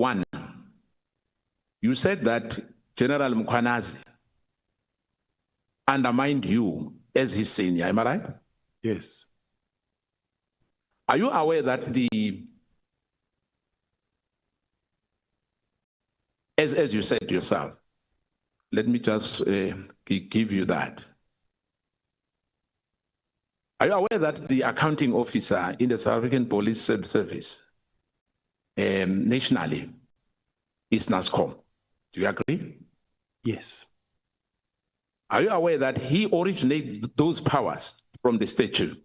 One, you said that General Mkhwanazi undermined you as his senior, am I right? Yes. Are you aware that as you said yourself, let me just give you that. Are you aware that the accounting officer in the South African Police Service nationally is NASCOM? Do you agree? Yes. Are you aware that he originated those powers from the statute?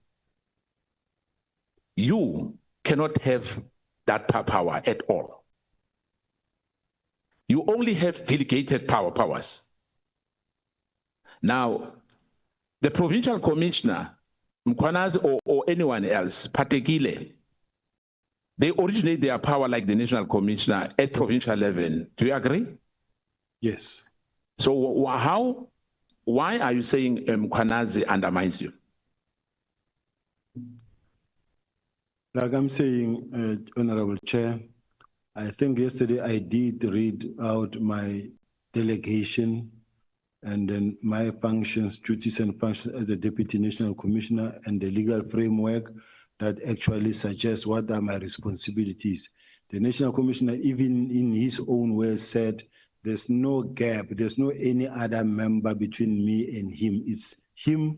You cannot have that power at all. You only have delegated powers. Now, the provincial commissioner, Mkhwanazi or anyone else, Patekile, they originate their power like the national commissioner at provincial level. Do you agree? Yes. So why are you saying Mkhwanazi undermines you? Like I'm saying, Honorable Chair, I think yesterday I did read out my delegation and then my functions, duties and functions as the Deputy National Commissioner and the legal framework that actually suggests what are my responsibilities. The National Commissioner, even in his own words, said there's no gap, there's no any other member between me and him. It's him,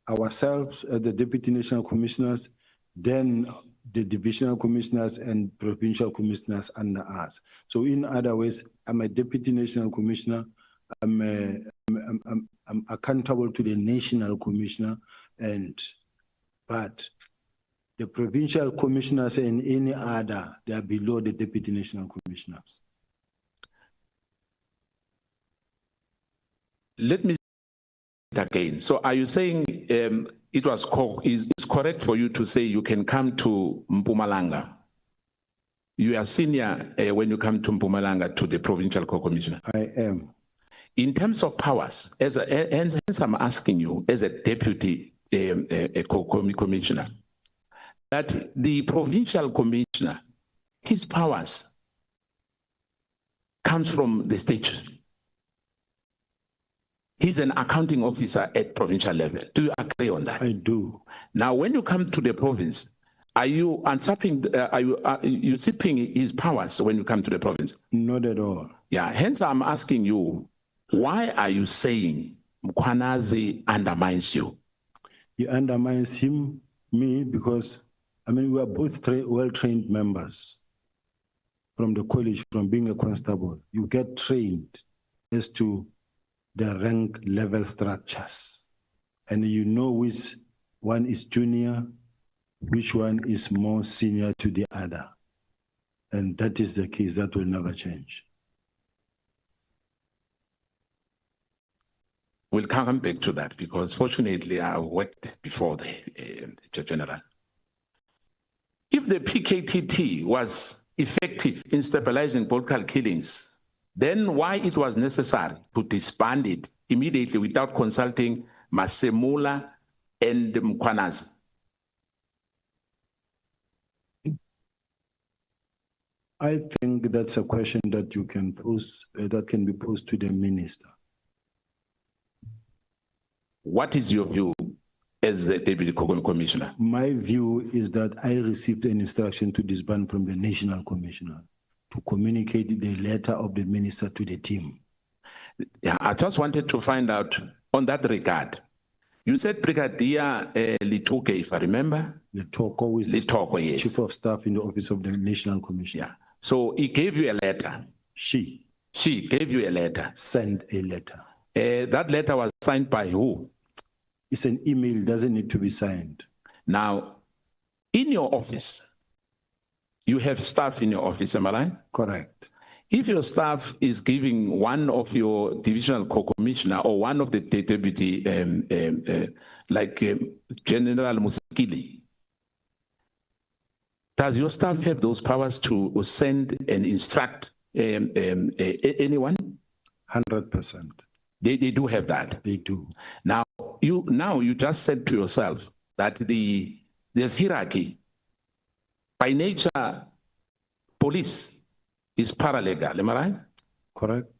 ourselves as the Deputy National Commissioners, then the divisional commissioners and provincial commissioners under us. So in other words, I'm a Deputy National Commissioner, I'm accountable to the National Commissioner, but the provincial commissioners and any other, they are below the Deputy National Commissioners. Let me say it again. So are you saying it's correct for you to say you can come to Mpumalanga? You are senior when you come to Mpumalanga to the provincial co-commissioner? I am. In terms of powers, hence I'm asking you as a deputy commissioner, that the provincial commissioner, his powers comes from the state. He's an accounting officer at provincial level. Do you agree on that? I do. Now, when you come to the province, are you usurping, are you usurping his powers when you come to the province? Not at all. Yeah, hence I'm asking you, why are you saying Mkhwanazi undermines you? He undermines me, because, I mean, we are both well-trained members from the college, from being a constable. You get trained as to the rank level structures. And you know which one is junior, which one is more senior to the other. And that is the case, that will never change. We'll come back to that because fortunately I worked before the General. If the PKTT was effective in stabilizing political killings, then why it was necessary to disband it immediately without consulting Masemula and Mkhwanazi? I think that's a question that you can pose, that can be posed to the minister. What is your view as the Deputy Commissioner? My view is that I received an instruction to disband from the National Commissioner to communicate the letter of the minister to the team. Yeah, I just wanted to find out on that regard. You said Brigadier Litoke, if I remember. Litoko is Litoko, yes. Chief of Staff in the Office of the National Commissioner. Yeah. So he gave you a letter. She gave you a letter. Sent a letter. That letter was signed by who? It's an email, doesn't need to be signed. Now, in your office, you have staff in your office, am I right? Correct. If your staff is giving one of your divisional co-commissioner or one of the deputy, General Musikili, does your staff have those powers to send and instruct anyone? 100%. They do have that. They do. Now you just said to yourself that there's hierarchy. By nature, police is paralegal, am I right? Correct?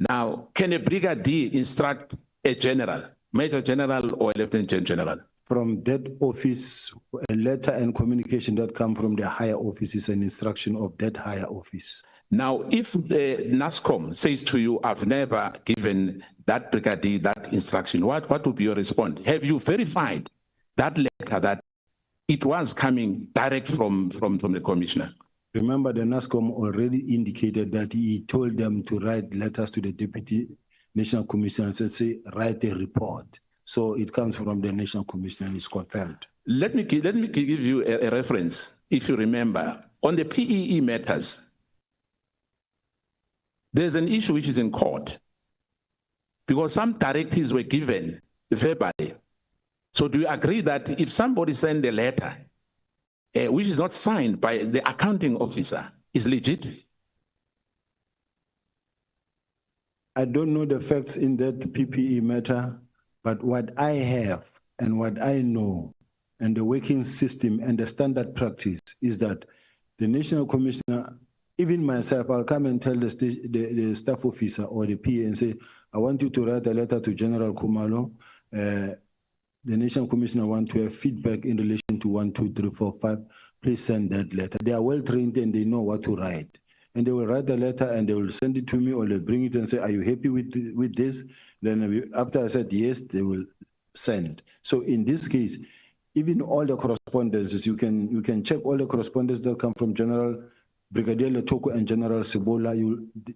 Now, can a brigadier instruct a general, major general or a lieutenant general? From that office, a letter and communication that come from the higher office is an instruction of that higher office. Now, if the NASCOM says to you, I've never given that brigadier that instruction, what would be your response? Have you verified that letter that it was coming direct from the commissioner? Remember, the NASCOM already indicated that he told them to write letters to the Deputy National Commissioner and say, write a report. So it comes from the National Commissioner and it's confirmed. Let me give you a reference. If you remember, on the PEE matters, there's an issue which is in court because some directives were given verbally. So do you agree that if somebody sent a letter which is not signed by the accounting officer, is legit? I don't know the facts in that PPE matter, but what I have and what I know and the working system and the standard practice is that the National Commissioner, even myself, I'll come and tell the staff officer or the PA and say, I want you to write a letter to General Khumalo. The National Commissioner want to have feedback in relation to 1, 2, 3, 4, 5. Please send that letter. They are well trained and they know what to write. And they will write the letter and they will send it to me or they'll bring it and say, are you happy with this? Then after I said yes, they will send. So in this case, even all the correspondences, you can check all the correspondence that come from General Brigadier Letoko and General Sebola.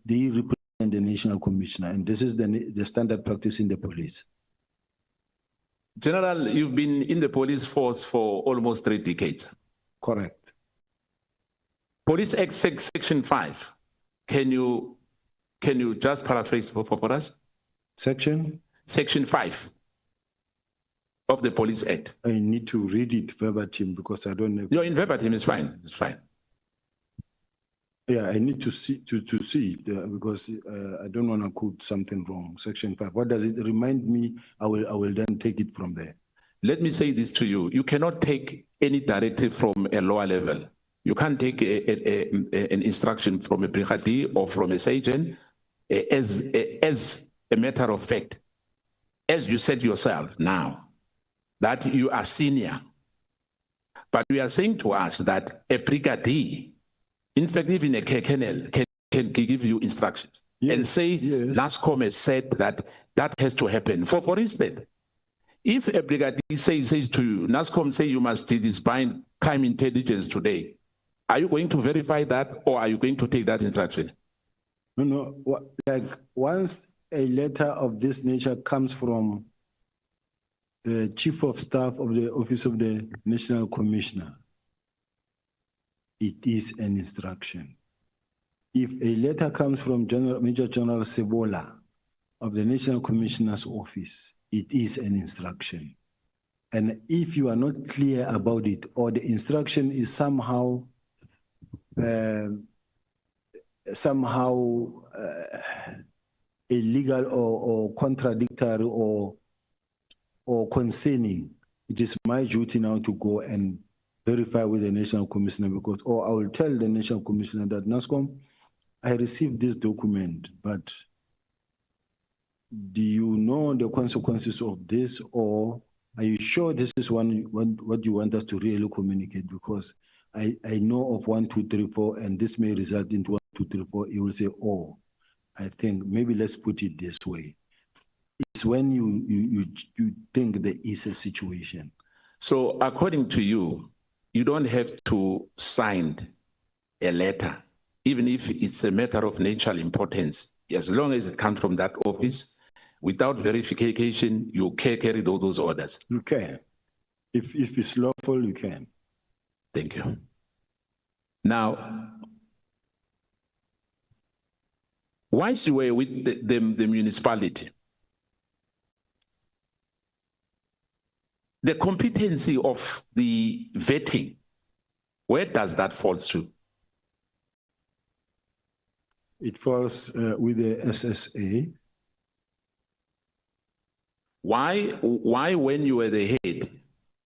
They represent the National Commissioner, and this is the standard practice in the police. General, you've been in the police force for almost 3 decades. Correct. Police Act Section 5. Can you just paraphrase for us? Section 5 of the Police Act. I need to read it verbatim because I don't know. No, in verbatim is fine. It's fine. Yeah, I need to see it because I don't want to quote something wrong. Section 5. What does it remind me? I will then take it from there. Let me say this to you. You cannot take any directive from a lower level. You can't take an instruction from a brigadier or from a sergeant as a matter of fact. As you said yourself now, that you are senior. But you are saying to us that a brigadier, in fact, even a colonel can give you instructions and say, yes. NASCOM has said that has to happen. For instance, if a brigadier says to you, NASCOM say you must disband crime intelligence today, are you going to verify that or are you going to take that instruction? No. Like once a letter of this nature comes from the Chief of Staff of the Office of the National Commissioner, it is an instruction. If a letter comes from Major General Sebola of the National Commissioner's Office, it is an instruction. And if you are not clear about it, or the instruction is somehow illegal or contradictory or concerning, it is my duty now to go and verify with the National Commissioner because, or I will tell the National Commissioner that NASCOM, I received this document, but do you know the consequences of this, or are you sure this is what you want us to really communicate? Because I know of 1, 2, 3, 4, and this may result into 1, 2, 3, 4. You will say, oh, I think maybe let's put it this way. It's when you think there is a situation. So according to you, you don't have to sign a letter, even if it's a matter of national importance, as long as it comes from that office. Without verification, you can carry those orders. You can. If it's lawful, you can. Thank you. Now, once you were with the municipality, the competency of the vetting, where does that fall to? It falls with the SSA. Why when you were the head,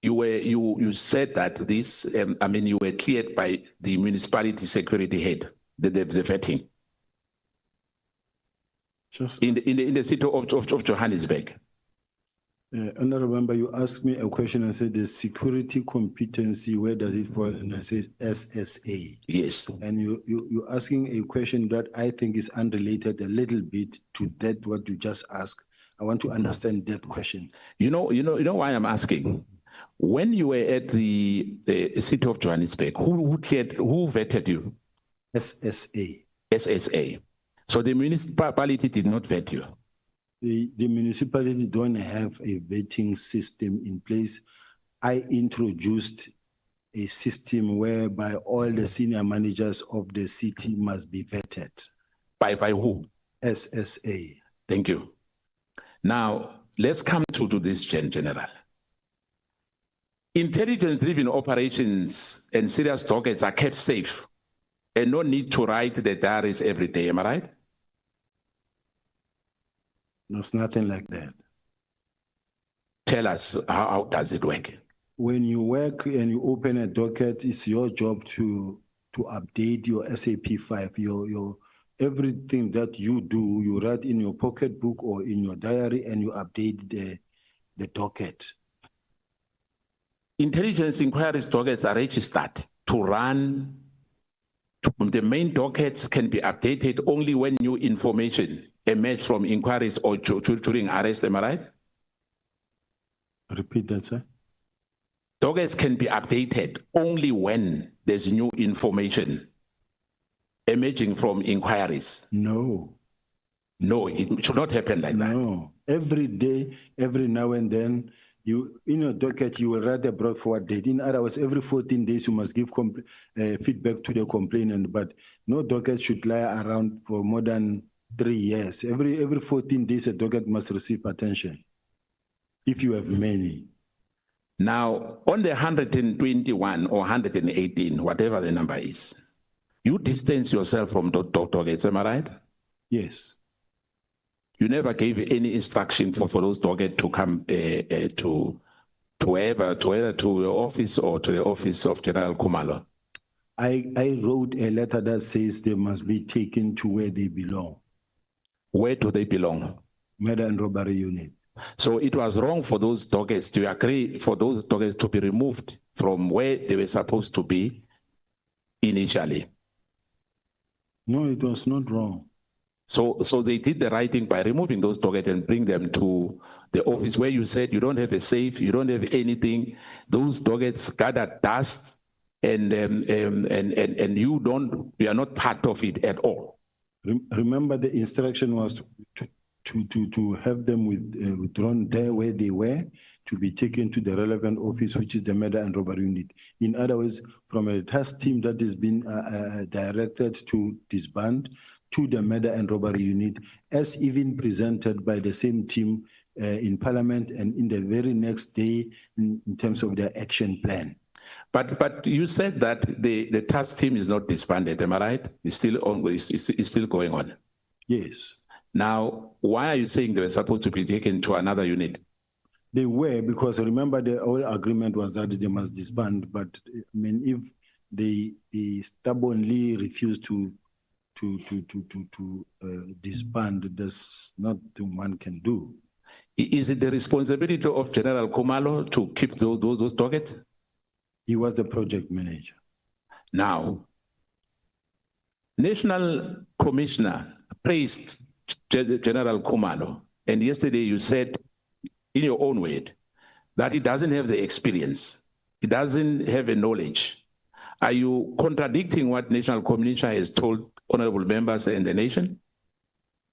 you said that this, you were cleared by the municipality security head? the vetting Just, in the city of Johannesburg? Honorable Member, you asked me a question and said the security competency, where does it fall? And I said SSA. Yes. And you're asking a question that I think is unrelated a little bit to that what you just asked. I want to understand that question. You know why I'm asking? When you were at the city of Johannesburg, who vetted you? SSA. SSA. So the municipality did not vet you. The municipality don't have a vetting system in place. I introduced a system whereby all the senior managers of the city must be vetted. By who? SSA. Thank you. Now, let's come to this, General. Intelligence-driven operations and serious targets are kept safe and no need to write the diaries every day, am I right? There's nothing like that. Tell us, how does it work? When you work and you open a docket, it's your job to update your SAP 5, your everything that you do, you write in your pocketbook or in your diary and you update the docket. Intelligence inquiries dockets are registered to run. The main dockets can be updated only when new information emerges from inquiries or during arrest, am I right? Repeat that, sir. Dockets can be updated only when there's new information emerging from inquiries. No. No, it should not happen like that. No. Every day, every now and then, you in your docket, you will write a brought forward date. In other words, every 14 days, you must give feedback to the complainant, but no docket should lie around for more than 3 years. Every 14 days, a docket must receive attention, if you have many. Now, on the 121 or 118, whatever the number is, you distance yourself from dockets, am I right? Yes. You never gave any instruction for those dockets to come to your office or to the office of General Khumalo. I wrote a letter that says they must be taken to where they belong. Where do they belong? Murder and robbery unit. So it was wrong for those dockets to agree for those dockets to be removed from where they were supposed to be initially. No, it was not wrong. So they did the right thing by removing those dockets and bring them to the office where you said you don't have a safe, you don't have anything. Those dockets gather dust, and you are not part of it at all. Remember, the instruction was to have them withdrawn there where they were, to be taken to the relevant office, which is the murder and robbery unit. In other words, from a task team that has been directed to disband to the murder and robbery unit, as even presented by the same team in Parliament and in the very next day in terms of their action plan. But you said that the task team is not disbanded, am I right? It's still ongoing, it's still going on. Yes. Now, why are you saying they were supposed to be taken to another unit? They were, because remember the whole agreement was that they must disband, but I mean, if they stubbornly refuse to disband, there's nothing one can do. Is it the responsibility of General Khumalo to keep those dockets? He was the project manager. Now, National Commissioner praised General Khumalo, and yesterday you said, in your own word, that he doesn't have the experience, he doesn't have the knowledge. Are you contradicting what National Commissioner has told honorable members and the nation?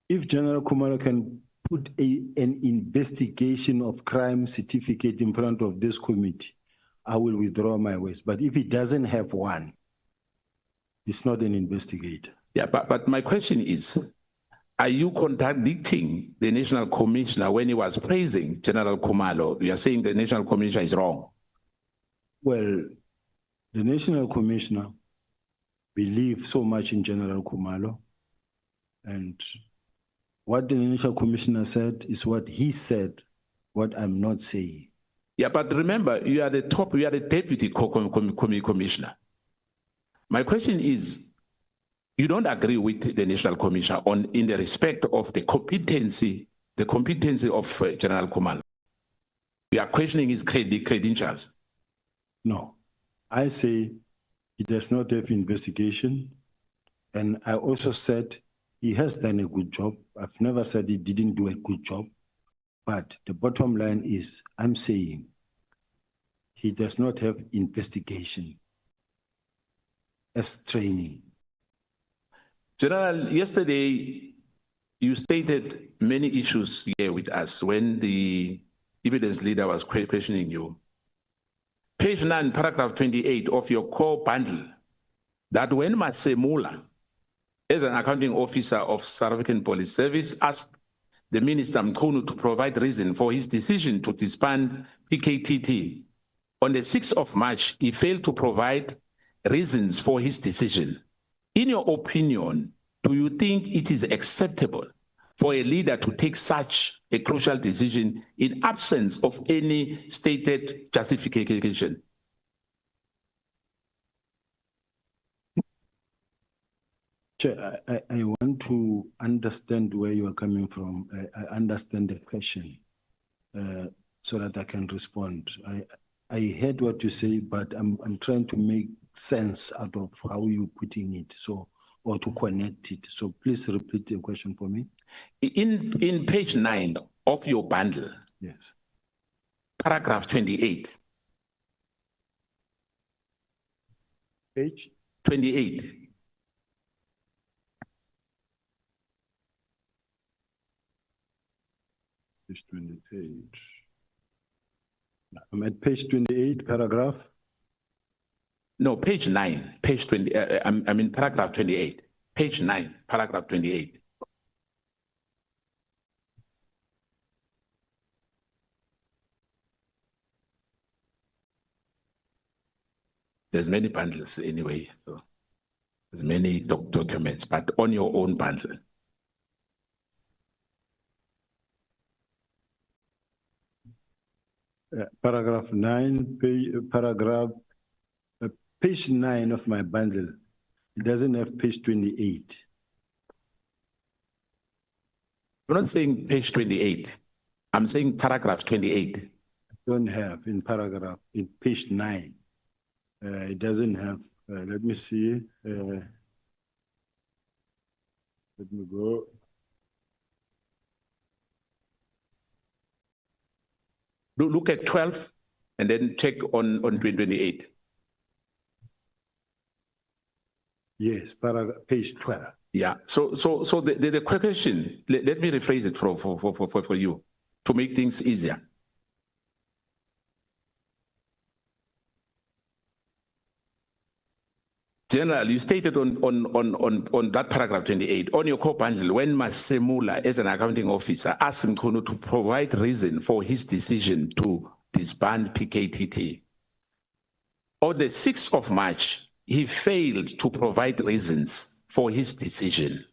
If General Khumalo can put an investigation of crime certificate in front of this committee, I will withdraw my words. But if he doesn't have one, he's not an investigator. Yeah, but my question is, are you contradicting the National Commissioner when he was praising General Khumalo? You are saying the National Commissioner is wrong. Well, the National Commissioner believes so much in General Khumalo, and what the National Commissioner said is what he said, what I'm not saying. Yeah, but remember, you are the deputy commissioner. My question is, You don't agree with the National Commission in the respect of the competency of General Khumalo. You are questioning his credentials. No, I say he does not have investigation. And I also said he has done a good job. I've never said he didn't do a good job. But the bottom line is, I'm saying he does not have investigation as training. General, yesterday you stated many issues here with us when the evidence leader was questioning you. Page 9, paragraph 28 of your core bundle, that when Masemula, as an accounting officer of South African Police Service, asked the Minister Mkhwanazi to provide reason for his decision to disband PKTT, on the 6th of March, he failed to provide reasons for his decision. In your opinion, do you think it is acceptable for a leader to take such a crucial decision in absence of any stated justification? Chair, I want to understand where you are coming from. I understand the question so that I can respond. I heard what you say, but I'm trying to make sense out of how you're putting it, or to connect it. So please repeat the question for me. In page 9 of your bundle, yes, paragraph 28. Page 28. Page 28. I'm at page 28, paragraph. No, page 9, page 20. I mean, paragraph 28. Page 9, paragraph 28. There's many bundles anyway, so there's many documents, but on your own bundle. Paragraph 9, page 9 of my bundle. It doesn't have page 28. I'm not saying page 28. I'm saying paragraph 28. Don't have in page 9. It doesn't have, let me see. Let me go. Look at 12 and then check on 28. Yes, page 12. Yeah. So the question, let me rephrase it for you to make things easier. General, you stated on that paragraph 28, on your core bundle, when Masemula, as an accounting officer, asked Mkhwanazi to provide reason for his decision to disband PKTT. On the 6th of March, he failed to provide reasons for his decision.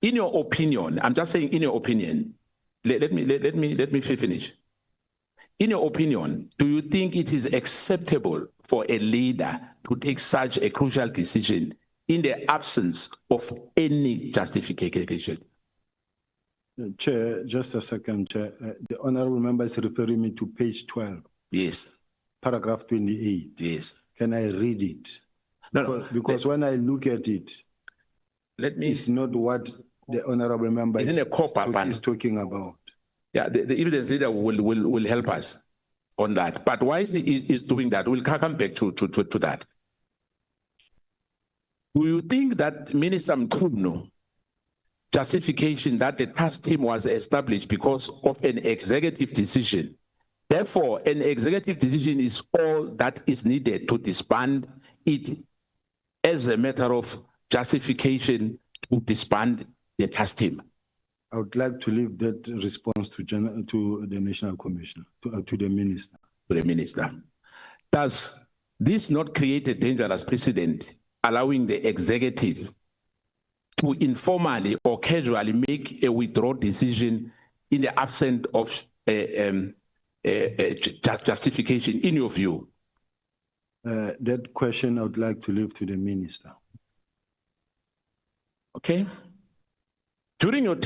In your opinion, I'm just saying in your opinion, let me finish. In your opinion, do you think it is acceptable for a leader to take such a crucial decision in the absence of any justification? Chair, just a second, Chair. The honorable member is referring me to page 12. Yes. Paragraph 28. Yes. Can I read it? No, because when I look at it, it's not what the honorable member is talking about. Yeah, the evidence leader will help us on that. But why is doing that? We'll come back to that. Do you think that Minister Mkhwanazi justification that the task team was established because of an executive decision? Therefore, an executive decision is all that is needed to disband it as a matter of justification to disband the task team? I would like to leave that response to the National Commissioner, to the Minister. To the Minister. Does this not create a dangerous precedent, allowing the executive to informally or casually make a withdrawal decision in the absence of justification, in your view? That question I would like to leave to the Minister. Okay. During your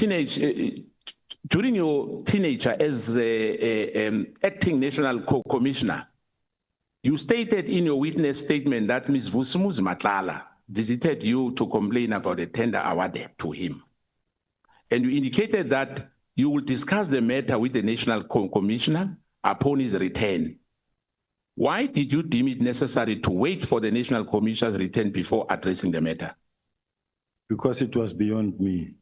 teenager as acting national commissioner, you stated in your witness statement that Ms. Nhlanhla visited you to complain about a tender awarded to him. And you indicated that you will discuss the matter with the national commissioner upon his return. Why did you deem it necessary to wait for the national commissioner's return before addressing the matter? Because it was beyond me.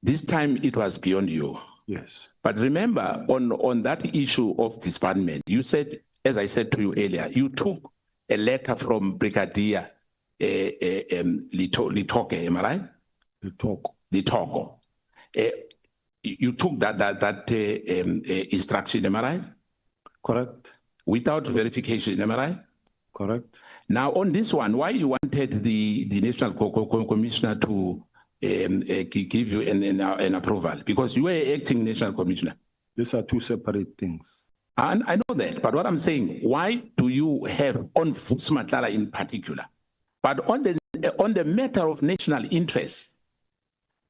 This time it was beyond you. Yes. But remember, on that issue of disbandment, you said, as I said to you earlier, you took a letter from Brigadier Litoke, am I right? Litoko. You took that instruction, am I right? Correct. Without verification, am I right? Correct. Now, on this one, why you wanted the national commissioner to give you an approval? Because you were acting national commissioner. These are two separate things. And I know that, but what I'm saying, why do you have on Nhlanhla in particular? But on the matter of national interest,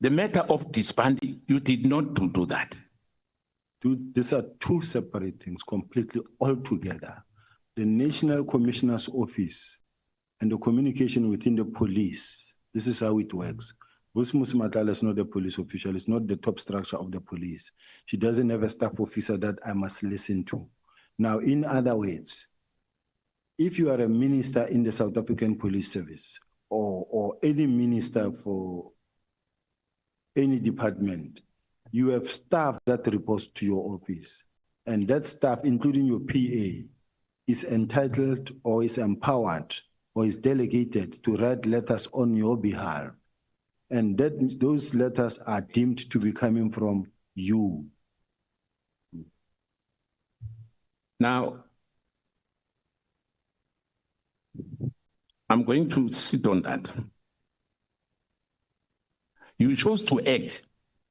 the matter of disbanding, you did not do that. These are two separate things, completely altogether. The National Commissioner's Office and the communication within the police, this is how it works. Nhlanhla is not a police official, it's not the top structure of the police. She doesn't have a staff officer that I must listen to. Now, in other words, if you are a minister in the South African Police Service or any minister for any department, you have staff that reports to your office. And that staff, including your PA, is entitled or is empowered or is delegated to write letters on your behalf. And those letters are deemed to be coming from you. Now, I'm going to sit on that. You chose to act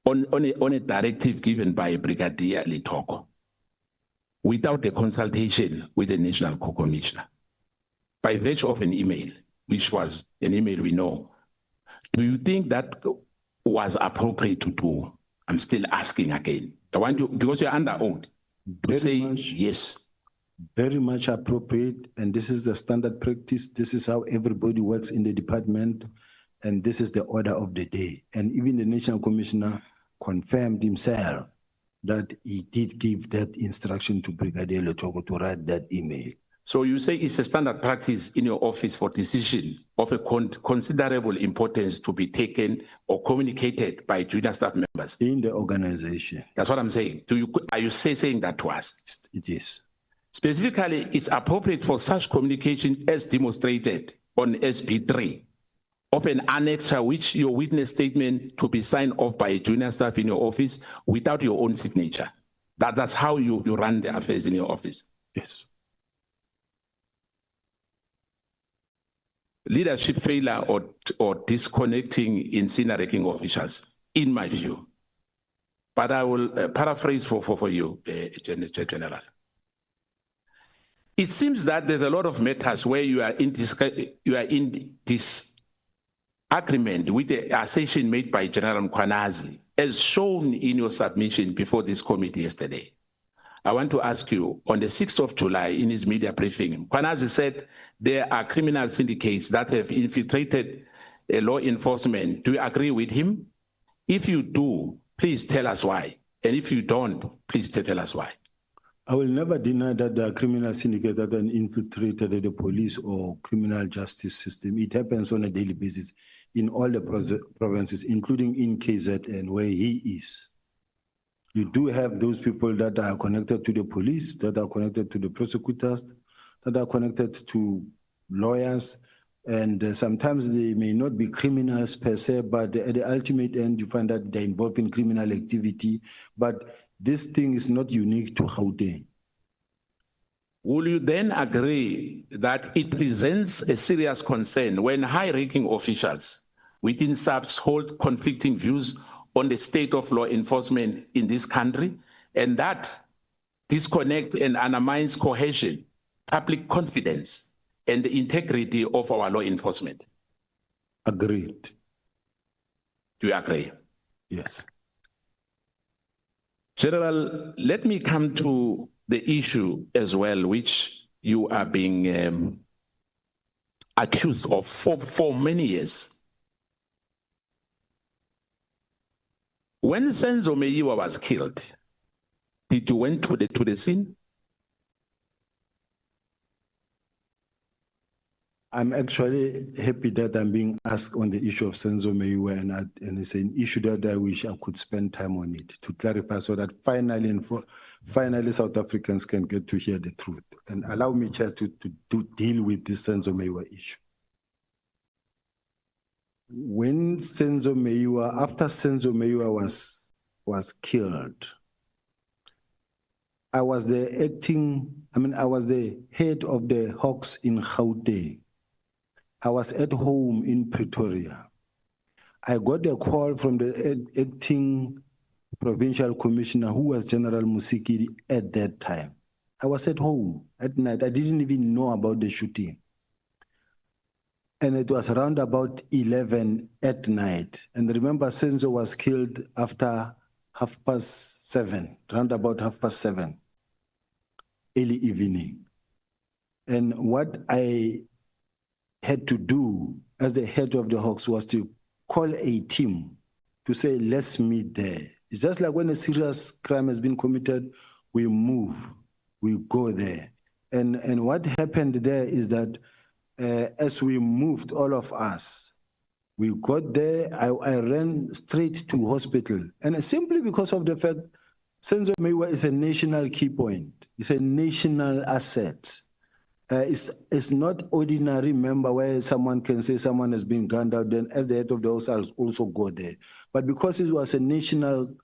on a directive given by Brigadier Litoko without a consultation with the National Co-Commissioner by virtue of an email, which was an email we know. Do you think that was appropriate to do? I'm still asking again. I want you, because you're under oath, to say yes. Very much appropriate, and this is the standard practice. This is how everybody works in the department, and this is the order of the day. And even the National Commissioner confirmed himself that he did give that instruction to Brigadier Litoko to write that email. So you say it's a standard practice in your office for decision of a considerable importance to be taken or communicated by junior staff members? In the organization. That's what I'm saying. Are you saying that to us? It is. Specifically, it's appropriate for such communication as demonstrated on SB3 of an annexure which your witness statement to be signed off by a junior staff in your office without your own signature. That's how you run the affairs in your office. Yes. Leadership failure or disconnecting incinerating officials, in my view. But I will paraphrase for you, General. It seems that there's a lot of matters where you are in disagreement with the assertion made by General Mkhwanazi, as shown in your submission before this committee yesterday. I want to ask you, on the 6th of July, in his media briefing, Mkhwanazi said there are criminal syndicates that have infiltrated law enforcement. Do you agree with him? If you do, please tell us why. And if you don't, please tell us why. I will never deny that there are criminal syndicates that have infiltrated the police or criminal justice system. It happens on a daily basis in all the provinces, including in KZN, where he is. You do have those people that are connected to the police, that are connected to the prosecutors, that are connected to lawyers, and sometimes they may not be criminals per se, but at the ultimate end, you find that they're involved in criminal activity. But this thing is not unique to Gauteng. Will you then agree that it presents a serious concern when high-ranking officials within SAPS hold conflicting views on the state of law enforcement in this country, and that disconnect and undermines cohesion, public confidence, and the integrity of our law enforcement? Agreed. Do you agree? Yes. General, let me come to the issue as well, which you are being accused of for many years. When Senzo Meyiwa was killed, did you went to the scene? I'm actually happy that I'm being asked on the issue of Senzo Meyiwa, and it's an issue that I wish I could spend time on it to clarify so that finally South Africans can get to hear the truth. And allow me, Chair, to deal with this Senzo Meyiwa issue. When Senzo Meyiwa, after Senzo Meyiwa was killed, I was the head of the Hawks in Gauteng. I was at home in Pretoria. I got a call from the acting provincial commissioner, who was General Musikiri at that time. I was at home at night. I didn't even know about the shooting. And it was around about 11 at night. And remember, Senzo was killed after 7:30, around about 7:30, early evening. And what I had to do as the head of the Hawks was to call a team to say, let's meet there. It's just like when a serious crime has been committed, we move, we go there. And what happened there is that as we moved, all of us, we got there, I ran straight to hospital. And simply because of the fact Senzo Meyiwa is a national key point, it's a national asset. It's not ordinary member where someone can say someone has been gunned out, then as the head of the house, I'll also go there. But because it was a national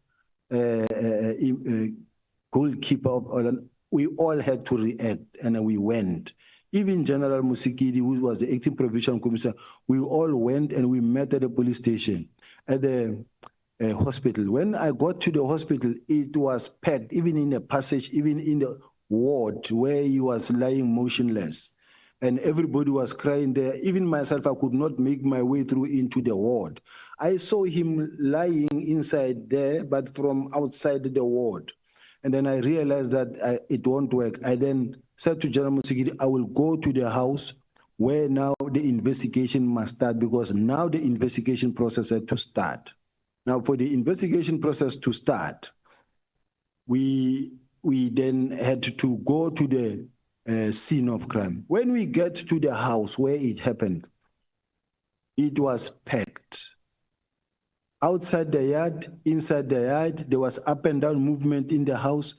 goalkeeper, we all had to react, and we went. Even General Musikiri, who was the acting provincial commissioner, we all went and we met at the police station, at the hospital. When I got to the hospital, it was packed, even in the passage, even in the ward where he was lying motionless, and everybody was crying there. Even myself, I could not make my way through into the ward. I saw him lying inside there, but from outside the ward. And then I realized that it won't work. I then said to General Musikiri, I will go to the house where now the investigation must start, because now the investigation process had to start. Now, for the investigation process to start, we then had to go to the scene of crime. When we get to the house where it happened, it was packed. Outside the yard, inside the yard, there was up and down movement in the house.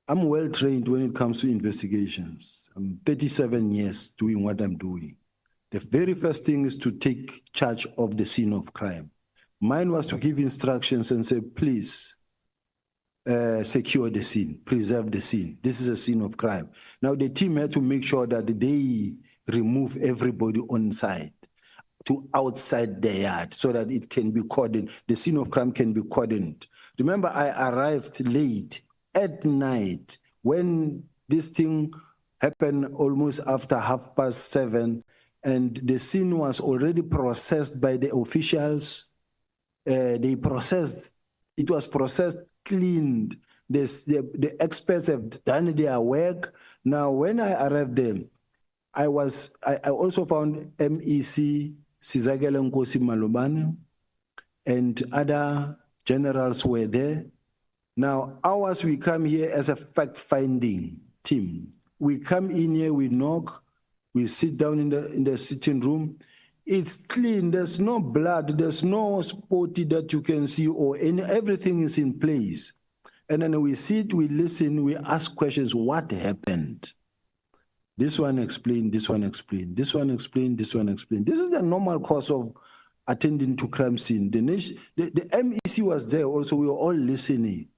I'm well trained when it comes to investigations. I'm 37 years doing what I'm doing. The very first thing is to take charge of the scene of crime. Mine was to give instructions and say, please, secure the scene, preserve the scene. This is a scene of crime. Now the team had to make sure that they remove everybody on site to outside the yard so that it can be cordoned. The scene of crime can be cordoned. Remember, I arrived late at night when this thing happened, almost after 7:30, and the scene was already processed by the officials. It was processed, cleaned. The experts have done their work. Now, when I arrived there, I also found MEC Sizakele Nkosi Malobane and other generals were there. Now, ours, we come here as a fact-finding team. We come in here, we knock, we sit down in the sitting room. It's clean, there's no blood, there's no spotty that you can see, or everything is in place. And then we sit, we listen, we ask questions, what happened? This one explained, this one explained, this one explained, this one explained. This is the normal course of attending to crime scene. The MEC was there also, we were all listening.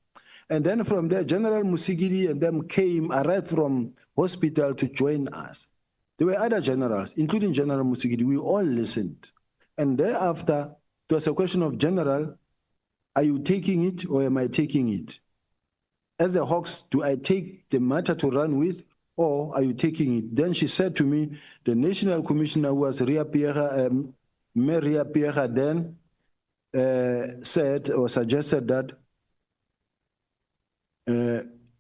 And then from there, General Musikiri and them arrived from hospital to join us. There were other generals, including General Musikiri. We all listened. And thereafter, it was a question of, General, are you taking it or am I taking it? As the Hawks, do I take the matter to run with, or are you taking it? Then she said to me, the National Commissioner, who was Ria Pierre, Maria Pierre then said or suggested that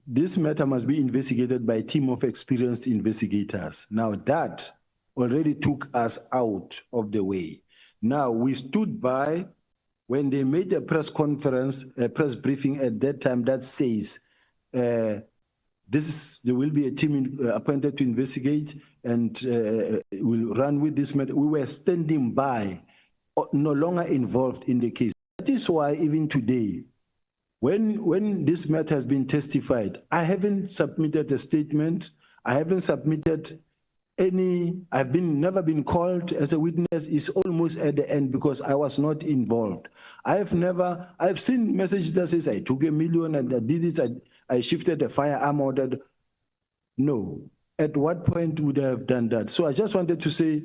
this matter must be investigated by a team of experienced investigators. Now that already took us out of the way. Now we stood by when they made a press conference, a press briefing at that time that says there will be a team appointed to investigate and will run with this matter. We were standing by, no longer involved in the case. That is why even today, when this matter has been testified, I haven't submitted a statement. I haven't submitted any, never been called as a witness. It's almost at the end because I was not involved. I've seen messages that says I took $1 million and I did it, I shifted the firearm ordered. No, at what point would I have done that? So I just wanted to say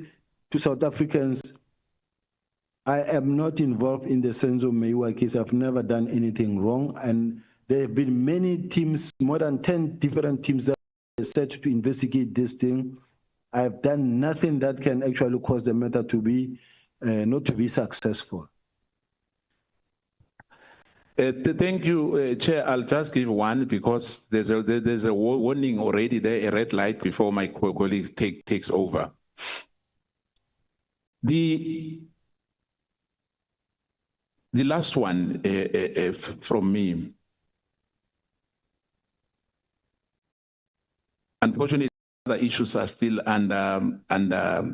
to South Africans, I am not involved in the Senzo Meyiwa case. I've never done anything wrong. And there have been many teams, more than 10 different teams that are set to investigate this thing. I've done nothing that can actually cause the matter to be, not to be successful. Thank you, Chair. I'll just give one because there's a warning already there, a red light before my colleague takes over. The last one from me. Unfortunately, other issues are still under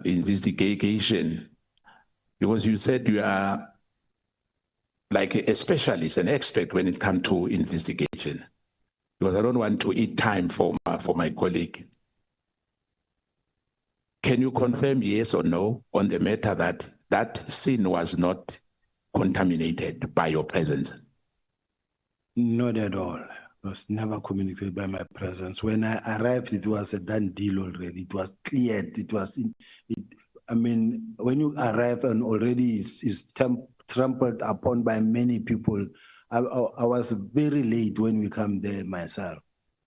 investigation because you said you are like a specialist, an expert when it comes to investigation. Because I don't want to eat time for my colleague. Can you confirm yes or no on the matter that that scene was not contaminated by your presence? Not at all. It was never communicated by my presence. When I arrived, it was a done deal already. It was cleared. I mean, when you arrive and already it's trampled upon by many people, I was very late when we come there myself.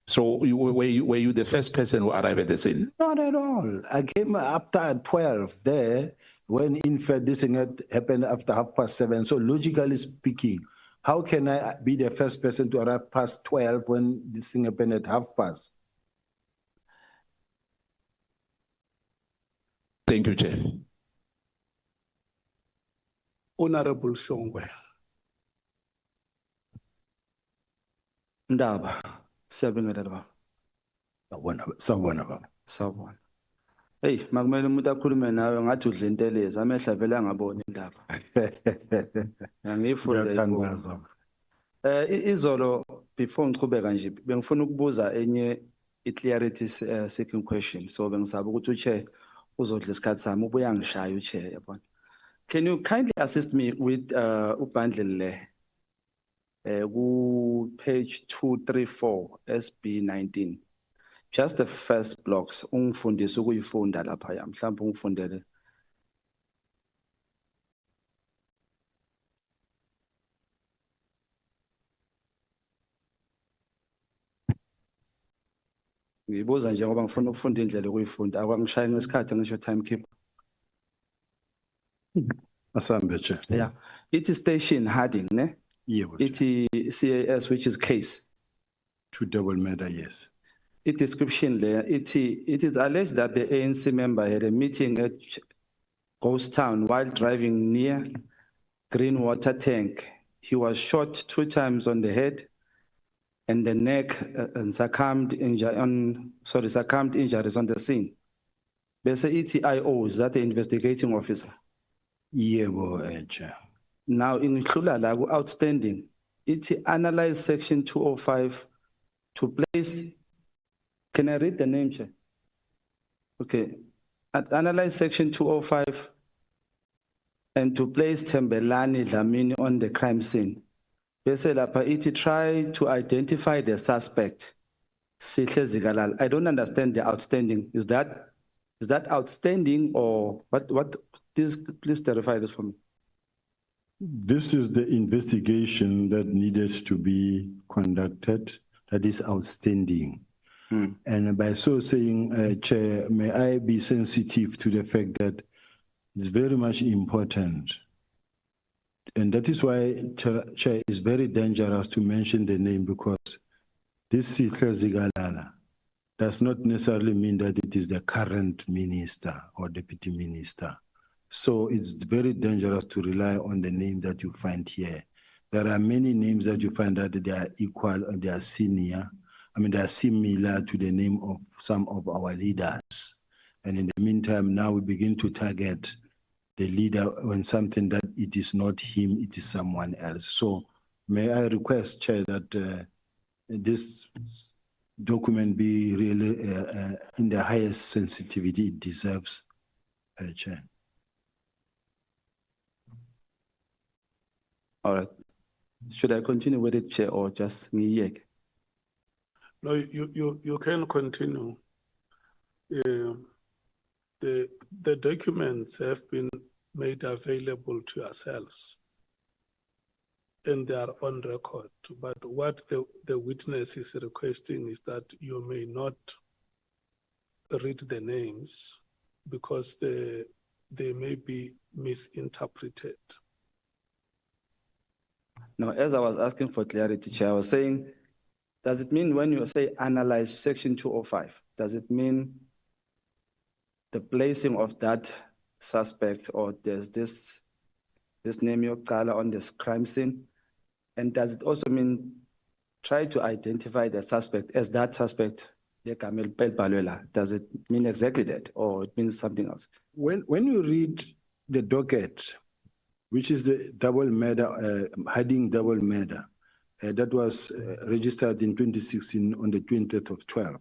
So were you the first person who arrived at the scene? Not at all. I came after 12 there, when in fact this thing had happened after 7:30. So logically speaking, how can I be the first person to arrive past 12 when this thing happened at 12:30? Thank you, Chair. Honorable Shongwe. Ndaba, siyabingelela baba. Sawubona. Hey, makumele umuntu akhulume nawe ngathi udla intelezi, amehla vele angaboni indaba. Ngiyifundele. Izolo before ngichubeka nje bengifuna ukubuza enye clarity seeking question. So bengisaba ukuthi uChair uzodla isikhathi sami ubuya ngishaya uChair yabona. Can you kindly assist me with ubandle ku page 234 SB 19? Just the first blocks, ungifundise ukuyifunda lapha ya, mhlawumbe ungifundele. Ngibuza nje ngoba ngifuna ukufunda indlela ukuyifunda, akwangishaya ngesikhathi ngisho timekeeper. Asambe Chair. Yeah, it is station heading, ne? Yeah. It is CAS, which is case. To double matter, yes. It description there, it is alleged that the ANC member had a meeting at Ghost Town while driving near Green Water Tank. He was shot 2 times on the head and the neck and succumbed injuries on the scene. Bese ETIO, is that the investigating officer? Yeah, Chair. Now in Nhlanhla outstanding, it analyzed section 205 to place. Can I read the name, Chair? Okay. Analyze section 205 and to place Tembelani Dlamini on the crime scene. Bese lapha ithi try to identify the suspect. Sihle Zigalala. I don't understand the outstanding. Is that outstanding or what? Please clarify this for me. This is the investigation that needed to be conducted. That is outstanding. And by so saying, Chair, may I be sensitive to the fact that It's very much important. And that is why, Chair, it's very dangerous to mention the name, because this Nhlanhla does not necessarily mean that it is the current minister or deputy minister. So it's very dangerous to rely on the name that you find here. There are many names that you find that they are equal or they are senior. I mean, they are similar to the name of some of our leaders. And in the meantime, now we begin to target the leader on something that it is not him, it is someone else. So may I request, Chair, that this document be really in the highest sensitivity it deserves, Chair. All right. Should I continue with it, Chair, or just me? No, you can continue. The documents have been made available to yourselves, and they are on record. But what the witness is requesting is that you may not read the names because they may be misinterpreted. Now, as I was asking for clarity, Chair, I was saying, does it mean when you say analyze section 205, does it mean the placing of that suspect, or there's this name Yokala on this crime scene? And does it also mean try to identify the suspect as that suspect? Does it mean exactly that, or it means something else? When you read the docket, which is the double murder, heading double murder, that was registered in 2016 on the 20th of 12.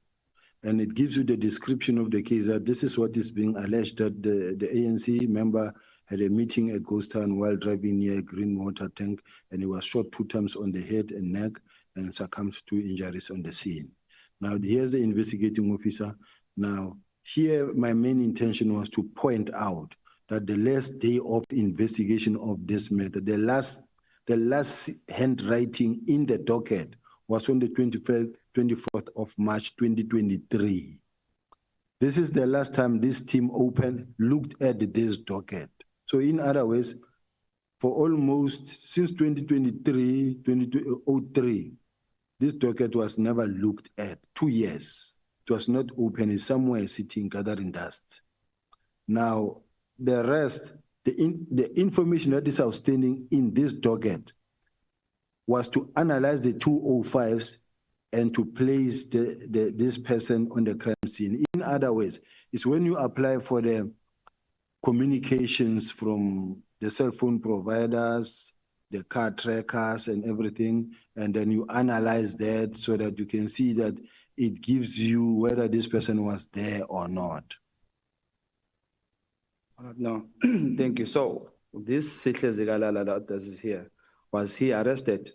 And it gives you the description of the case, that this is what is being alleged, that the ANC member had a meeting at Ghost Town while driving near a green water tank, and he was shot 2 times on the head and neck and succumbed to injuries on the scene. Now, here's the investigating officer. Now, here my main intention was to point out that the last day of investigation of this matter, the last handwriting in the docket was on the 24th of March 2023. This is the last time this team looked at this docket. So in other words, for almost since 2023, this docket was never looked at. 2 years. It was not open. It's somewhere sitting gathering dust. Now, the rest, the information that is outstanding in this docket was to analyze the 205s and to place this person on the crime scene. In other words, it's when you apply for the communications from the cell phone providers, the car trackers and everything, and then you analyze that so that you can see that it gives you whether this person was there or not. No, thank you. So this Nhlanhla that is here, was he arrested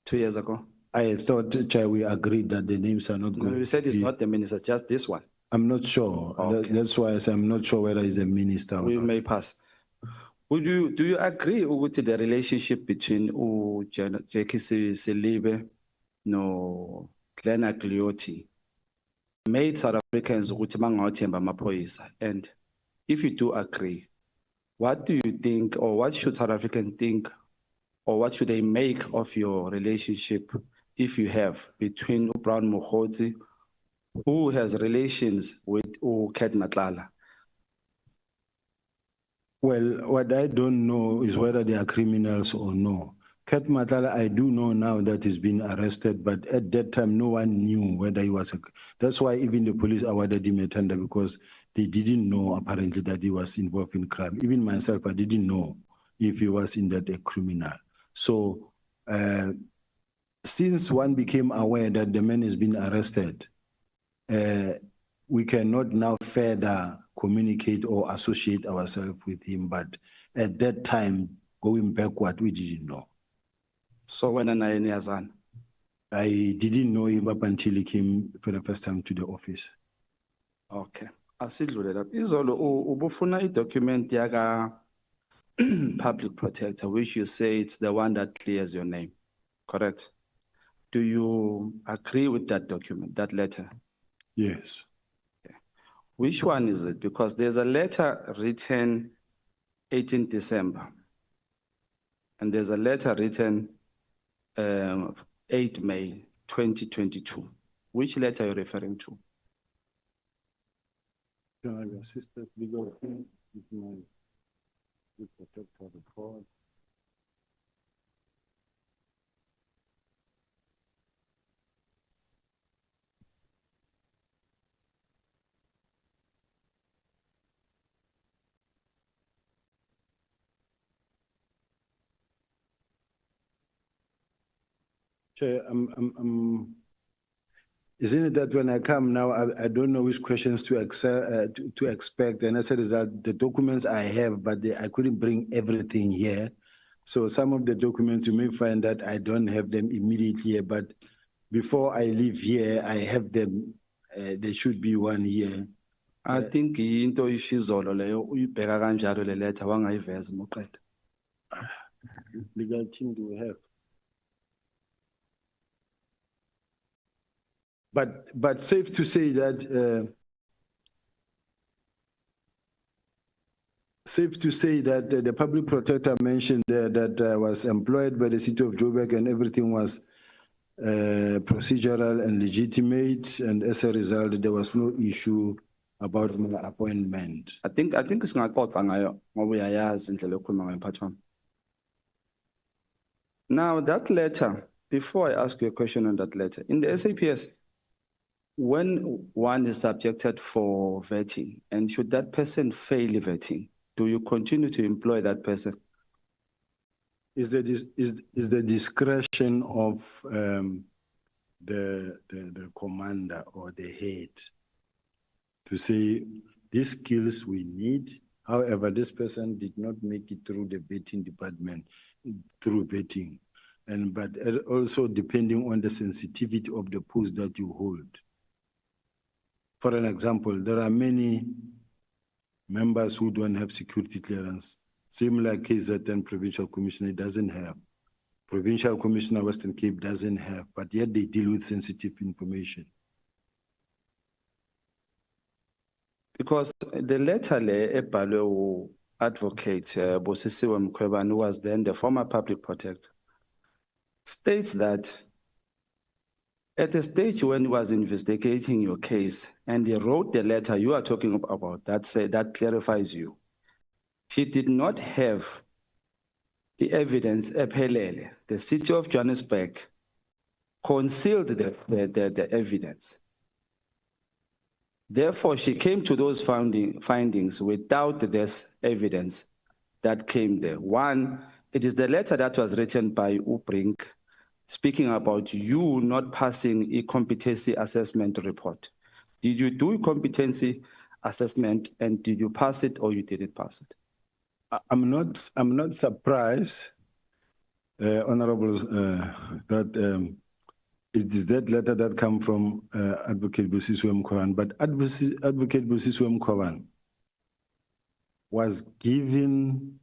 2 years ago? I thought, Chair, we agreed that the names are not No, going you said to it's be- not the minister, just this one. I'm not sure. Okay. That's why I say I'm not sure whether he's a minister or We not. may pass. Do you agree with the relationship between Jackie Selibe no Nhlanhla made South Africans ukuthi bangawathemba amaphoyisa? And if you do agree, what do you think, or what should South Africans think, or what should they make of your relationship, if you have, between Brown Mkhwanazi, who has relations with Nhlanhla? Well, what I don't know is whether they are criminals or no. Nhlanhla, I do know now that he's been arrested, but at that time, no one knew whether he was that's why even the police awarded him a tender, because they didn't know apparently that he was involved in crime. Even myself, I didn't know if he was in that a criminal. So since one became aware that the man has been arrested, we cannot now further communicate or associate ourselves with him. But at that time, going backward, we didn't know. So when I didn't know him up until he came for the first time to the office. Okay. Asidlule lapho. Izolo ubufuna i-document yaka public protector, which you say it's the one that clears your name, correct? Do you agree with that document, that letter? Yes. Which one is it? Because there's a letter written 18 December. And there's a letter written 8 May 2022. Which letter are you referring to? Can I assist that legal team with my protector report? Chair, isn't it that when I come now, I don't know which questions to expect, and as a result, the documents I have, but I couldn't bring everything here. So some of the documents you may find that I don't have them immediately here, but before I leave here, I have them. There should be one here. I think into ishizolo leyo uyibheka kanjalo le letter wangayiveza moqeda. Legal team do we have? But safe to say that the public protector mentioned there that was employed by the city of Joburg and everything was procedural and legitimate, and as a result, there was no issue about my appointment. I think singaxoxa ngayo ngoba uyayazi indlela yokukhuluma ngayo mphathi wami. Now that letter, before I ask you a question on that letter, in the SAPS, when one is subjected for vetting, and should that person fail vetting, do you continue to employ that person? Is the discretion of the commander or the head to say these skills we need. However, this person did not make it through the vetting department, through vetting, but also depending on the sensitivity of the post that you hold. For an example, there are many members who don't have security clearance. Similar case that then Provincial Commissioner doesn't have. Provincial Commissioner Western Cape doesn't have, but yet they deal with sensitive information. Because the letter ebhalwe advocate Bosisiwe Mkhwanazi, who was then the former public protector, states that at the stage when he was investigating your case and he wrote the letter you are talking about, that clarifies you. He did not have the evidence ephelele. The city of Johannesburg concealed the evidence. Therefore, she came to those findings without this evidence that came there. One, it is the letter that was written by Ubrink, speaking about you not passing a competency assessment report. Did you do a competency assessment and did you pass it or you didn't pass it? I'm not surprised, Honorable, that it is that letter that come from Advocate Bosisiwe Mkhwanazi, but Advocate Bosisiwe Mkhwanazi was given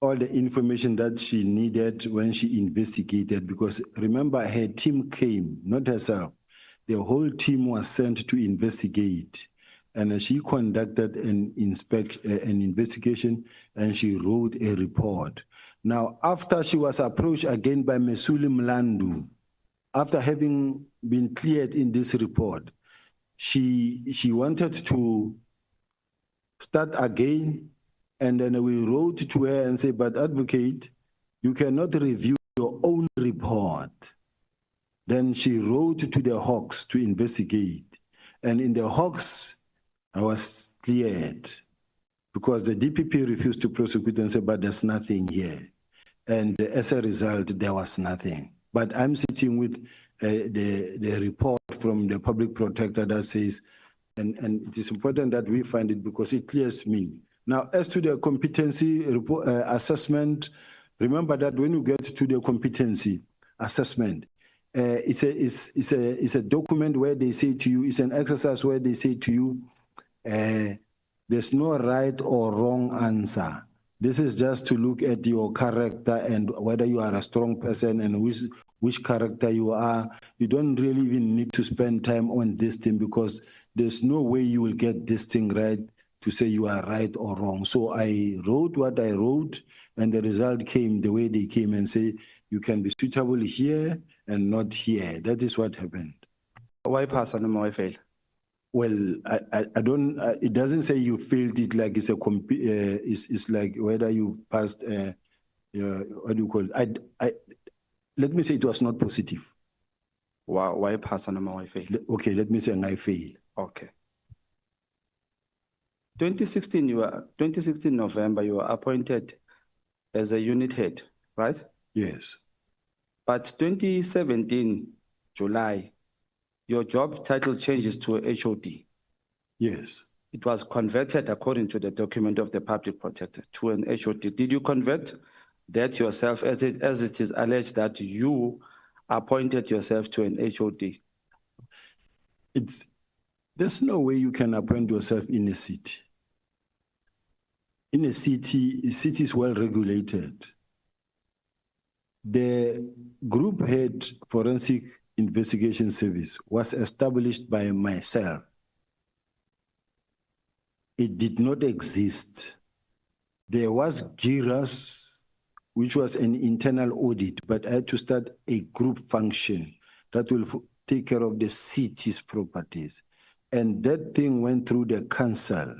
all the information that she needed when she investigated, because remember her team came, not herself. The whole team was sent to investigate, and she conducted an investigation and she wrote a report. Now, after she was approached again by Mesuli Mlandu, after having been cleared in this report, she wanted to start again. And then we wrote to her and said, but advocate, you cannot review your own report. Then she wrote to the Hawks to investigate. And in the Hawks, I was cleared because the DPP refused to prosecute and said, but there's nothing here. And as a result, there was nothing. But I'm sitting with the report from the public protector that says, and it is important that we find it because it clears me. Now, as to the competency report, assessment, remember that when you get to the competency assessment, it's a document where they say to you, it's an exercise where they say to you, there's no right or wrong answer. This is just to look at your character and whether you are a strong person and which character you are. You don't really even need to spend time on this thing because there's no way you will get this thing right to say you are right or wrong. So I wrote what I wrote, and the result came the way they came and say, you can be suitable here and not here. That is what happened. Why pass and why fail? Well, I don't, it doesn't say you failed it like it's a, it's like whether you passed, what do you call it? Let me say it was not positive. Why pass and why fail? Okay, let me say I failed. Okay. 2016 November, you were appointed as a unit head, right? Yes. But 2017 July, your job title changes to a HOD. Yes. It was converted according to the document of the public protector to an HOD. Did you convert that yourself as it is alleged that you appointed yourself to an HOD? There's no way you can appoint yourself in a city. In a city is well regulated. The group head forensic investigation service was established by myself. It did not exist. There was GIRAS, which was an internal audit, but I had to start a group function that will take care of the city's properties. And that thing went through the council.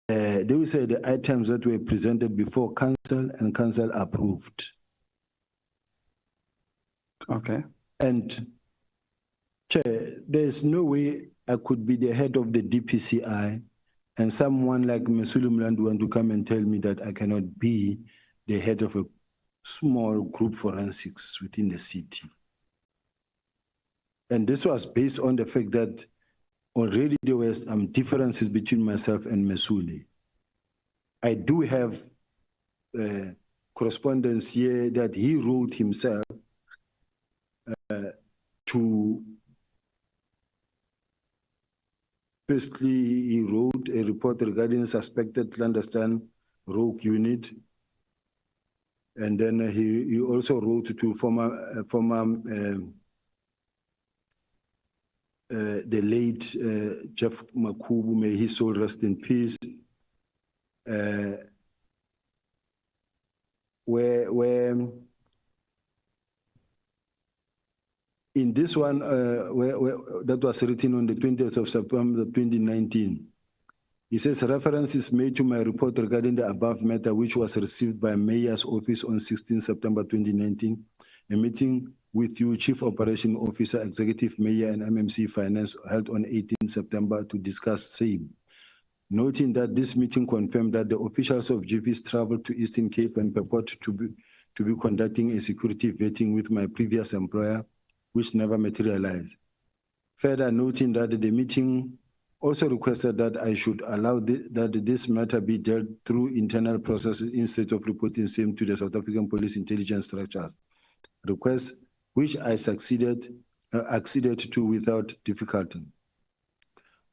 They will say the items that were presented before council and council approved. Okay. And Chair, there's no way I could be the head of the DPCI and someone like Mkhwanazi want to come and tell me that I cannot be the head of a small group forensics within the city. And this was based on the fact that already there were some differences between myself and Mkhwanazi. I do have correspondence here that he wrote himself to, firstly, he wrote a report regarding suspected clandestine rogue unit. And then he also wrote to the late Jeff Makubu, may his soul rest in peace, where in this one, that was written on the 20th of September 2019, he says, reference is made to my report regarding the above matter, which was received by Mayor's office on 16 September 2019, a meeting with you, Chief Operation Officer, Executive Mayor and MMC Finance held on 18 September to discuss same. Noting that this meeting confirmed that the officials of GPs traveled to Eastern Cape and purport to be conducting a security vetting with my previous employer, which never materialized. Further noting that the meeting also requested that I should allow that this matter be dealt through internal processes instead of reporting same to the South African Police Intelligence Structures. Request which I acceded to without difficulty.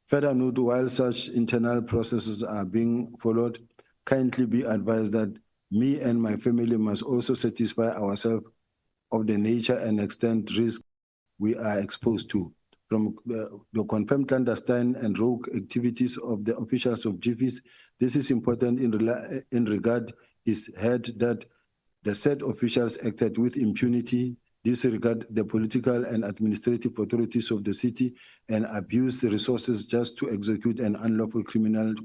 Further note, while such internal processes are being followed, kindly be advised that me and my family must also satisfy ourselves of the nature and extent risk we are exposed to. From the confirmed clandestine and rogue activities of the officials of GVs, this is important in regard is heard that the said officials acted with impunity, disregard the political and administrative authorities of the city, and abuse the resources just to execute an unlawful criminal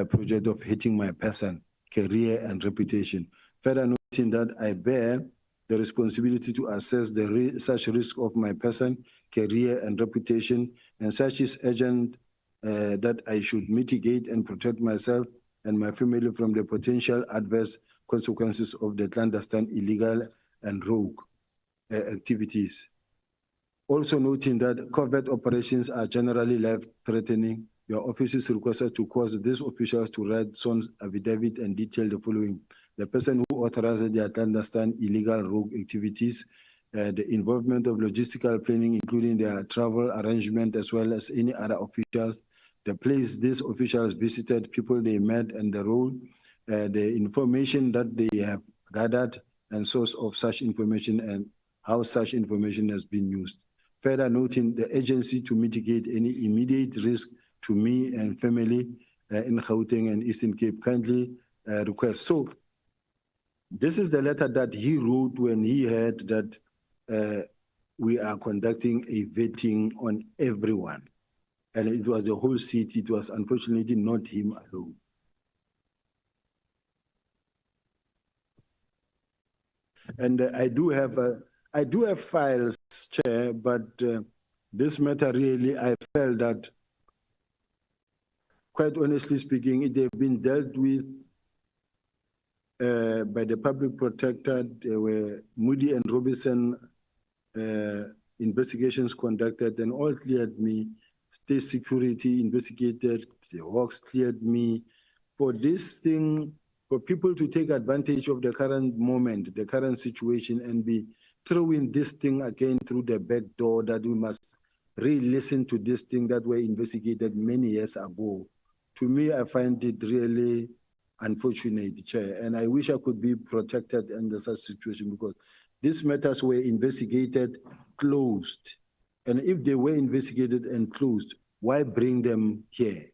project of hitting my person, career, and reputation. Further noting that I bear the responsibility to assess such risk of my person, career, and reputation, and such is urgent that I should mitigate and protect myself and my family from the potential adverse consequences of the clandestine, illegal, and rogue activities. Also noting that covert operations are generally life-threatening, your office is requested to cause these officials to write Son's affidavit and detail the following. The person who authorized their clandestine, illegal, rogue activities, the involvement of logistical planning, including their travel arrangement, as well as any other officials, the place these officials visited, people they met, and the role, the information that they have gathered, and source of such information, and how such information has been used. further noting the urgency to mitigate any immediate risk to me and family in Gauteng and Eastern Cape. Kindly request. So this is the letter that he wrote when he heard that we are conducting a vetting on everyone. And it was the whole city. It was unfortunately not him alone. And I do have files, Chair, but this matter really, I felt that, quite honestly speaking, it have been dealt with by the public protector. There were Moody and Robinson investigations conducted and all cleared me. State security investigated, the Hawks cleared me. For this thing, for people to take advantage of the current moment, the current situation, and be throwing this thing again through the back door, that we must re-listen to this thing that were investigated many years ago. To me, I find it really unfortunate, Chair, and I wish I could be protected under such situation, because these matters were investigated, closed. And if they were investigated and closed, why bring them here?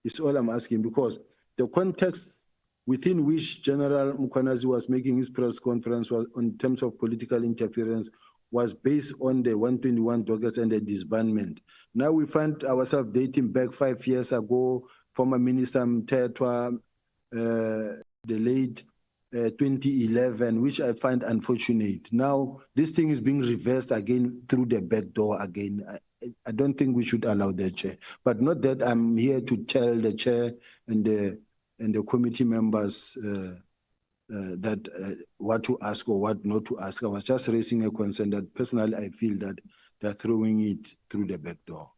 It's all I'm asking, because the context within which General Mkhwanazi was making his press conference was in terms of political interference was based on the 121 dockets and the disbandment. Now we find ourselves dating back 5 years ago, former Minister Mtetwa, the late 2011, which I find unfortunate. Now, this thing is being reversed again through the back door again. I don't think we should allow that, Chair. But not that I'm here to tell the Chair and the committee members that what to ask or what not to ask. I was just raising a concern that personally I feel that they're throwing it through the back door.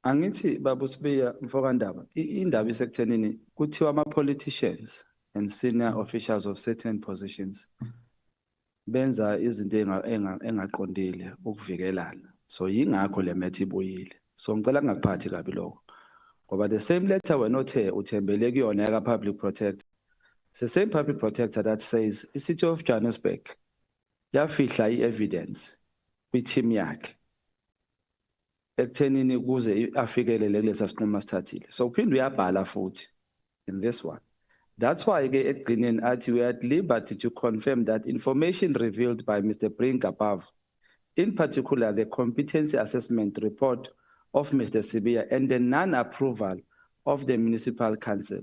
Angithi Babu Sibiya Mfokandaba, indaba isekuthenini kuthiwa ama-politicians and senior officials of certain positions benza izinto engaqondile ukuvikelana. So yingakho le matter ibuyile. So ngicela ngakuphathi kabi lokho. Ngoba the same letter wena othe uthembele kuyona yaka public protector. It's the same public protector that says the city of Johannesburg yafihla i-evidence kwi-team yakhe ekuthenini kuze afikelele kulesa sinqumo asithathile. So uphinde uyabhala futhi in this one. That's why ke ekugcineni athi we are at liberty to confirm that information revealed by Mr. Brink above, in particular the competency assessment report of Mr. Sibiya and the non-approval of the municipal council.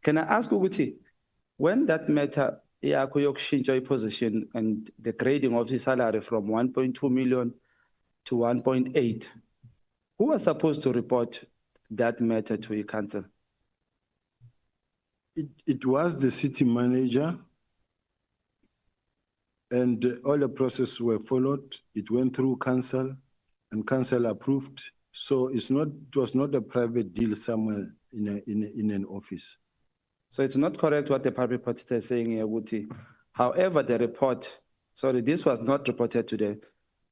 Can I ask ukuthi, when that matter yakho yokushintsha position and the grading of his salary from 1.2 million to 1.8, who was supposed to report that matter to your council? It was the city manager, and all the processes were followed. It went through council, and council approved. So it was not a private deal somewhere in an office. So it's not correct what the public protector is saying here, Wuti. However, this was not reported to the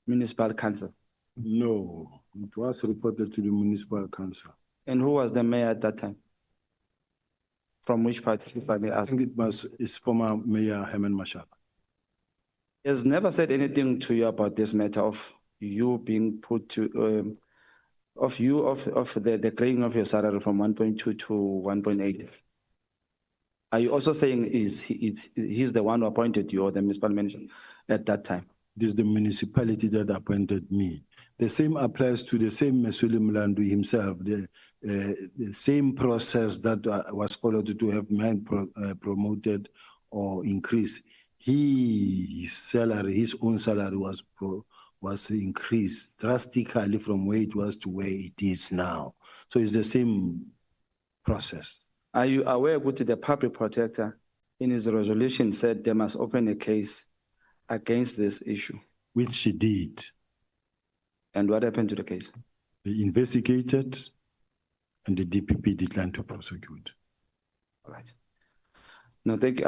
municipal council. No, it was reported to the municipal council. And who was the mayor at that time? From which party, if I may ask? I think it's former Mayor Herman Mashaba. He has never said anything to you about this matter of you being put to, of the grading of your salary from 1.2 to 1.8. Are you also saying he's the one who appointed you or the municipal manager at that time? This is the municipality that appointed me. The same applies to the same Mesuli Mlandu himself, the same process that was followed to have mine promoted or increased. His own salary was increased drastically from where it was to where it is now. So it's the same process. Are you aware that the public protector in his resolution said they must open a case against this issue? Which she did. And what happened to the case? They investigated and the DPP declined to prosecute. All right. No, thank you.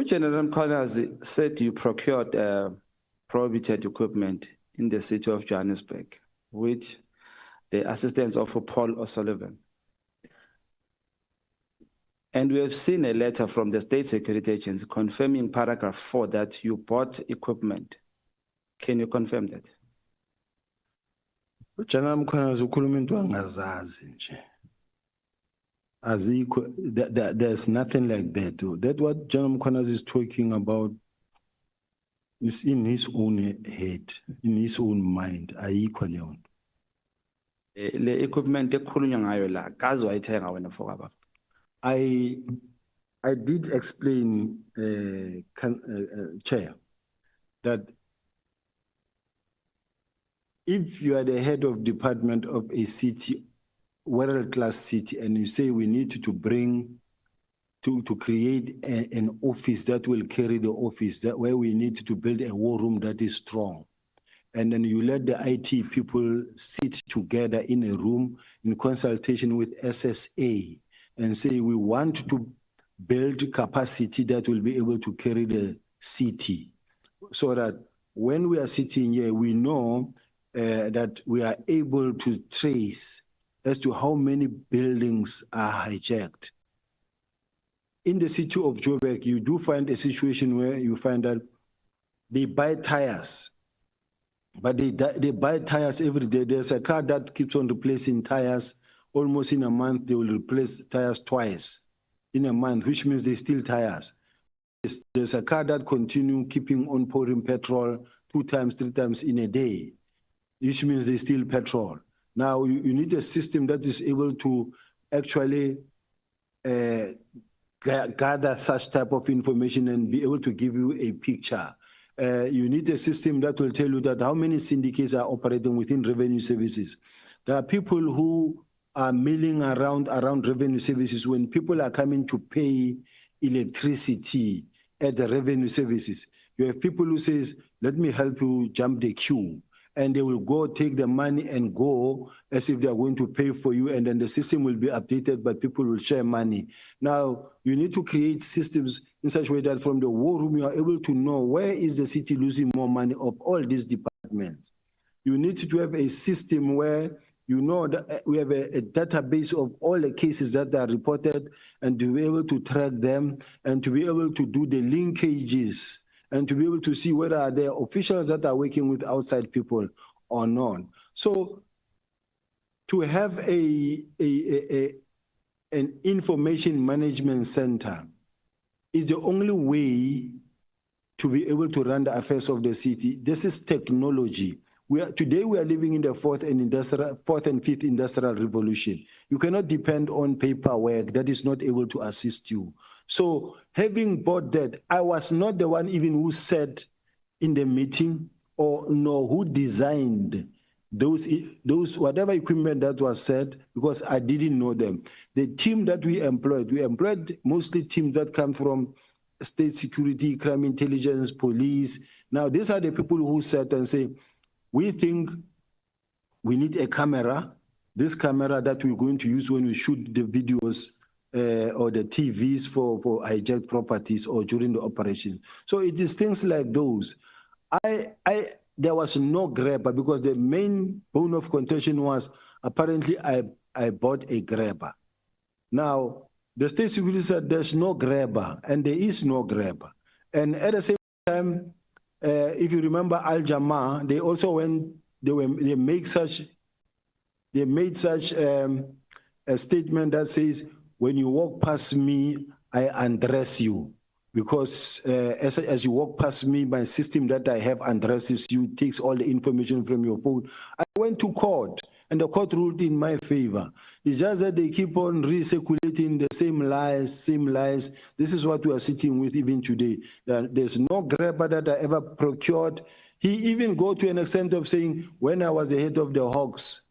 General Mkhwanazi said you procured prohibited equipment in the city of Johannesburg with the assistance of Paul O'Sullivan. And we have seen a letter from the State Security Agency confirming paragraph 4 that you bought equipment. Can you confirm that? General Mkhwanazi ukhuluma into angazazi nje. There's nothing like that. That what General Mkhwanazi is talking about is in his own head, in his own mind. Ayikho leyo nto. Le equipment ekhulunywa ngayo la kazi wayithenga wena mfowabo. I did explain, Chair, that if you are the head of department of a city, world-class city, and you say we need to bring, to create an office that will carry the office, that where we need to build a war room that is strong, and then you let the IT people sit together in a room in consultation with SSA and say we want to build capacity that will be able to carry the city, so that when we are sitting here, we know that we are able to trace as to how many buildings are hijacked. In the city of Joburg, you do find a situation where you find that they buy tires, but they buy tires every day. There's a car that keeps on replacing tires. Almost in a month, they will replace tires twice in a month, which means they steal tires. There's a car that continue keeping on pouring petrol 2 times, 3 times in a day, which means they steal petrol. Now, you need a system that is able to actually gather such type of information and be able to give you a picture. You need a system that will tell you that how many syndicates are operating within revenue services. There are people who are milling around revenue services when people are coming to pay electricity at the revenue services. You have people who says, let me help you jump the queue. And they will go take the money and go as if they are going to pay for you, and then the system will be updated, but people will share money. Now, you need to create systems in such a way that from the war room, you are able to know where is the city losing more money of all these departments. You need to have a system where you know that we have a database of all the cases that are reported, and to be able to track them and to be able to do the linkages and to be able to see whether there are officials that are working with outside people or not. So to have an information management center is the only way to be able to run the affairs of the city. This is technology. Today we are living in the fourth and fifth industrial revolution. You cannot depend on paperwork that is not able to assist you. So having bought that, I was not the one even who said in the meeting or no who designed those whatever equipment that was said, because I didn't know them. The team that we employed mostly teams that come from state security, crime intelligence, police. Now these are the people who sat and say, we think we need a camera, this camera that we're going to use when we shoot the videos or the TVs for hijacked properties or during the operations. So it is things like those. There was no grabber because the main bone of contention was apparently I bought a grabber. Now, the state security said there's no grabber, and there is no grabber. And at the same time, if you remember Al Jamaa, they also they made such a statement that says, when you walk past me, I undress you. Because as you walk past me, my system that I have undresses you, takes all the information from your phone. I went to court, and the court ruled in my favor. It's just that they keep on recirculating the same lies. This is what we are sitting with even today. There's no grabber that I ever procured. He even go to an extent of saying, when I was the head of the Hawks,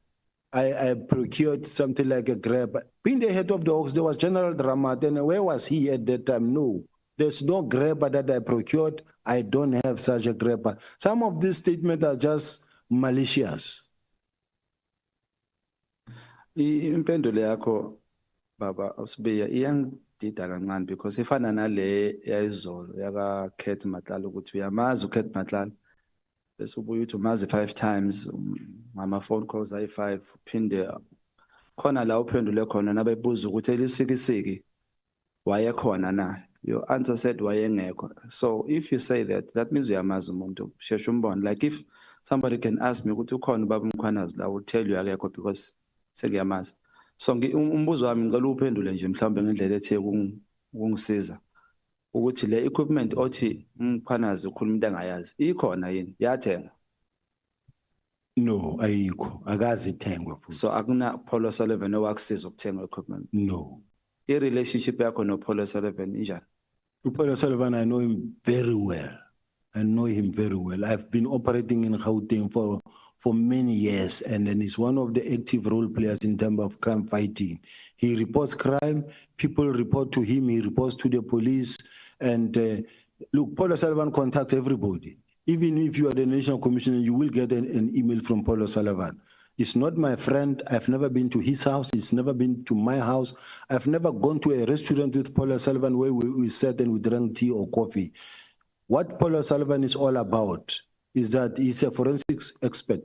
I procured something like a grabber. Being the head of the Hawks, there was General Dramat, and where was he at that time? No. There's no grabber that I procured. I don't have such a grabber. Some of these statements are just malicious. Impendulo yakho baba usibiya iyangidida kancane because ifana nale yayizolo yaka Kate Matlala ukuthi uyamazi uKate Matlala bese ubuye uthi umazi 5 times ngama phone calls ayi5 uphinde khona la uphendule khona nabebuza ukuthi elisikisiki wayekhona na? Your answer said wayengekho. So if you say that, that means uyamazi umuntu. Sheshe umbone. Like if somebody can ask me ukuthi ukhona ubaba Mkhwanazi, I will tell you akekho because sengiyamazi. So umbuzo wami ngicela uphendule nje mhlawumbe ngendlela ethe ukungisiza. Ukuthi le equipment othi Mkhwanazi ukhuluma into angayazi ikhona yini? Yathenga. No, ayikho. Akazi ithengwa futhi. So akuna Paulo Sullivan owakusiza ukuthenga equipment. No. I-relationship yakho no Paulo Sullivan injani? Paul Sullivan, I know him very well. I know him very well. I've been operating in Gauteng for many years, and then he's one of the active role players in terms of crime fighting. He reports crime, people report to him, he reports to the police, and look, Paul Sullivan contacts everybody. Even if you are the National Commissioner, you will get an email from Paul Sullivan. He's not my friend. I've never been to his house. He's never been to my house. I've never gone to a restaurant with Paul Sullivan where we sat and we drank tea or coffee. What Paul Sullivan is all about is that he's a forensics expert.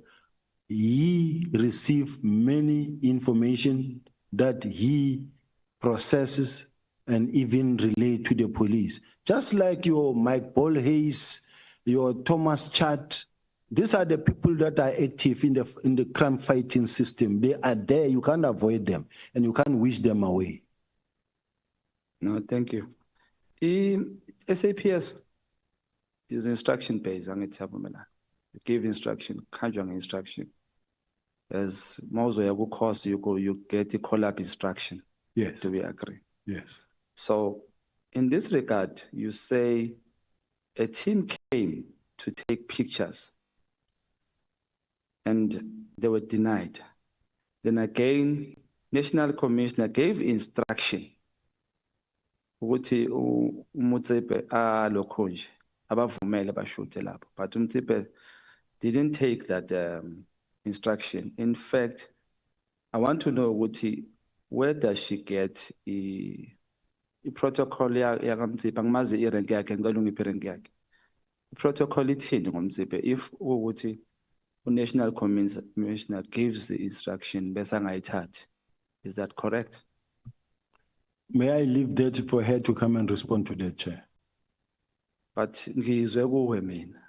He receives many information that he processes and even relay to the police. Just like your Mike Paul Hayes, your Thomas Chat, these are the people that are active in the crime fighting system. They are there. You can't avoid them, and you can't wish them away. No, thank you. SAPS is instruction based. You give instruction, conjure instruction. As most of course you get a call-up instruction. Yes. Do we agree? Yes. So, in this regard, you say a team came to take pictures and they were denied. Then again, National Commissioner gave instruction. Ukuthi uMotsepe alokho nje abavumele bashute lapho. But uMotsepe didn't take that instruction. In fact, I want to know where does she get the protocol yakamtsipe? Angimazi irank yakhe, ngalungiphi irank yakhe. Protocol ithini ngomtsipe if ukuthi National Commissioner gives the instruction bese angayithathi? Is that correct? May I leave that for her to come and respond to that, Chair? But ngizwe kuwe mina.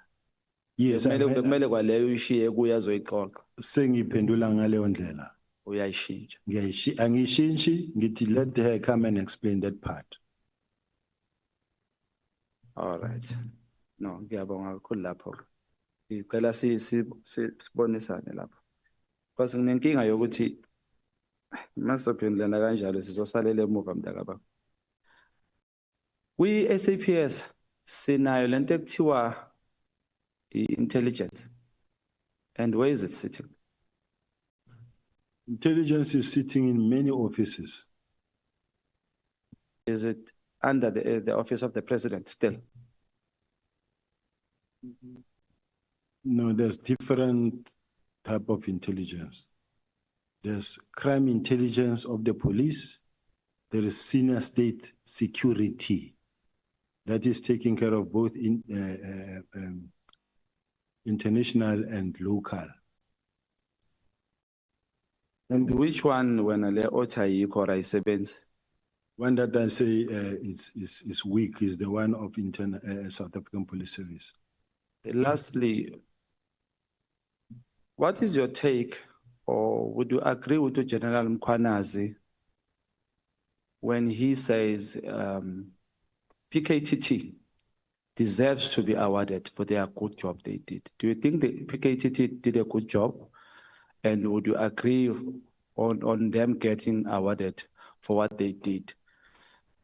Yes, kumele kwaleyo ishiye kuye azoyixoxa. sengiphendula ngaleyo ndlela. Uyayishintsha. Angishintshi, ngithi let her come and explain that part. All right. No, ngiyabonga kakhulu lapho. Ngicela sibonisane lapho. Because nginenkinga yokuthi masophendulana kanjalo sizosalela emuva mntakababa. SAPS sinayo lento ekuthiwa intelligence. And where is it sitting? Intelligence is sitting in many offices. Is it under the office of the president still? No, there's different type of intelligence. There's crime intelligence of the police. There is senior state security that is taking care of both international and local. And which one when le otayiko or isebenzi? One that I say is weak is the one of South African Police Service. Lastly, what is your take, or would you agree with General Mkhwanazi when he says PKTT deserves to be awarded for their good job they did? Do you think the PKTT did a good job? And would you agree on them getting awarded for what they did?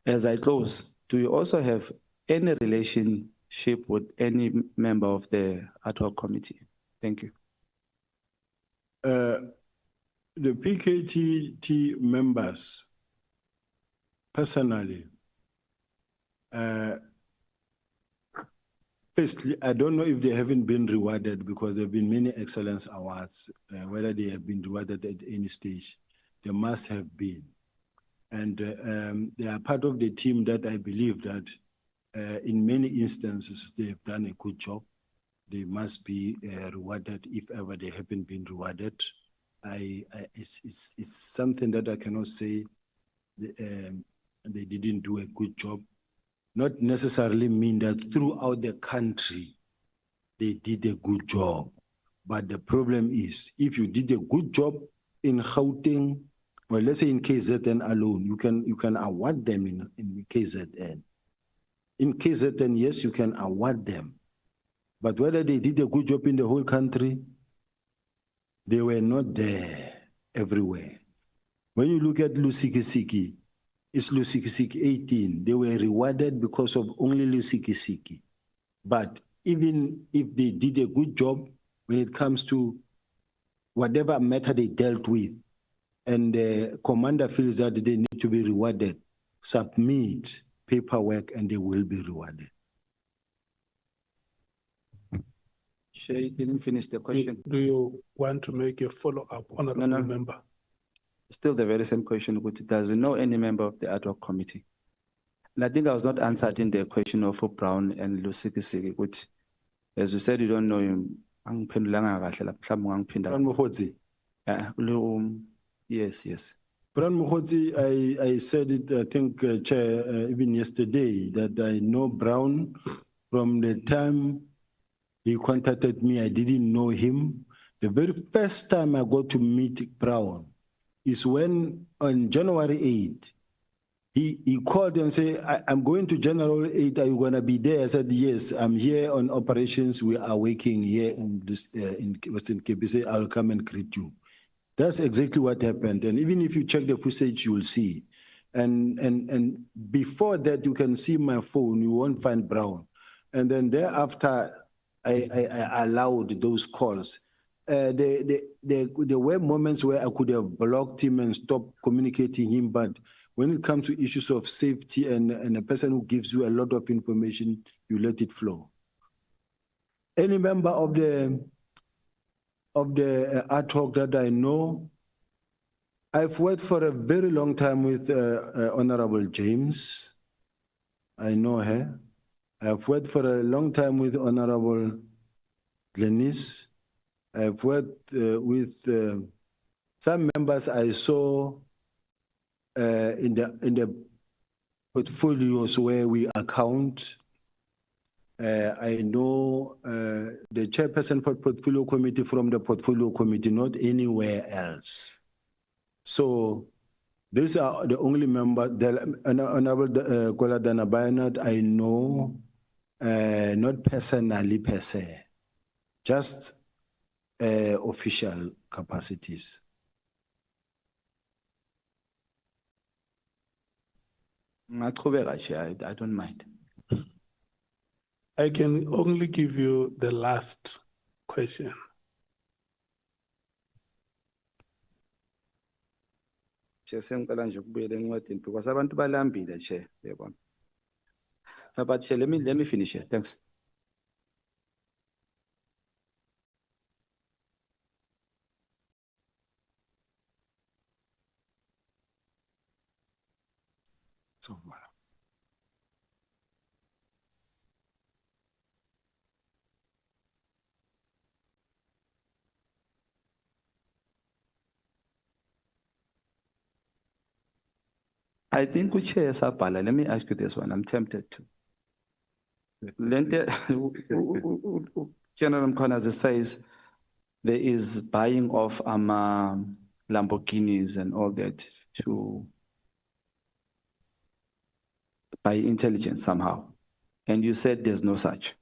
As I close, do you also have any relationship with any member of the ad hoc committee? Thank you. The PKTT members, personally, firstly, I don't know if they haven't been rewarded because there have been many excellence awards, whether they have been rewarded at any stage. They must have been. And they are part of the team that I believe that in many instances, they have done a good job. They must be rewarded if ever they haven't been rewarded. It's something that I cannot say they didn't do a good job, not necessarily mean that throughout the country they did a good job. But the problem is, if you did a good job in Gauteng, well, let's say in KZN alone, you can award them in KZN. In KZN, yes, you can award them. But whether they did a good job in the whole country, they were not there everywhere. When you look at Lusikisiki, it's Lusikisiki 18. They were rewarded because of only Lusikisiki. But even if they did a good job when it comes to whatever matter they dealt with, and the commander feels that they need to be rewarded, submit paperwork and they will be rewarded. Shay didn't finish the question. Do you want to make a follow-up, honorable No. member? Still the very same question, which does know any member of the ad hoc committee. And I think I was not answered in the question of Brown and Lusikisiki, which, as you said, you don't know him. Yes. Bran Mkhwanazi, I said it, I think, Chair, even yesterday, that I know Brown from the time he contacted me. I didn't know him. The very first time I got to meet Brown is when on January 8, he called and said, I'm going to General 8, are you going to be there? I said, yes, I'm here on operations. We are working here in Western Cape. He said, I'll come and greet you. That's exactly what happened. And even if you check the footage, you will see. And before that, you can see my phone, you won't find Brown. And then thereafter, I allowed those calls. There were moments where I could have blocked him and stopped communicating him, but when it comes to issues of safety and a person who gives you a lot of information, you let it flow. Any member of the ad hoc that I know, I've worked for a very long time with Honorable James. I know her. I've worked for a long time with Honorable Glenis. I've worked with some members I saw in the portfolios where we account. I know the chairperson for portfolio committee from the portfolio committee, not anywhere else. So these are the only member, Honorable Kola Danabayanat, I know, not personally per se, just official capacities. I don't mind. I can only give you the last question. Because abantu balambile, Chair. But Chair, let me finish here. Thanks. So, I think we Chair Sapala. Let me ask you this one. I'm tempted to. General Mkhwanazi says there is buying of Lamborghinis and all that to by intelligence somehow. And you said there's no such.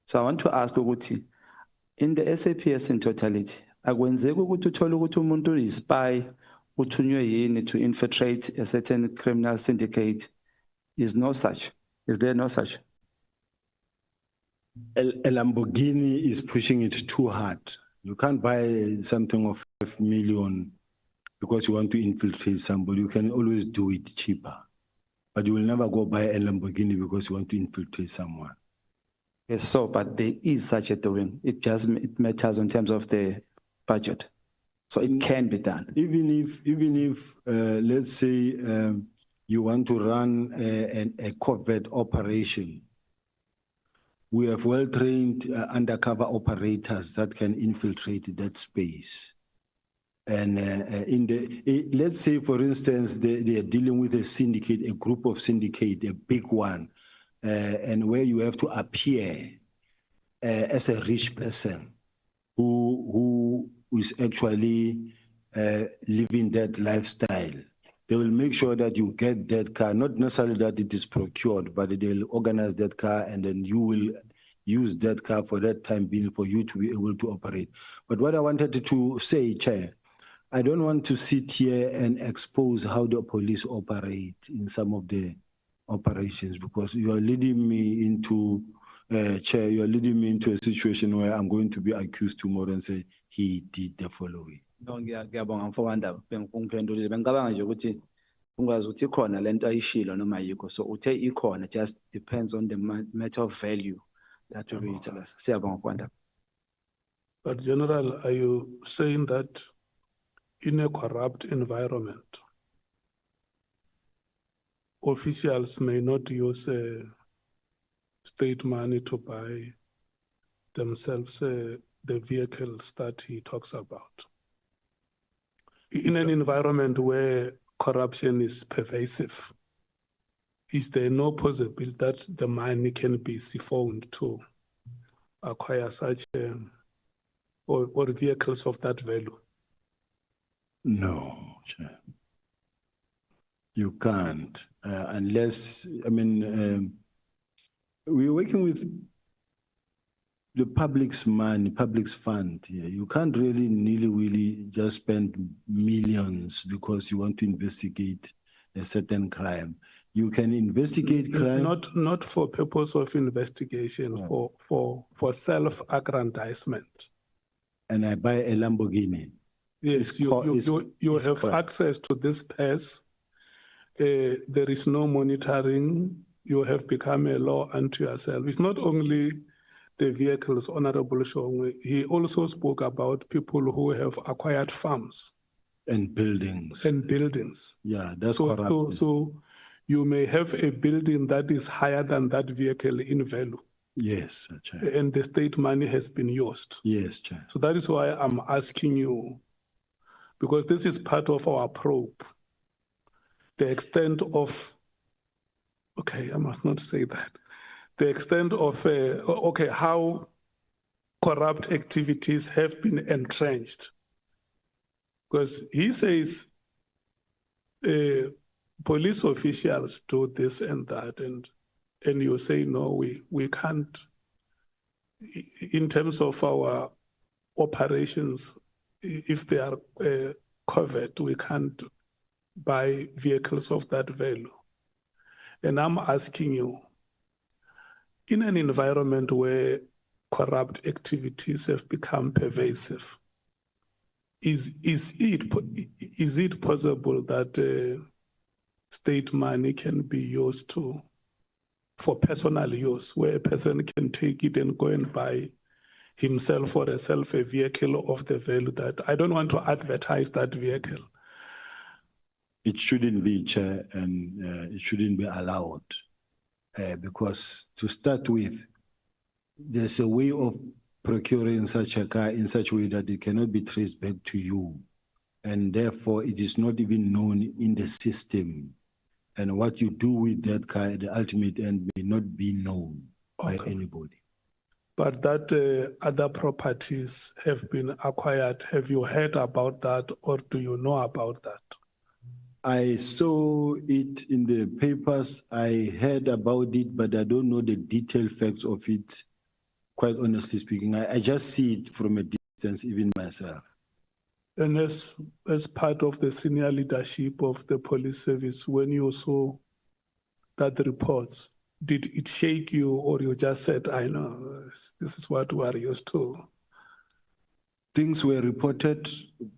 So I want to ask Uguti, in the SAPS in totality, akwenzeki ukuthi uthole ukuthi umuntu uyi-spy uthunywe yini to infiltrate a certain criminal syndicate? Is no such. Is there no such? A Lamborghini is pushing it too hard. You can't buy something of 5 million because you want to infiltrate somebody. You can always do it cheaper. But you will never go buy a Lamborghini because you want to infiltrate someone. Yes, so, but there is such a doing. It matters in terms of the budget. So it can be done. Even if let's say you want to run a covert operation, we have well-trained undercover operators that can infiltrate that space. And let's say, for instance, they are dealing with a syndicate, a group of syndicate, a big one, and where you have to appear as a rich person who is actually living that lifestyle. They will make sure that you get that car, not necessarily that it is procured, but they'll organize that car and then you will use that car for that time being for you to be able to operate. But what I wanted to say, Chair, I don't want to sit here and expose how the police operate in some of the operations, because you are leading me into, Chair, you are leading me into a situation where I'm going to be accused tomorrow and say, he did the following. No, ngiyabonga mfowethu bengiphendulile bengicabanga nje ukuthi ungazi ukuthi ikhona lento ayishilo noma ayikho, so uthe ikhona, just depends on the matter of value that will be tell us. Siyabonga mfowethu. But General, are you saying that in a corrupt environment, officials may not use state money to buy themselves the vehicles that he talks about? In an environment where corruption is pervasive, is there no possibility that the money can be siphoned to acquire such or vehicles of that value? No, Chair. You can't, unless, I mean, we're working with the public's money, public's fund here. You can't really nilly-willy just spend millions because you want to investigate a certain crime. You can investigate crime. Not for purpose of investigation, yeah. for self-aggrandizement. And I buy a Lamborghini. Yes, you have access to this purse. There is no monitoring. You have become a law unto yourself. It's not only the vehicles, Honorable Shongwe. He also spoke about people who have acquired farms. And buildings. And buildings. Yeah, that's correct. So you may have a building that is higher than that vehicle in value. Yes, Chair. And the state money has been used. Yes, Chair. So that is why I'm asking you, because this is part of our probe, the extent of, okay, I must not say that, the extent of, how corrupt activities have been entrenched. Because he says police officials do this and that, and you say, no, we can't, in terms of our operations, if they are covered, we can't buy vehicles of that value. And I'm asking you, in an environment where corrupt activities have become pervasive, is it possible that state money can be used for personal use, where a person can take it and go and buy himself or herself a vehicle of the value that I don't want to advertise that vehicle? It shouldn't be, Chair, and it shouldn't be allowed. Because to start with, there's a way of procuring such a car in such a way that it cannot be traced back to you. And therefore, it is not even known in the system. And what you do with that car at the ultimate end may not be known by anybody. But that other properties have been acquired. Have you heard about that, or do you know about that? I saw it in the papers. I heard about it, but I don't know the detailed facts of it, quite honestly speaking. I just see it from a distance, even myself. And as part of the senior leadership of the police service, when you saw that reports, did it shake you, or you just said, I know, this is what we are used to? Things were reported,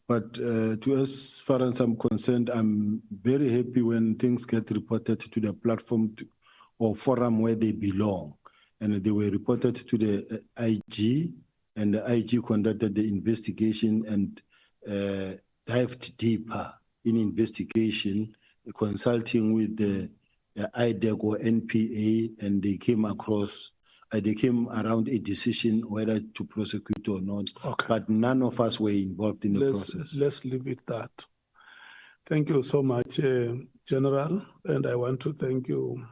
but as far as I'm concerned, I'm very happy when things get reported to the platform or forum where they belong. And they were reported to the IG, and the IG conducted the investigation and dived deeper in investigation, consulting with the IDEC or NPA, and they came across they came around a decision whether to prosecute or not. Okay. But none of us were involved in the process. Let's leave it that. Thank you so much, General, and I want to thank you,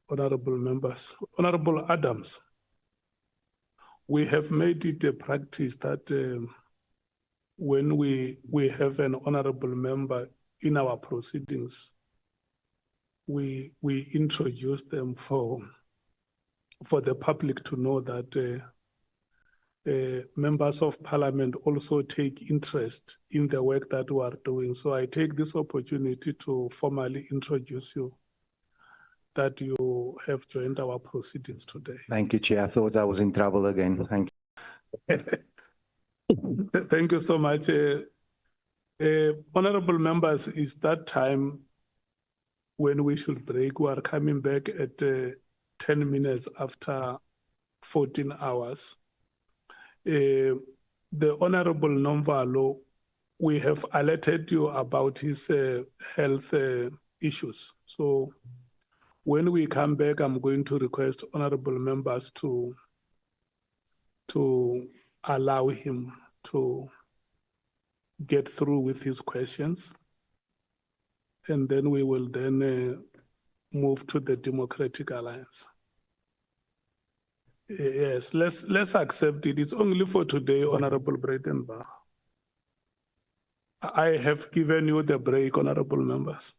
honorable members. Honorable Adams, we have made it a practice that when we have an honorable member in our proceedings, we introduce them for the public to know that members of parliament also take interest in the work that we are doing. So I take this opportunity to formally introduce you, that you have joined our proceedings today. Thank you, Chair. I thought I was in trouble again. Thank you. Thank you so much. Honorable members, it's that time when we should break. We are coming back at 10 minutes after 14 hours. The Honorable Nomvalo, we have alerted you about his health issues. So when we come back, I'm going to request honorable members to allow him to get through with his questions. And then we will then move to the Democratic Alliance. Yes, let's accept it. It's only for today, Honorable Breitenbach. I have given you the break, honorable members.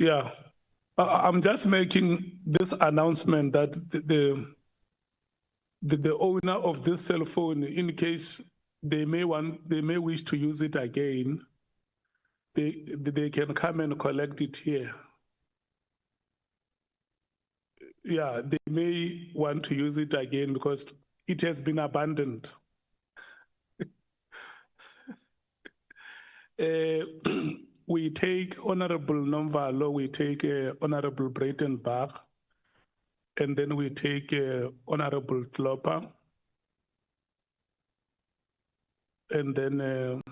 Yeah, I'm just making this announcement that the owner of this cell phone, in case they may wish to use it again, they can come and collect it here. Yeah, they may want to use it again because it has been abandoned. We take Honorable Nomvalo, we take Honorable Breitenbach, and then we take Honorable Klopper, and then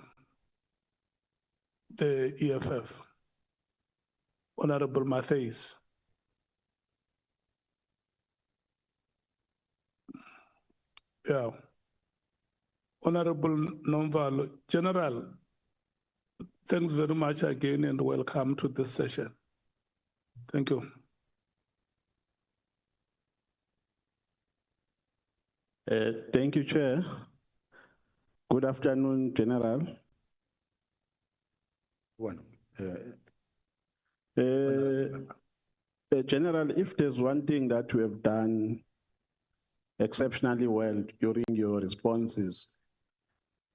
the EFF, Honorable Matthews. Yeah. Honorable Nomvalo, General, thanks very much again and welcome to this session. Thank you. Thank you, Chair. Good afternoon, General. General, if there's one thing that we have done exceptionally well during your responses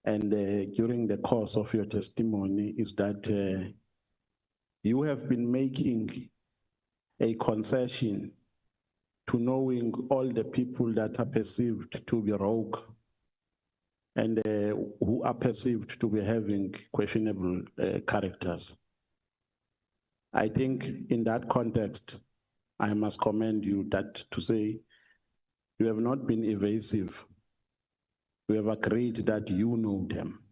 and during the course of your testimony is that you have been making a concession to knowing all the people that are perceived to be rogue and who are perceived to be having questionable characters. I think in that context, I must commend you that to say you have not been evasive. We have agreed that you know them.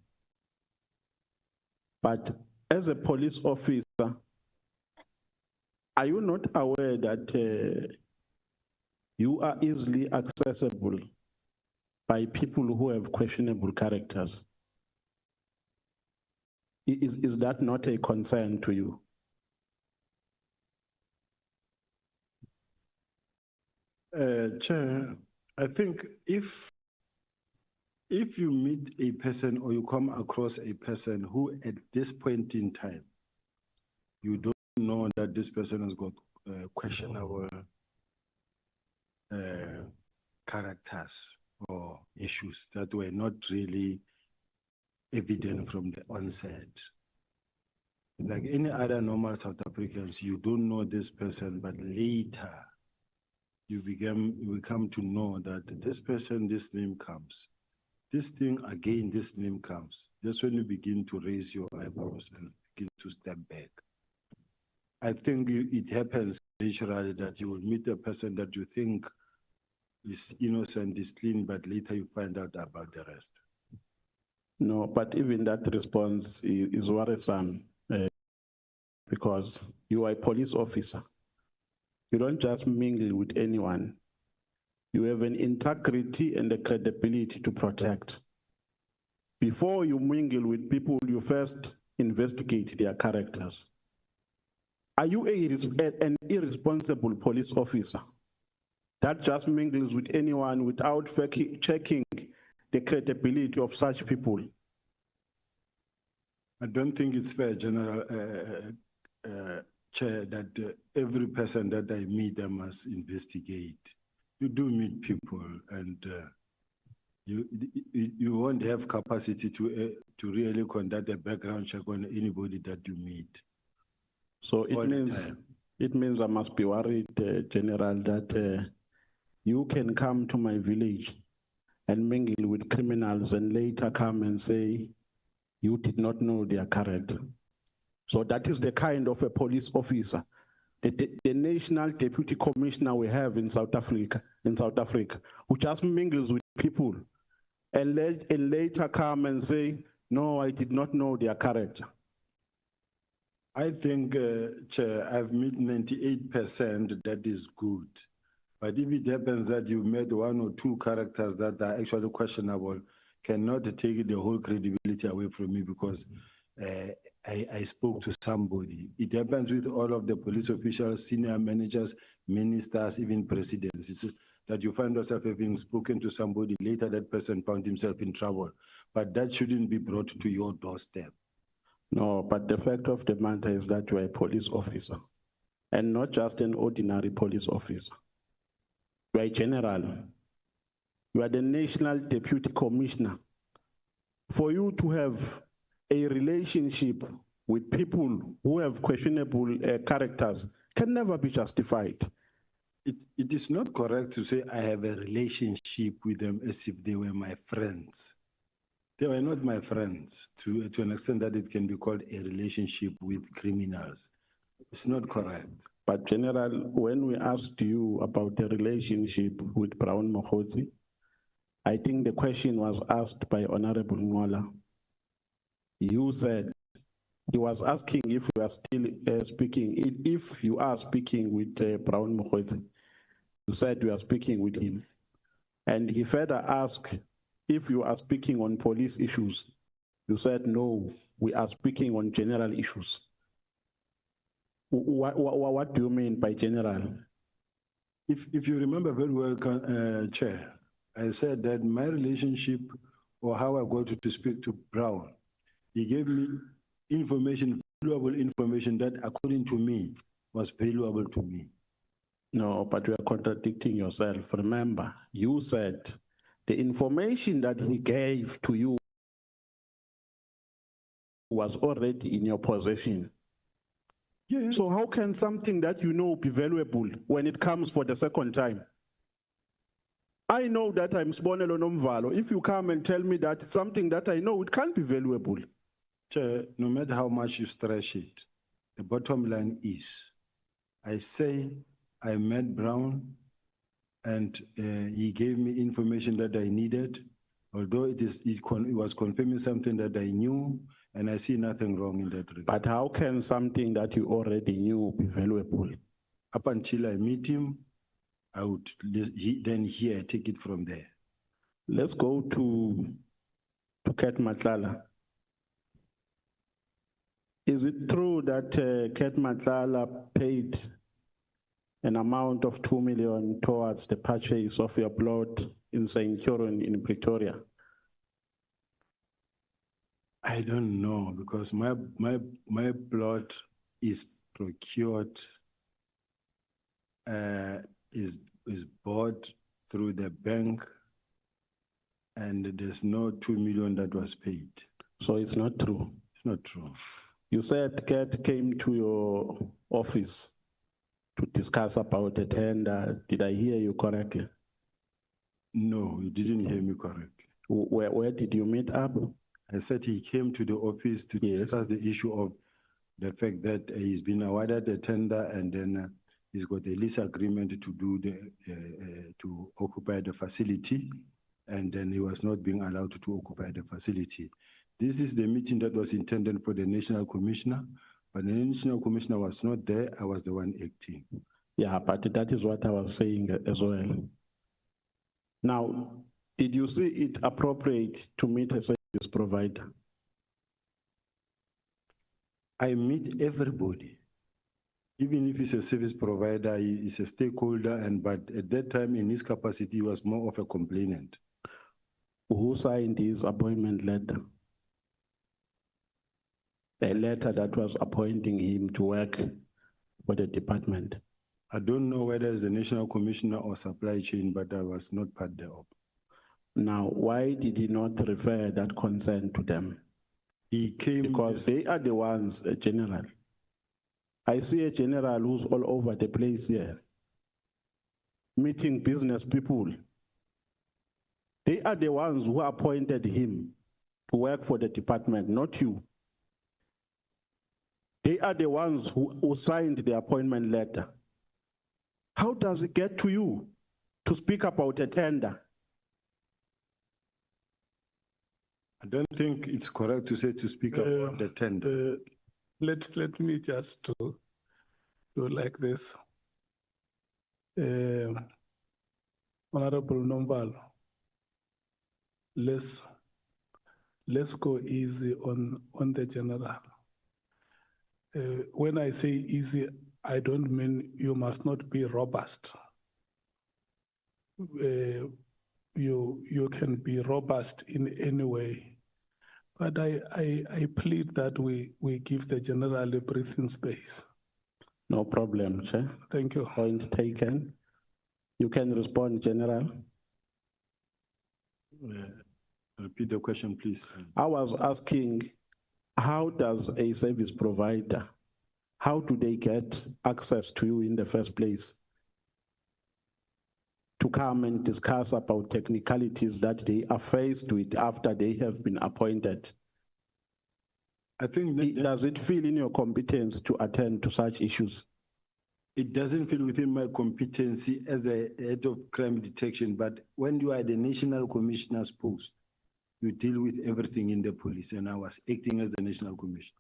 But as a police officer, are you not aware that you are easily accessible by people who have questionable characters? Is that not a concern to you? Chair, I think if you meet a person or you come across a person who at this point in time, you don't know that this person has got questionable characters or issues that were not really evident from the onset. Like any other normal South Africans, you don't know this person, but later you come to know that this person, this name comes. This thing again, this name comes. That's when you begin to raise your eyebrows and begin to step back. I think it happens naturally that you will meet a person that you think is innocent, is clean, but later you find out about the rest. No, but even that response is worrisome because you are a police officer. You don't just mingle with anyone. You have an integrity and a credibility to protect. Before you mingle with people, you first investigate their characters. Are you an irresponsible police officer that just mingles with anyone without checking the credibility of such people? I don't think it's fair, General Chair, that every person that I meet, I must investigate. You do meet people, and you won't have capacity to really conduct a background check on anybody that you meet. So it means I must be worried, General, that you can come to my village and mingle with criminals and later come and say you did not know their character. So that is the kind of a police officer, the national deputy commissioner we have in South Africa, who just mingles with people and later come and say, no, I did not know their character. I think, Chair, I've met 98%, that is good. But if it happens that you met one or two characters that are actually questionable, cannot take the whole credibility away from me because I spoke to somebody. It happens with all of the police officials, senior managers, ministers, even presidents. It's that you find yourself having spoken to somebody, later that person found himself in trouble. But that shouldn't be brought to your doorstep. No, but the fact of the matter is that you are a police officer. and not just an ordinary police officer. You are a general. You are the National Deputy Commissioner. For you to have a relationship with people who have questionable characters can never be justified. It is not correct to say I have a relationship with them as if they were my friends. They were not my friends to an extent that it can be called a relationship with criminals. It's not correct. But General, when we asked you about the relationship with Brown Mkhwanazi, I think the question was asked by Honorable Nhlanhla. You said he was asking if you are still speaking, if you are speaking with Brown Mkhwanazi. You said you are speaking with him. And he further asked if you are speaking on police issues. You said, no, we are speaking on general issues. What do you mean by general? If you remember very well, Chair, I said that my relationship or how I got to speak to Brown, he gave me information, valuable information that according to me was valuable to me. No, but you are contradicting yourself. Remember, you said the information that he gave to you was already in your possession. Yes. So how can something that you know be valuable when it comes for the second time? I know that I'm Sibonelo Nomvalo. If you come and tell me that something that I know, it can't be valuable. Chair, no matter how much you stretch it, the bottom line is, I say I met Brown and he gave me information that I needed, although it was confirming something that I knew, and I see nothing wrong in that regard. But how can something that you already knew be valuable? Up until I meet him, I would then take it from there. Let's go to Nhlanhla. Is it true that Nhlanhla paid an amount of 2 million towards the purchase of your plot in St. Joran in Pretoria? I don't know, because my plot is procured, is bought through the bank, and there's no 2 million that was paid. So it's not true. It's not true. You said Kat came to your office to discuss about a tender. Did I hear you correctly? No, you didn't hear me correctly. Where did you meet up? I said he came to the office to discuss the issue of the fact that he's been awarded a tender and then he's got a lease agreement to do to occupy the facility, and then he was not being allowed to occupy the facility. This is the meeting that was intended for the National Commissioner, but the National Commissioner was not there. I was the one acting. Yeah, but that is what I was saying as well. Now, did you see it appropriate to meet a service provider? I meet everybody. Even if he's a service provider, he is a stakeholder, but at that time in his capacity, he was more of a complainant. Who signed his appointment letter? A letter that was appointing him to work for the department. I don't know whether it's the National Commissioner or supply chain, but I was not part thereof. Now, why did he not refer that concern to them? He came because they are the ones, a general. I see a general who's all over the place here, meeting business people. They are the ones who appointed him to work for the department, not you. They are the ones who signed the appointment letter. How does it get to you to speak about a tender? I don't think it's correct to say to speak about the tender. Let me just do like this. Honorable Nomvalo, let's go easy on the general. When I say easy, I don't mean you must not be robust. You can be robust in any way, but I plead that we give the general a breathing space. No problem, Chair. Thank you. Point taken. You can respond, General. Repeat the question, please. I was asking, how does a service provider, how do they get access to you in the first place? To come and discuss about technicalities that they are faced with after they have been appointed. I think that Does it feel in your competence to attend to such issues? it doesn't fit within my competency as the head of crime detection, but when you are the national commissioner's post, you deal with everything in the police, and I was acting as the national commissioner.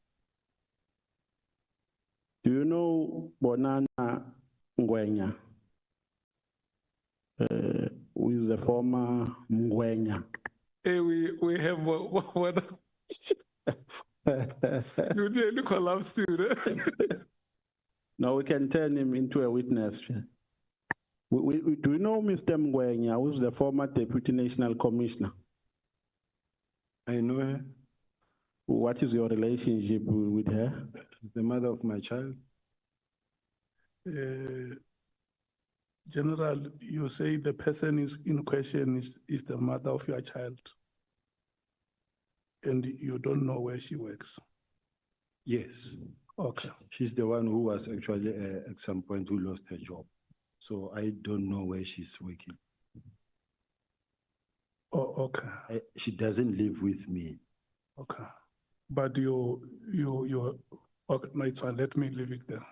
Do you know Bonana Mkhwanazi? Who is the former Mkhwanazi? Hey, we have one. You nearly collapsed, dude. No, we can turn him into a witness. Do you know Mr. Mkhwanazi, who is the former Deputy National Commissioner? I know her, What is your relationship with her? the mother of my child. General, you say the person is in question is the mother of your child, and you don't know where she works. Yes, Okay. she's the one who was actually at some point who lost her job. So I don't know where she's working. Oh, okay. She doesn't live with me. Okay. But you, okay, no, it's fine. Let me leave it there.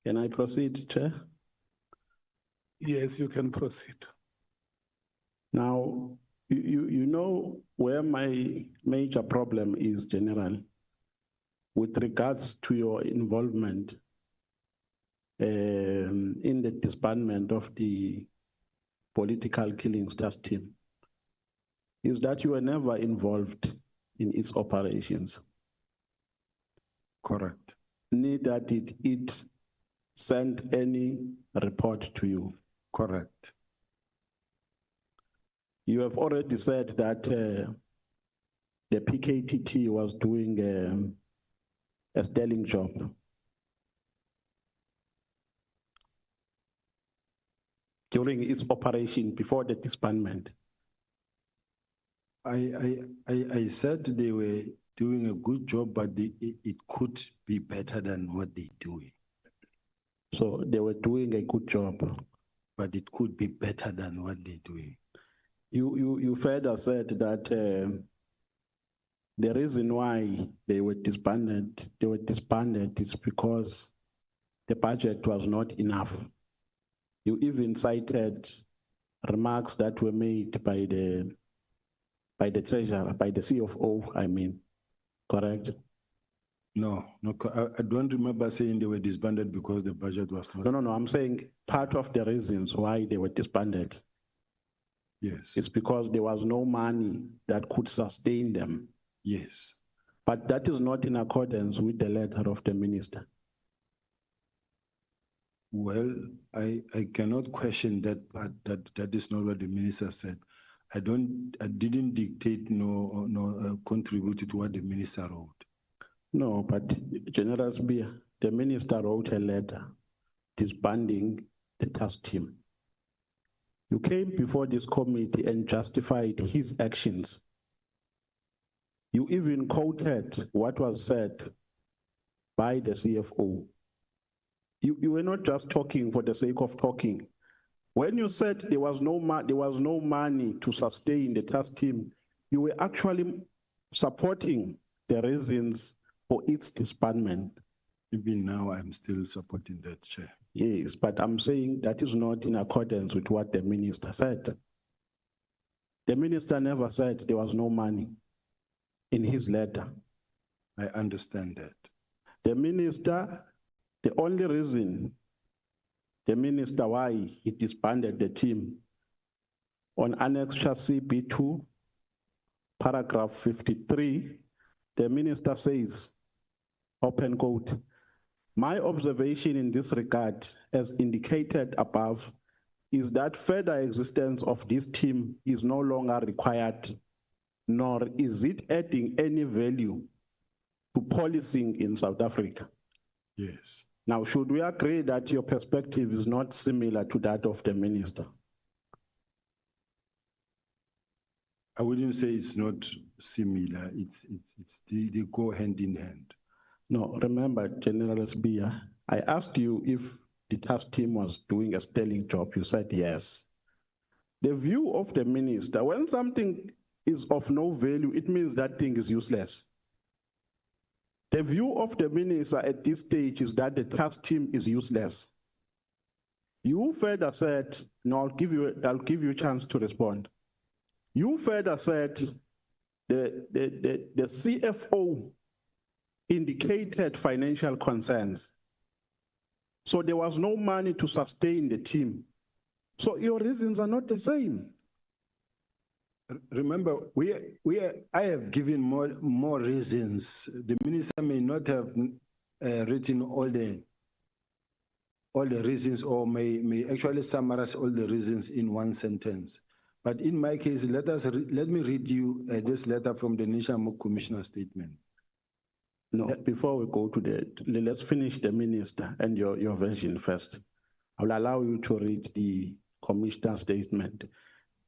Can I proceed, Chair? Yes, you can proceed. Now, you know where my major problem is, General, with regards to your involvement in the disbandment of the political killings task team, is that you were never involved in its operations. Correct. Neither did it send any report to you. Correct. You have already said that the PKTT was doing a sterling job. During its operation before the disbandment. I said they were doing a good job, but it could be better than what they're doing. So they were doing a good job. But it could be better than what they're doing. You further said that the reason why they were disbanded is because the budget was not enough. You even cited remarks that were made by the treasurer, by the CFO, I mean, correct? No, I don't remember saying they were disbanded because the budget was not. No, I'm saying part of the reasons why they were disbanded. Yes. It's because there was no money that could sustain them. Yes. But that is not in accordance with the letter of the minister. Well, I cannot question that part. That is not what the minister said. I didn't dictate no contribute to what the minister wrote. No, but General Spear, the minister wrote a letter disbanding the task team. You came before this committee and justified his actions. You even quoted what was said by the CFO. You were not just talking for the sake of talking. When you said there was no money to sustain the task team, you were actually supporting the reasons for its disbandment. Even now, I'm still supporting that, Chair. Yes, but I'm saying that is not in accordance with what the minister said. The minister never said there was no money in his letter. I understand that. The minister, the only reason the minister why he disbanded the team on Annexure CB2, paragraph 53, the minister says, open quote, my observation in this regard, as indicated above, is that further existence of this team is no longer required, nor is it adding any value to policing in South Africa. Yes. Now, should we agree that your perspective is not similar to that of the minister? I wouldn't say it's not similar. They go hand in hand. No, remember, General Sbia, I asked you if the task team was doing a sterling job. You said yes. The view of the minister, when something is of no value, it means that thing is useless. The view of the minister at this stage is that the task team is useless. You further said, no, I'll give you a chance to respond. You further said the CFO indicated financial concerns. So there was no money to sustain the team. So your reasons are not the same. Remember, I have given more reasons. The minister may not have written all the reasons, or may actually summarize all the reasons in one sentence. But in my case, let me read you this letter from the National Commissioner statement. No, before we go to let's finish the minister and your version first. I will allow you to read the commissioner statement.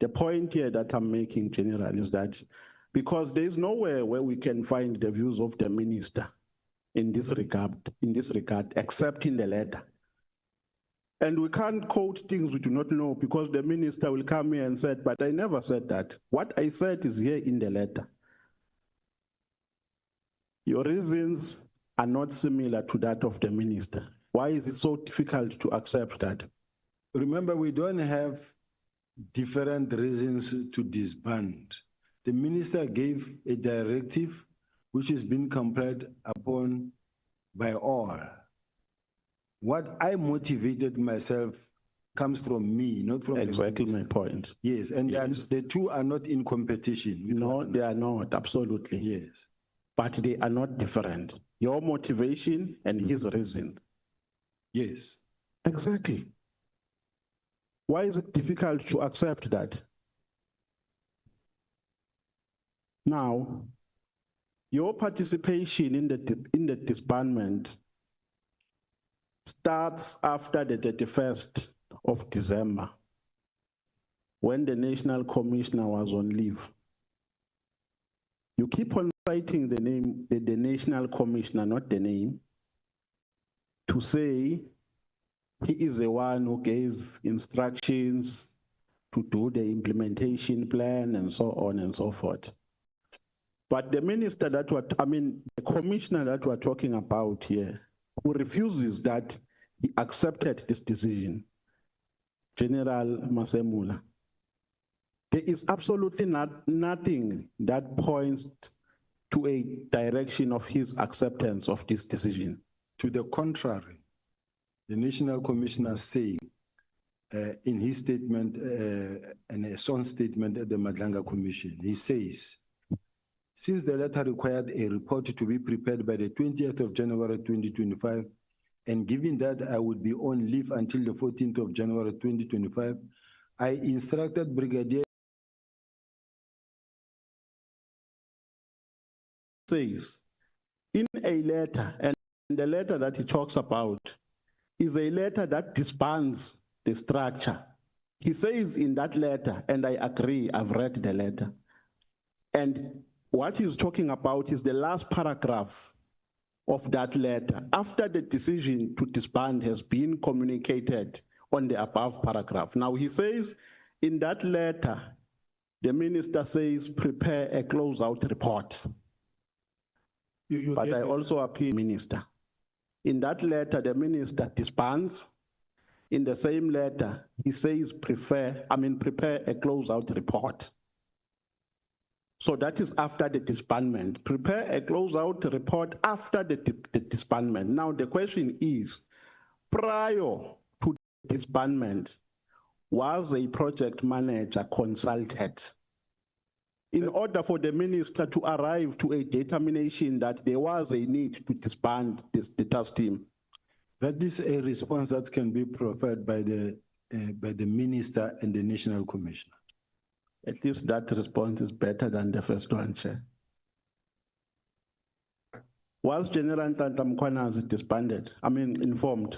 The point here that I'm making, General, is that because there is nowhere where we can find the views of the minister in this regard, except in the letter. And we can't quote things we do not know, because the minister will come here and say, but I never said that. What I said is here in the letter. Your reasons are not similar to that of the minister. Why is it so difficult to accept that? Remember, we don't have different reasons to disband. The minister gave a directive which has been complied upon by all. What I motivated myself comes from me, not from exactly the my point. Yes, and Yes. the two are not in competition. No, they are not, absolutely. Yes. But they are not different. Your motivation and his reason. Yes. Exactly. Why is it difficult to accept that? Now, your participation in the disbandment starts after the 31st of December, when the National Commissioner was on leave. You keep on citing the name, the National Commissioner, not the name, to say he is the one who gave instructions to do the implementation plan and so on and so forth. But the minister the commissioner that we're talking about here, who refuses that, he accepted this decision, General Masemula. There is absolutely nothing that points to a direction of his acceptance of this decision. To the contrary, the National Commissioner saying in his statement, and a sworn statement at the Nhlanhla Commission, he says, since the letter required a report to be prepared by the 20th of January 2025, and given that I would be on leave until the 14th of January 2025, I instructed Brigadier says in a letter, and the letter that he talks about is a letter that disbands the structure. He says in that letter, and I agree, I've read the letter, and what he's talking about is the last paragraph of that letter, after the decision to disband has been communicated on the above paragraph. Now he says in that letter, the minister says, prepare a closeout report. But I also appeal minister. In that letter, the minister disbands. In the same letter, he says, prepare a closeout report. So that is after the disbandment. Prepare a closeout report after the disbandment. Now the question is, prior to disbandment, was a project manager consulted in order for the minister to arrive to a determination that there was a need to disband the task team? That is a response that can be provided by the minister and the National Commissioner. At least that response is better than the first one, Chair. Was General Nhlanhla Mkhwanazi disbanded? I mean, informed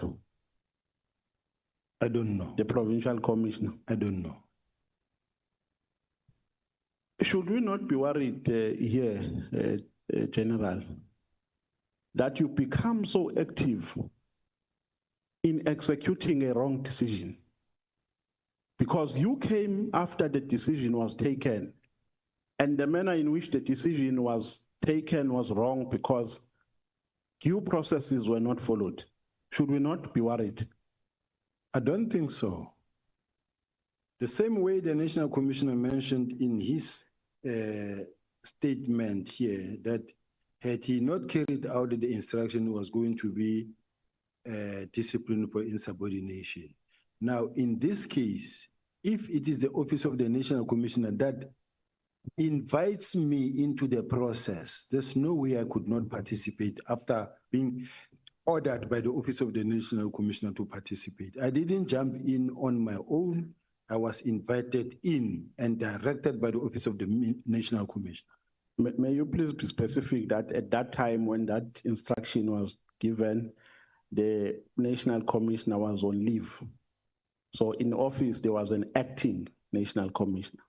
I don't know. the provincial commissioner? I don't know. Should we not be worried here, General, that you become so active in executing a wrong decision? Because you came after the decision was taken, and the manner in which the decision was taken was wrong because due processes were not followed. Should we not be worried? I don't think so. The same way the National Commissioner mentioned in his statement here that had he not carried out the instruction was going to be discipline for insubordination. Now, in this case, if it is the office of the National Commissioner that invites me into the process, there's no way I could not participate after being ordered by the office of the National Commissioner to participate. I didn't jump in on my own. I was invited in and directed by the office of the National Commissioner. May you please be specific that at that time when that instruction was given, the National Commissioner was on leave. So in office, there was an acting National Commissioner.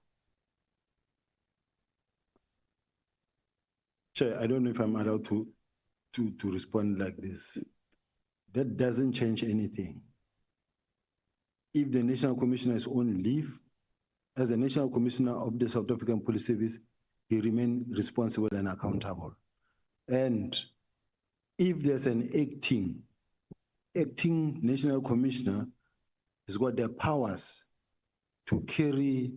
Chair, I don't know if I'm allowed to respond like this. That doesn't change anything. If the National Commissioner is on leave, as the National Commissioner of the South African Police Service, he remains responsible and accountable. And if there's an acting National Commissioner, he's got the powers to carry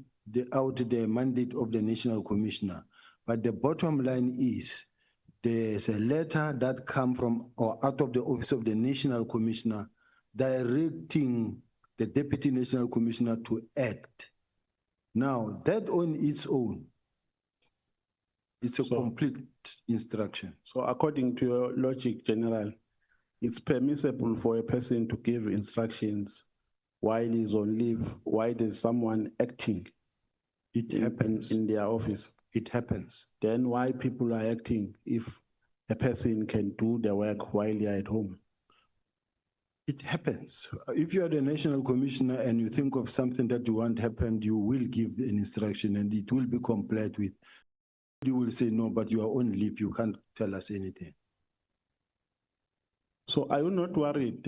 out the mandate of the National Commissioner. But the bottom line is, there's a letter that comes from or out of the office of the National Commissioner directing the Deputy National Commissioner to act. Now, that on its own, it's a complete instruction. So according to your logic, General, it's permissible for a person to give instructions while he's on leave, while there's someone acting. It happens in their office. It happens. Then why people are acting if a person can do the work while they're at home? It happens. If you are the National Commissioner and you think of something that you want happen, you will give an instruction and it will be complied with. You will say, no, but you are on leave, you can't tell us anything. So are you not worried,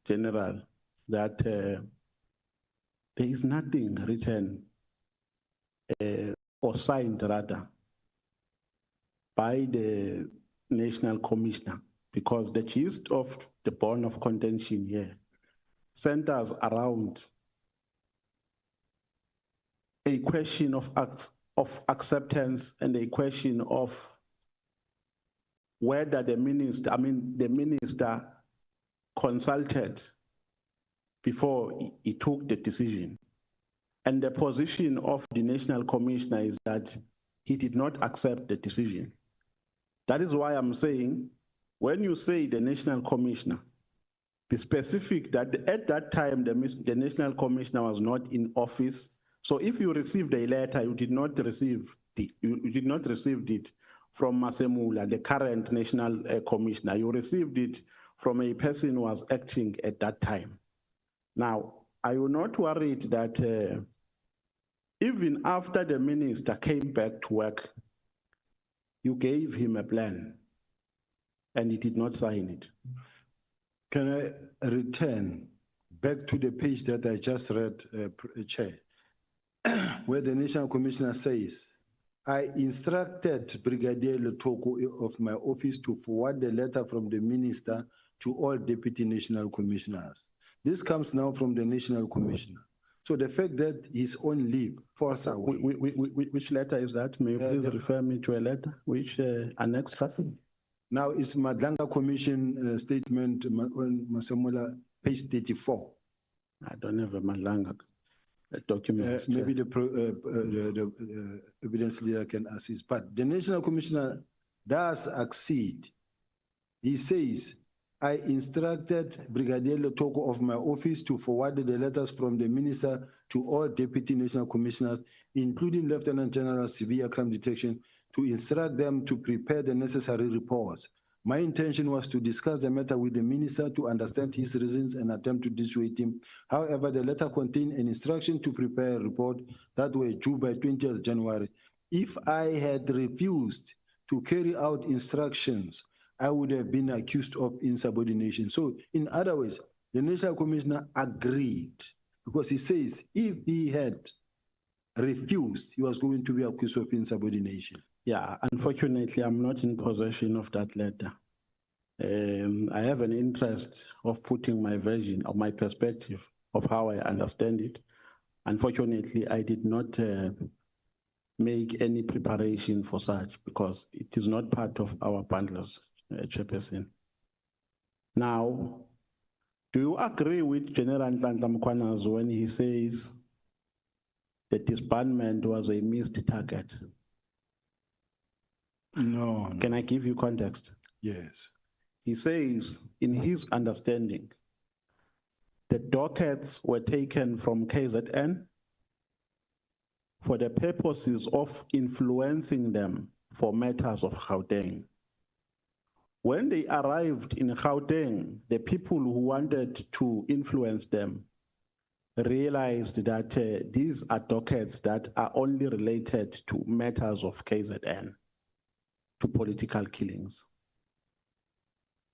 General, that there is nothing written or signed rather by the National Commissioner? Because the gist of the bone of contention here centers around a question of acceptance and a question of whether the minister consulted before he took the decision. And the position of the National Commissioner is that he did not accept the decision. That is why I'm saying, when you say the National Commissioner, be specific that at that time the National Commissioner was not in office. So if you received a letter, you did not receive it from Masemula, the current National Commissioner. You received it from a person who was acting at that time. Now, are you not worried that even after the minister came back to work, you gave him a plan and he did not sign it? Can I return back to the page that I just read, Chair, where the National Commissioner says, I instructed Brigadier Letoko of my office to forward the letter from the minister to all Deputy National Commissioners. This comes now from the National Commissioner. So the fact that he's on leave force away. Which letter is that? May you please refer me to a letter? Which annex? Now it's Nhlanhla Commission statement on Masemola, page 34. I don't have a Nhlanhla document. Maybe the evidence leader can assist. But the National Commissioner does accede. He says, I instructed Brigadier Letoko of my office to forward the letters from the minister to all Deputy National Commissioners, including Lieutenant General Severe Crime Detection, to instruct them to prepare the necessary reports. My intention was to discuss the matter with the minister to understand his reasons and attempt to dissuade him. However, the letter contained an instruction to prepare a report that were due by 20th January. If I had refused to carry out instructions, I would have been accused of insubordination. So in other words, the National Commissioner agreed because he says if he had refused, he was going to be accused of insubordination. Yeah, unfortunately, I'm not in possession of that letter. I have an interest of putting my version or my perspective of how I understand it. Unfortunately, I did not make any preparation for such because it is not part of our bundles, Chairperson. Now, do you agree with General Nhlanhla Mkhwanazi when he says the disbandment was a missed target? No. Can I give you context? Yes. He says, in his understanding, the dockets were taken from KZN for the purposes of influencing them for matters of Gauteng. When they arrived in Gauteng, the people who wanted to influence them realized that these are dockets that are only related to matters of KZN, to political killings.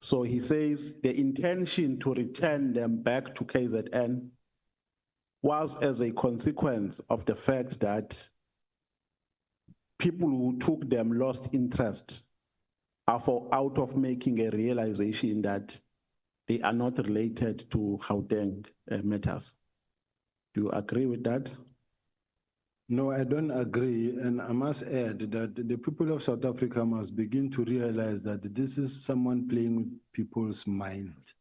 So he says the intention to return them back to KZN was as a consequence of the fact that people who took them lost interest out of making a realization that they are not related to Gauteng matters. Do you agree with that? No, I don't agree. And I must add that the people of South Africa must begin to realize that this is someone playing with people's mind.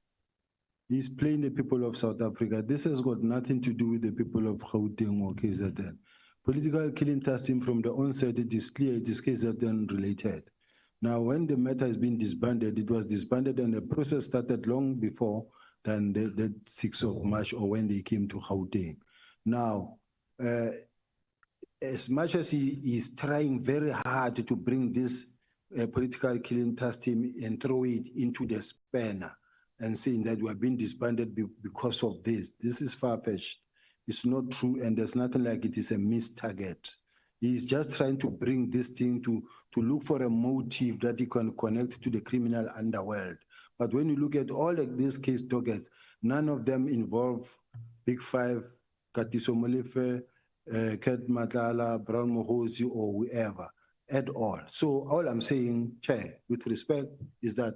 He's playing the people of South Africa. This has got nothing to do with the people of Gauteng or KZN. Political killing testing from the onset, it is clear it is KZN related. Now, when the matter has been disbanded, it was disbanded and the process started long before than the 6th of March or when they came to Gauteng. Now, as much as he is trying very hard to bring this political killing testing and throw it into the spanner and saying that we have been disbanded because of this is far-fetched. It's not true, and there's nothing like it is a missed target. He's just trying to bring this thing to look for a motive that he can connect to the criminal underworld. But when you look at all of these case dockets, none of them involve Big Five, Katiso Molefe, Ket Matala, Brown Mohozi, or whoever at all. So all I'm saying, Chair, with respect, is that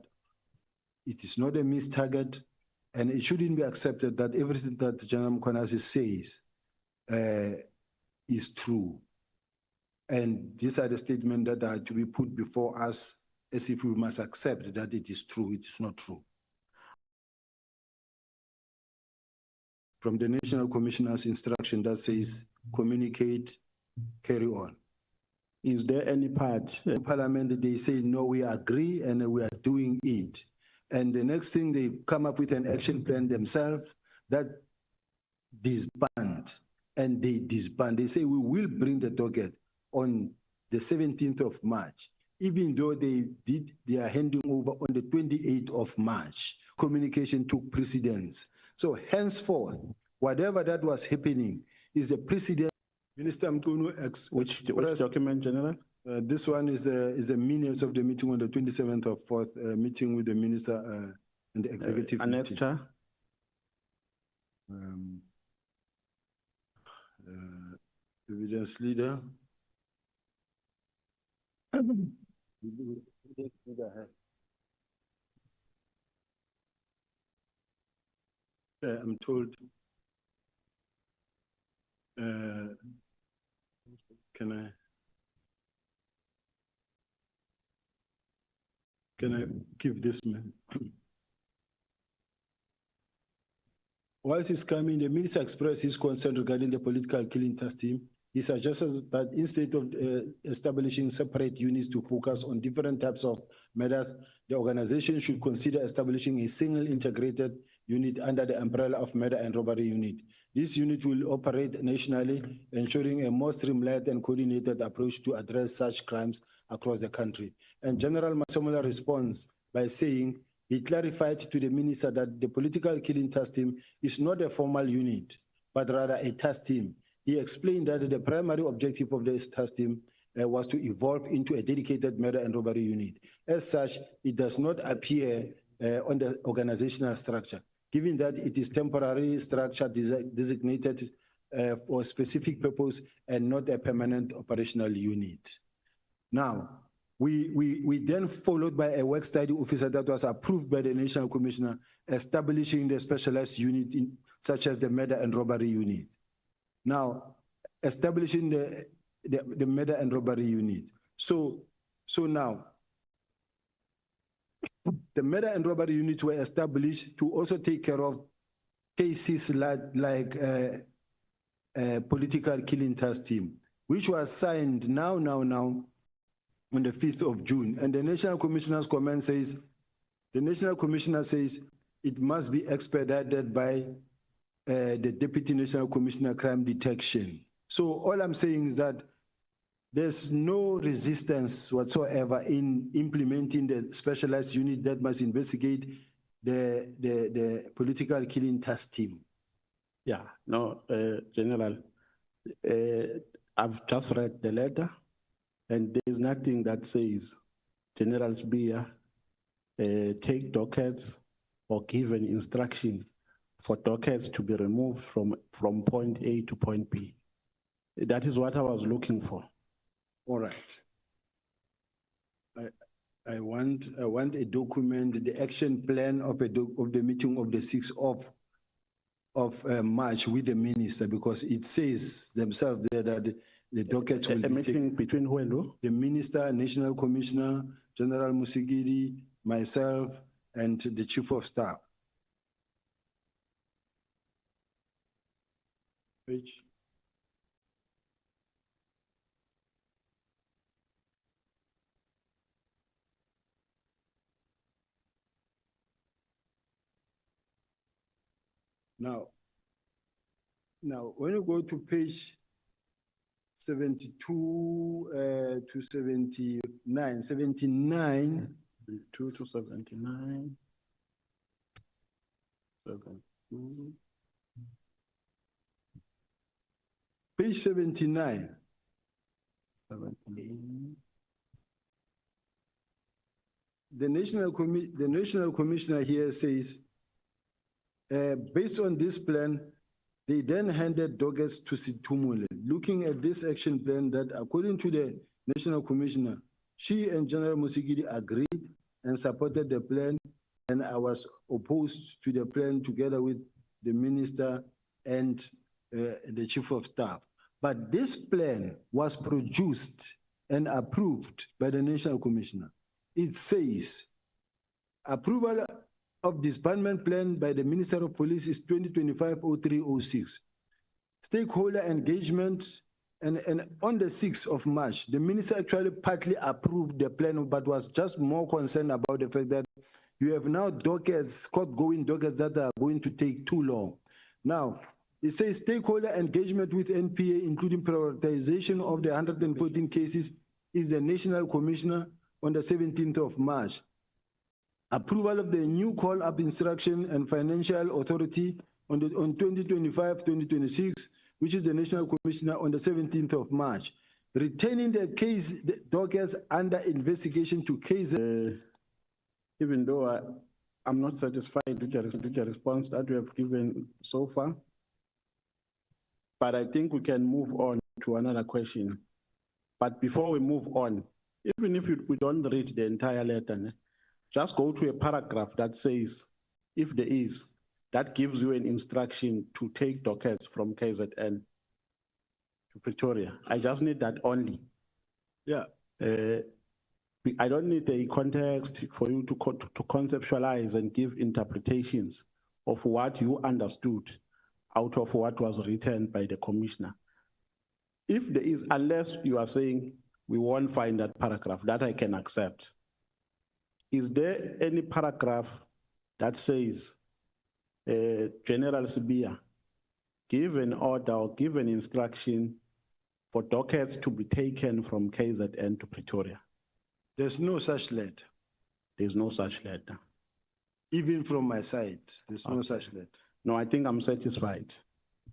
it is not a missed target, and it shouldn't be accepted that everything that General Mkhwanazi says is true. And these are the statements that are to be put before us as if we must accept that it is true, it is not true. From the National Commissioner's instruction that says, communicate, carry on. Is there any part? In Parliament, they say, no, we agree and we are doing it. And the next thing, they come up with an action plan themselves that disband, and they disband. They say, we will bring the docket on the 17th of March, even though they are handing over on the 28th of March. Communication took precedence. So henceforth, whatever that was happening is a precedent. Minister Mkhwanazi, Which document, General? This one is the minutes of the meeting on the 27th of 4th, meeting with the minister and the executive Annexure? Evidence leader. I'm told. Can I give this man? Whilst he's coming, the minister expressed his concern regarding the political killing task team. He suggested that instead of establishing separate units to focus on different types of matters, the organization should consider establishing a single integrated unit under the umbrella of murder and robbery unit. This unit will operate nationally, ensuring a more streamlined and coordinated approach to address such crimes across the country. And General Masemola responds by saying he clarified to the minister that the political killing task team is not a formal unit, but rather a task team. He explained that the primary objective of this task team was to evolve into a dedicated murder and robbery unit. As such, it does not appear on the organizational structure, given that it is temporary structure designated for a specific purpose and not a permanent operational unit. Now, we then followed by a work study officer that was approved by the National Commissioner, establishing the specialized unit such as the murder and robbery unit. Now, establishing the murder and robbery unit. So now, the murder and robbery units were established to also take care of cases like political killing task team, which was signed now on the 5th of June. And the National Commissioner's comment says, the National Commissioner says it must be expedited by the Deputy National Commissioner Crime Detection. So all I'm saying is that there's no resistance whatsoever in implementing the specialized unit that must investigate the political killing task team. Yeah, no, General, I've just read the letter and there's nothing that says General Sibia take dockets or give an instruction for dockets to be removed from point A to point B. That is what I was looking for. All right. I want a document, the action plan of the meeting of the 6th of March with the minister, because it says themselves there that the dockets will be meeting between who and who? The minister, National Commissioner, General Musigidi, myself, and the Chief of Staff. Page. Now, when you go to page 72 to 79, 79. 2 to 79. 72. Page 79. 79. The National Commissioner here says, based on this plan, they then handed dockets to Situmule. Looking at this action plan that, according to the National Commissioner, she and General Musigidi agreed and supported the plan, and I was opposed to the plan together with the minister and the Chief of Staff. But this plan was produced and approved by the National Commissioner. It says, approval of disbandment plan by the Minister of Police is 2025-0306. Stakeholder engagement, and on the 6th of March, the minister actually partly approved the plan, but was just more concerned about the fact that you have now dockets, court-going dockets that are going to take too long. Now, it says stakeholder engagement with NPA, including prioritization of the 114 cases, is the National Commissioner on the 17th of March. Approval of the new call-up instruction and financial authority on 2025-2026, which is the National Commissioner on the 17th of March. Retaining the case the dockets under investigation to case. Even though I'm not satisfied with the response that we have given so far, but I think we can move on to another question. But before we move on, even if we don't read the entire letter, just go to a paragraph that says, if there is, that gives you an instruction to take dockets from KZN to Pretoria. I just need that only. Yeah. I don't need a context for you to conceptualize and give interpretations of what you understood out of what was written by the commissioner. If there is, unless you are saying we won't find that paragraph, that I can accept. Is there any paragraph that says General Sibia give an order or give an instruction for dockets to be taken from KZN to Pretoria? There's no such letter. There's no such letter. Even from my side, there's no such letter. No, I think I'm satisfied.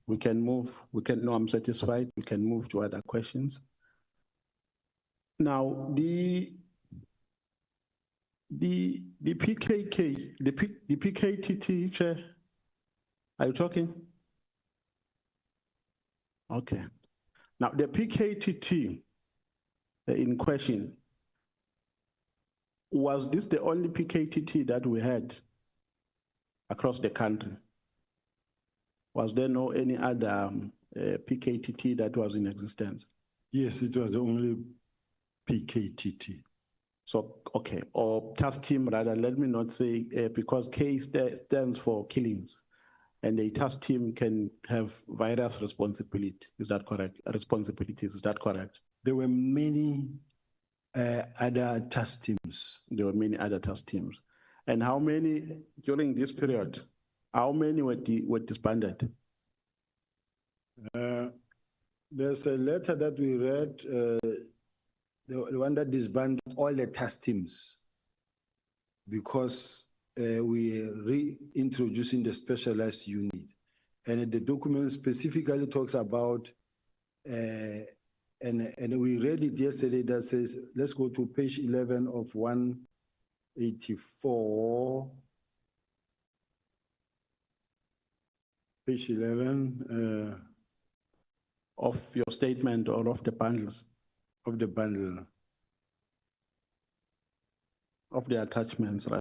We can move, no, I'm satisfied. We can move to other questions. Now, the PKK, the PKTT chair, are you talking? Okay. Now, the PKTT in question, was this the only PKTT that we had across the country? Was there no any other PKTT that was in existence? Yes, it was the only PKTT. So, okay, or task team rather, let me not say, because K stands for killings, and a task team can have various responsibilities. Is that correct? Responsibilities, is that correct? There were many other task teams. There were many other task teams. And how many, during this period, how many were disbanded? There's a letter that we read, the one that disbanded all the task teams because we are reintroducing the specialized unit. And the document specifically talks about, and we read it yesterday, that says, let's go to page 11 of 184. Page 11. Of your statement or of the bundles? Of the bundle. Of the attachments, right?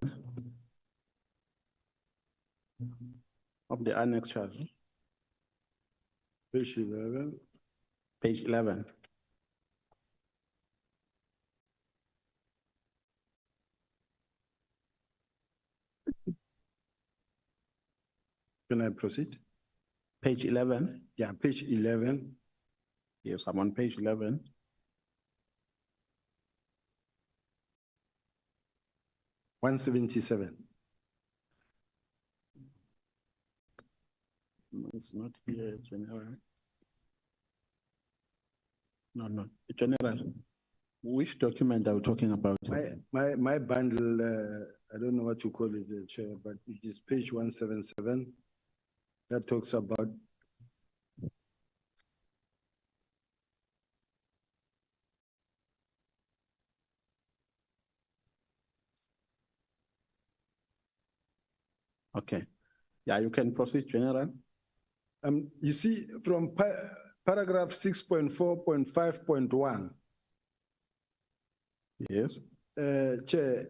Of the annex charge. Page 11. Page 11. Can I proceed? Page 11? Yeah, page 11. Yes, I'm on page 11. $177. No, it's not here, General. No, General. Which document are we talking about? My bundle, I don't know what you call it, Chair, but it is page 177 that talks about Okay. Yeah, you can proceed, General. you see from paragraph 6.4.5.1. Yes. Chair,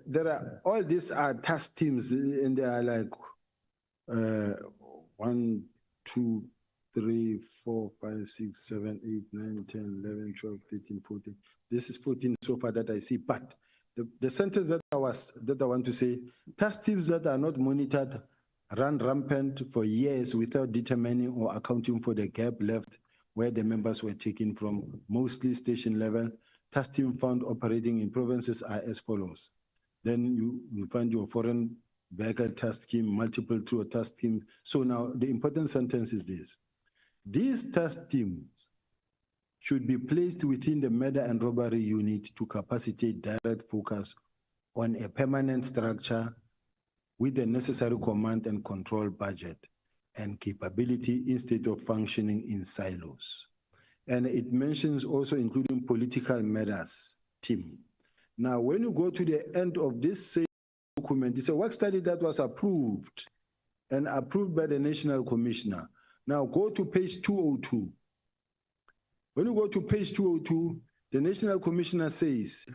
all these are task teams and they are like 1, 2, 3, 4, 5, 6, 7, 8, 9, 10, 11, 12, 13, 14. This is 14 so far that I see, but the sentence that I want to say, task teams that are not monitored ran rampant for years without determining or accounting for the gap left where the members were taken from, mostly station level. Task team found operating in provinces are as follows. Then you find your foreign vehicle task team, multiple tour task team. So now the important sentence is this. These task teams should be placed within the murder and robbery unit to capacitate direct focus on a permanent structure with the necessary command and control budget and capability instead of functioning in silos. And it mentions also including political matters team. Now, when you go to the end of this same document, it's a work study that was approved and approved by the National Commissioner. Now go to page 202. When you go to page 202, the National Commissioner says,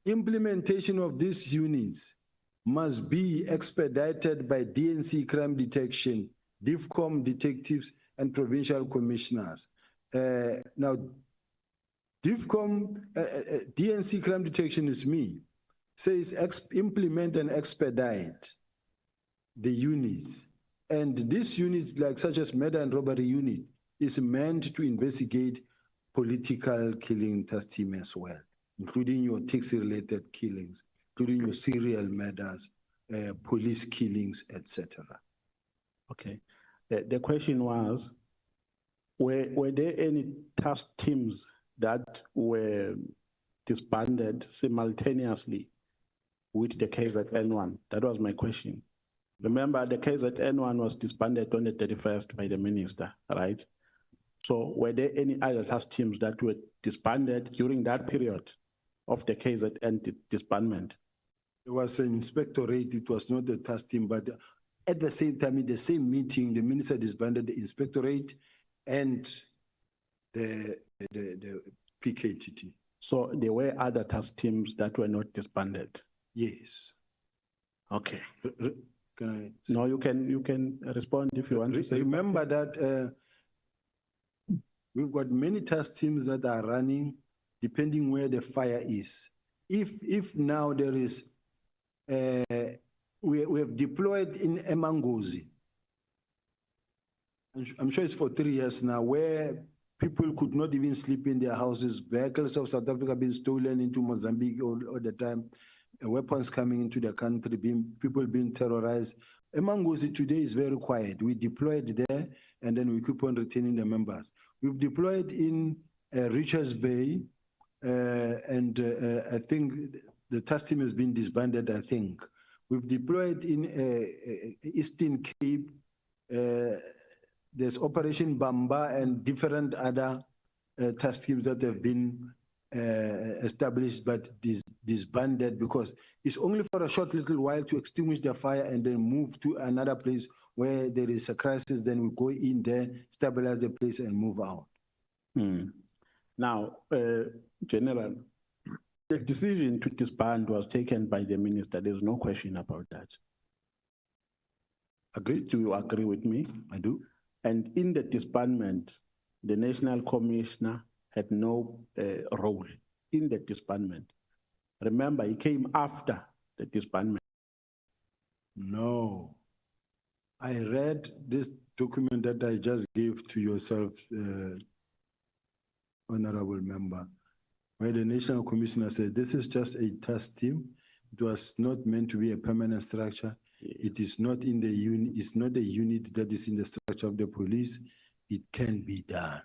implementation of these units must be expedited by DNC crime detection, DIFCOM detectives, and provincial commissioners. Now, DIFCOM, DNC crime detection is me, says implement and expedite the units. And this unit, like such as murder and robbery unit, is meant to investigate political killing task team as well, including your taxi-related killings, including your serial murders, police killings, etc. Okay. The question was, were there any task teams that were disbanded simultaneously with the KZN1? That was my question. Remember, the KZN1 was disbanded on the 31st by the minister, right? So were there any other task teams that were disbanded during that period of the KZN disbandment? It was an inspectorate, it was not the task team, but at the same time, in the same meeting, the minister disbanded the inspectorate and the PKTT. So there were other task teams that were not disbanded? Yes. Okay. Can I? No, you can respond if you want to say. Remember that we've got many task teams that are running depending where the fire is. If now there is, we have deployed in Mkhwanazi. I'm sure it's for 3 years now, where people could not even sleep in their houses. Vehicles of South Africa being stolen into Mozambique all the time. Weapons coming into the country, people being terrorized. Mkhwanazi today is very quiet. We deployed there and then we keep on retaining the members. We've deployed in Richards Bay and I think the task team has been disbanded, I think. We've deployed in Eastern Cape. There's Operation Bamba and different other task teams that have been established but disbanded because it's only for a short little while to extinguish the fire and then move to another place where there is a crisis. Then we go in there, stabilize the place and move out. Now, General, the decision to disband was taken by the minister. There's no question about that. Do you agree with me? I do. And in the disbandment, the National Commissioner had no role in the disbandment. Remember, he came after the disbandment. No. I read this document that I just gave to yourself, Honorable Member, where the National Commissioner said, this is just a task team. It was not meant to be a permanent structure. It is not in the unit, it's not a unit that is in the structure of the police. It can be done.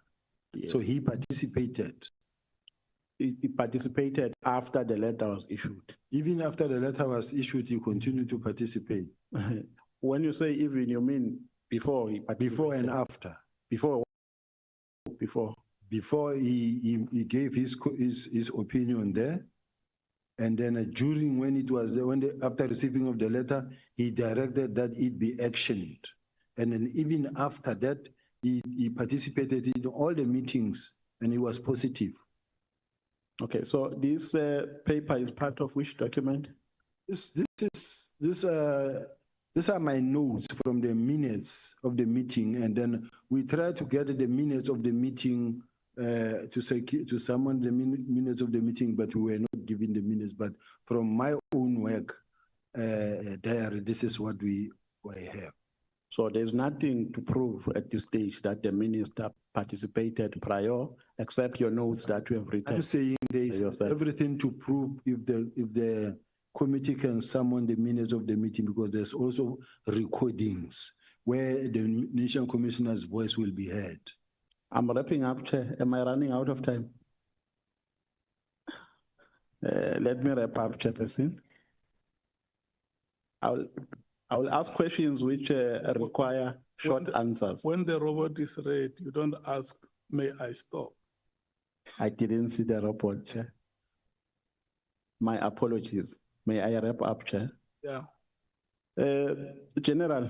So he participated. He participated after the letter was issued. Even after the letter was issued, he continued to participate. When you say even, you mean before he participated? Before and after. Before. Before he gave his opinion there. And then during when it was after receiving of the letter, he directed that it be actioned. And then even after that, he participated in all the meetings and he was positive. Okay, so this paper is part of which document? These are my notes from the minutes of the meeting, and then we try to get the minutes of the meeting to summon the minutes of the meeting, but we were not given the minutes. But from my own work diary, this is what we have. So there's nothing to prove at this stage that the minister participated prior, except your notes that you have written. I'm saying there is everything to prove if the committee can summon the minutes of the meeting, because there's also recordings where the National Commissioner's voice will be heard. I'm wrapping up, Chair. Am I running out of time? Let me wrap up, Chairperson. I will ask questions which require short answers. When the robot is read, you don't ask, may I stop? I didn't see the report, Chair. My apologies. May I wrap up, Chair? Yeah. General,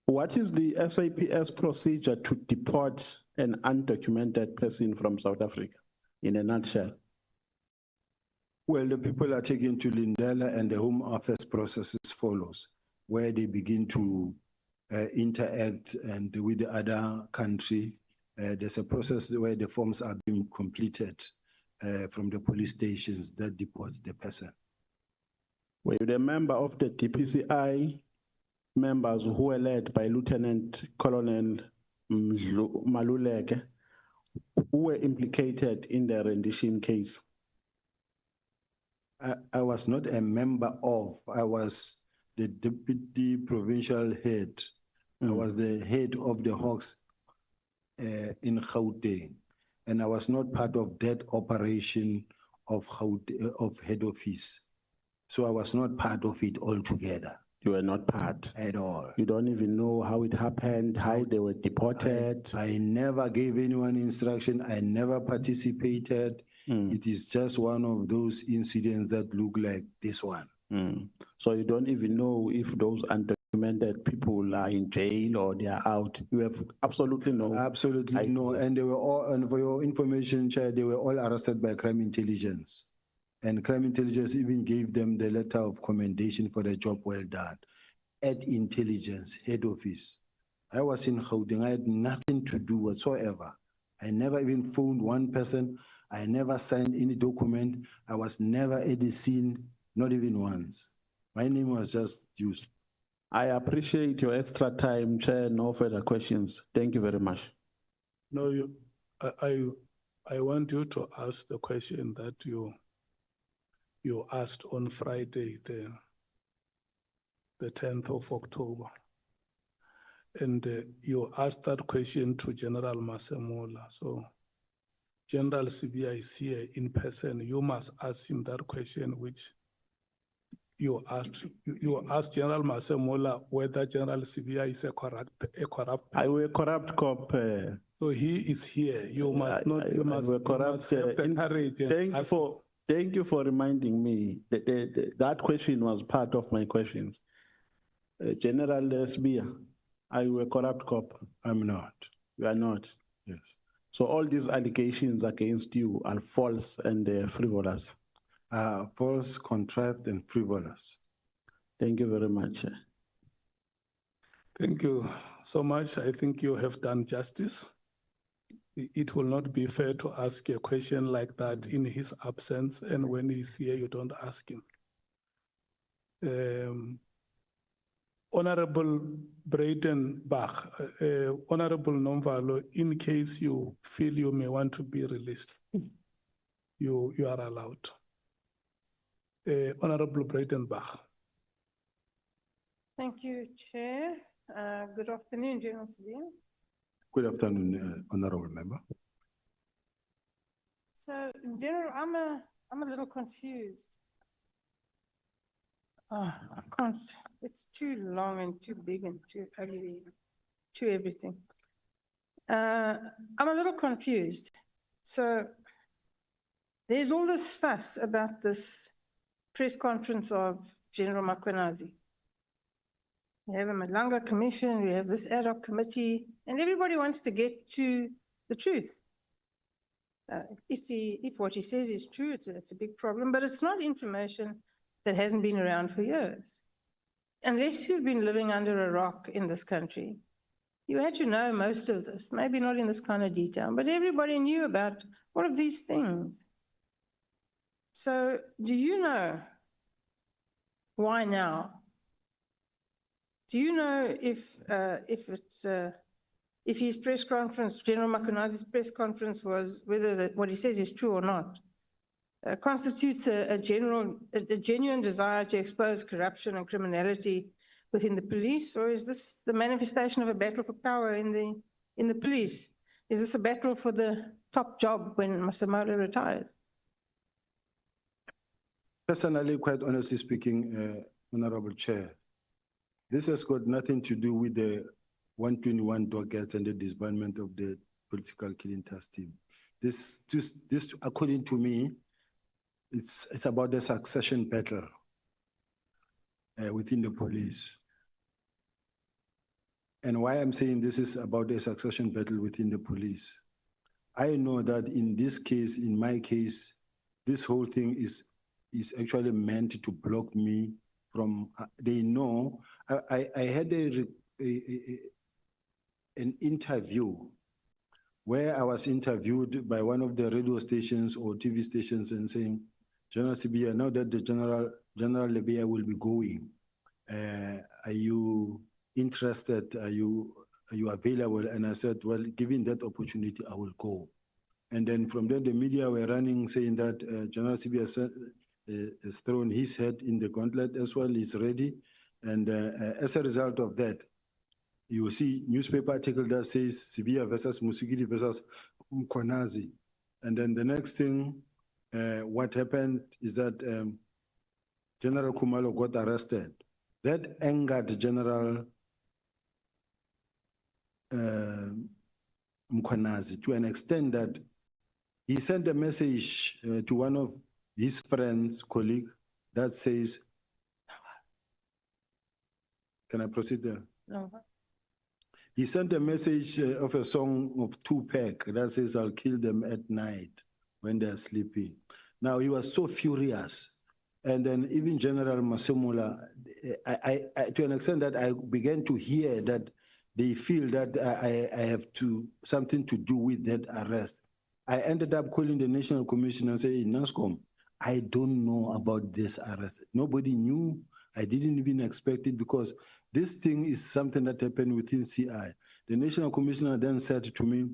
what is the SAPS procedure to deport an undocumented person from South Africa, in a nutshell? Well, the people are taken to Nhlanhla and the Home Office processes follows, where they begin to interact and with the other country. There's a process where the forms are being completed from the police stations that deports the person. Were you the member of the DPCI members who were led by Lieutenant Colonel Maluleke, who were implicated in the rendition case? I was not a member of, I was the deputy provincial head. I was the head of the Hawks in Gauteng, and I was not part of that operation of head office. So I was not part of it altogether You were not part. at all. You don't even know how it happened, how they were deported. I never gave anyone instruction. I never participated. It is just one of those incidents that look like this one. So you don't even know if those undocumented people are in jail or they are out. You have absolutely no. Absolutely no. And they were all, and for your information, Chair, they were all arrested by crime intelligence. And crime intelligence even gave them the letter of commendation for the job well done at intelligence head office. I was in Gauteng. I had nothing to do whatsoever. I never even phoned one person. I never signed any document. I was never at the scene, not even once. My name was just used. I appreciate your extra time, Chair. No further questions. Thank you very much. No, I want you to ask the question that you asked on Friday, the 10th of October. And you asked that question to General Masemola. So General Sibia is here in person. You must ask him that question, which you asked. You asked General Masemola whether General Sibia is a corrupt. I will corrupt cop. So he is here. You must not. You must have the courage. Thank you for reminding me. That question was part of my questions. General Sibia, are you a corrupt cop? I'm not. You are not. Yes. So all these allegations against you are false and frivolous. False, contrived, and frivolous. Thank you very much. Thank you so much. I think you have done justice. It will not be fair to ask a question like that in his absence, and when he's here, you don't ask him. Honorable Braden Bach, Honorable Nomvalo, in case you feel you may want to be released, you are allowed. Honorable Braden Bach. Thank you, Chair. Good afternoon, General Sibia. Good afternoon, Honorable Member. So, General, I'm a little confused. I can't, it's too long and too big and too ugly, too everything. I'm a little confused. So, there's all this fuss about this press conference of General Mkhwanazi. We have a Nhlanhla commission, we have this ad hoc committee, and everybody wants to get to the truth. If what he says is true, it's a big problem, but it's not information that hasn't been around for years. Unless you've been living under a rock in this country, you had to know most of this, maybe not in this kind of detail, but everybody knew about all of these things. So do you know why now? Do you know if his press conference, General Mkhwanazi's press conference was, whether what he says is true or not, constitutes a genuine desire to expose corruption and criminality within the police, or is this the manifestation of a battle for power in the police? Is this a battle for the top job when Masemola retires? Personally, quite honestly speaking, Honorable Chair, this has got nothing to do with the 121 dockets and the disbandment of the political killing task team. This, according to me, it's about the succession battle within the police. And why I'm saying this is about the succession battle within the police. I know that in this case, in my case, this whole thing is actually meant to block me from, they know, I had an interview where I was interviewed by one of the radio stations or TV stations and saying, General Sibia, now that the General Lebeya will be going, are you interested? Are you available? And I said, well, given that opportunity, I will go. And then from there, the media were running saying that General Sibia has thrown his head in the gauntlet as well, he's ready. And as a result of that, you will see newspaper article that says Sibia versus Musigidi versus Mkhwanazi. And then the next thing, what happened is that General Khumalo got arrested. That angered General Mkhwanazi to an extent that he sent a message to one of his friends, colleague, that says, can I proceed there? No. He sent a message of a song of Tupac that says, I'll kill them at night when they're sleeping. Now, he was so furious. And then even General Masemola, to an extent that I began to hear that they feel that I have something to do with that arrest. I ended up calling the National Commission and saying, NASCOM, I don't know about this arrest. Nobody knew. I didn't even expect it because this thing is something that happened within CI. The National Commissioner then said to me,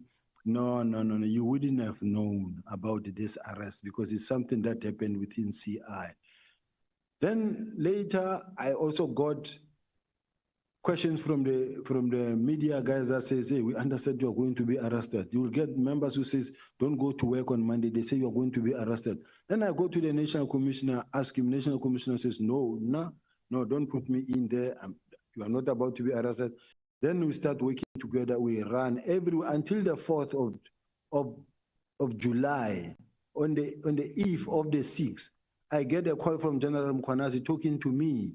no, you wouldn't have known about this arrest because it's something that happened within CI. Then later, I also got questions from the media guys that says, hey, we understand you're going to be arrested. You will get members who says, don't go to work on Monday. They say you're going to be arrested. Then I go to the National Commissioner, ask him, National Commissioner says, no, don't put me in there. You are not about to be arrested. Then we start working together. We run until the 4th of July, on the eve of the 6th, I get a call from General Mkhwanazi talking to me,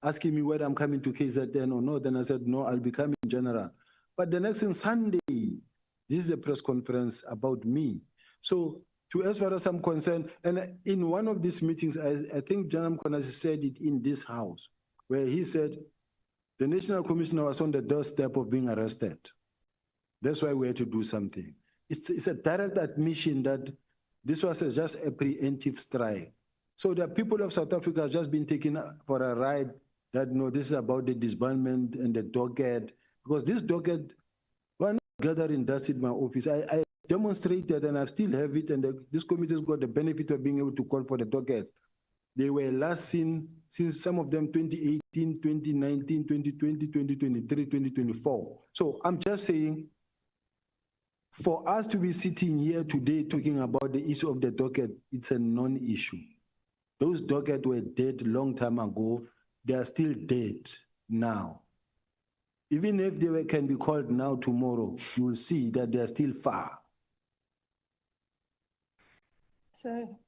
asking me whether I'm coming to KZN or not. Then I said, no, I'll be coming, General. But the next thing, Sunday, this is a press conference about me. So as far as I'm concerned, and in one of these meetings, I think General Mkhwanazi said it in this house, where he said, the National Commissioner was on the doorstep of being arrested. That's why we had to do something. It's a direct admission that this was just a preemptive strike. So the people of South Africa have just been taken for a ride that, no, this is about the disbandment and the docket. Because this docket, we're not gathering dust in my office. I demonstrated and I still have it, and this committee has got the benefit of being able to call for the dockets. They were last seen since some of them 2018, 2019, 2020, 2023, 2024. So I'm just saying, for us to be sitting here today talking about the issue of the docket, it's a non-issue. Those dockets were dead a long time ago. They are still dead now. Even if they can be called now tomorrow, you will see that they are still far. So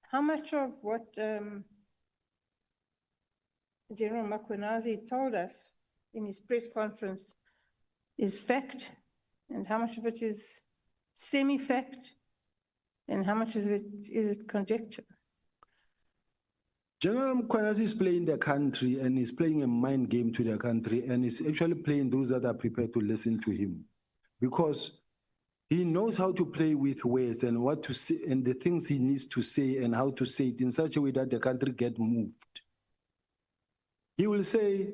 how much of what General Mkhwanazi told us in his press conference is fact, and how much of it is semi-fact, and how much of it is conjecture? General Mkhwanazi is playing the country, and he's playing a mind game to the country, and he's actually playing those that are prepared to listen to him, because he knows how to play with words and what to say and the things he needs to say and how to say it in such a way that the country get moved. He will say,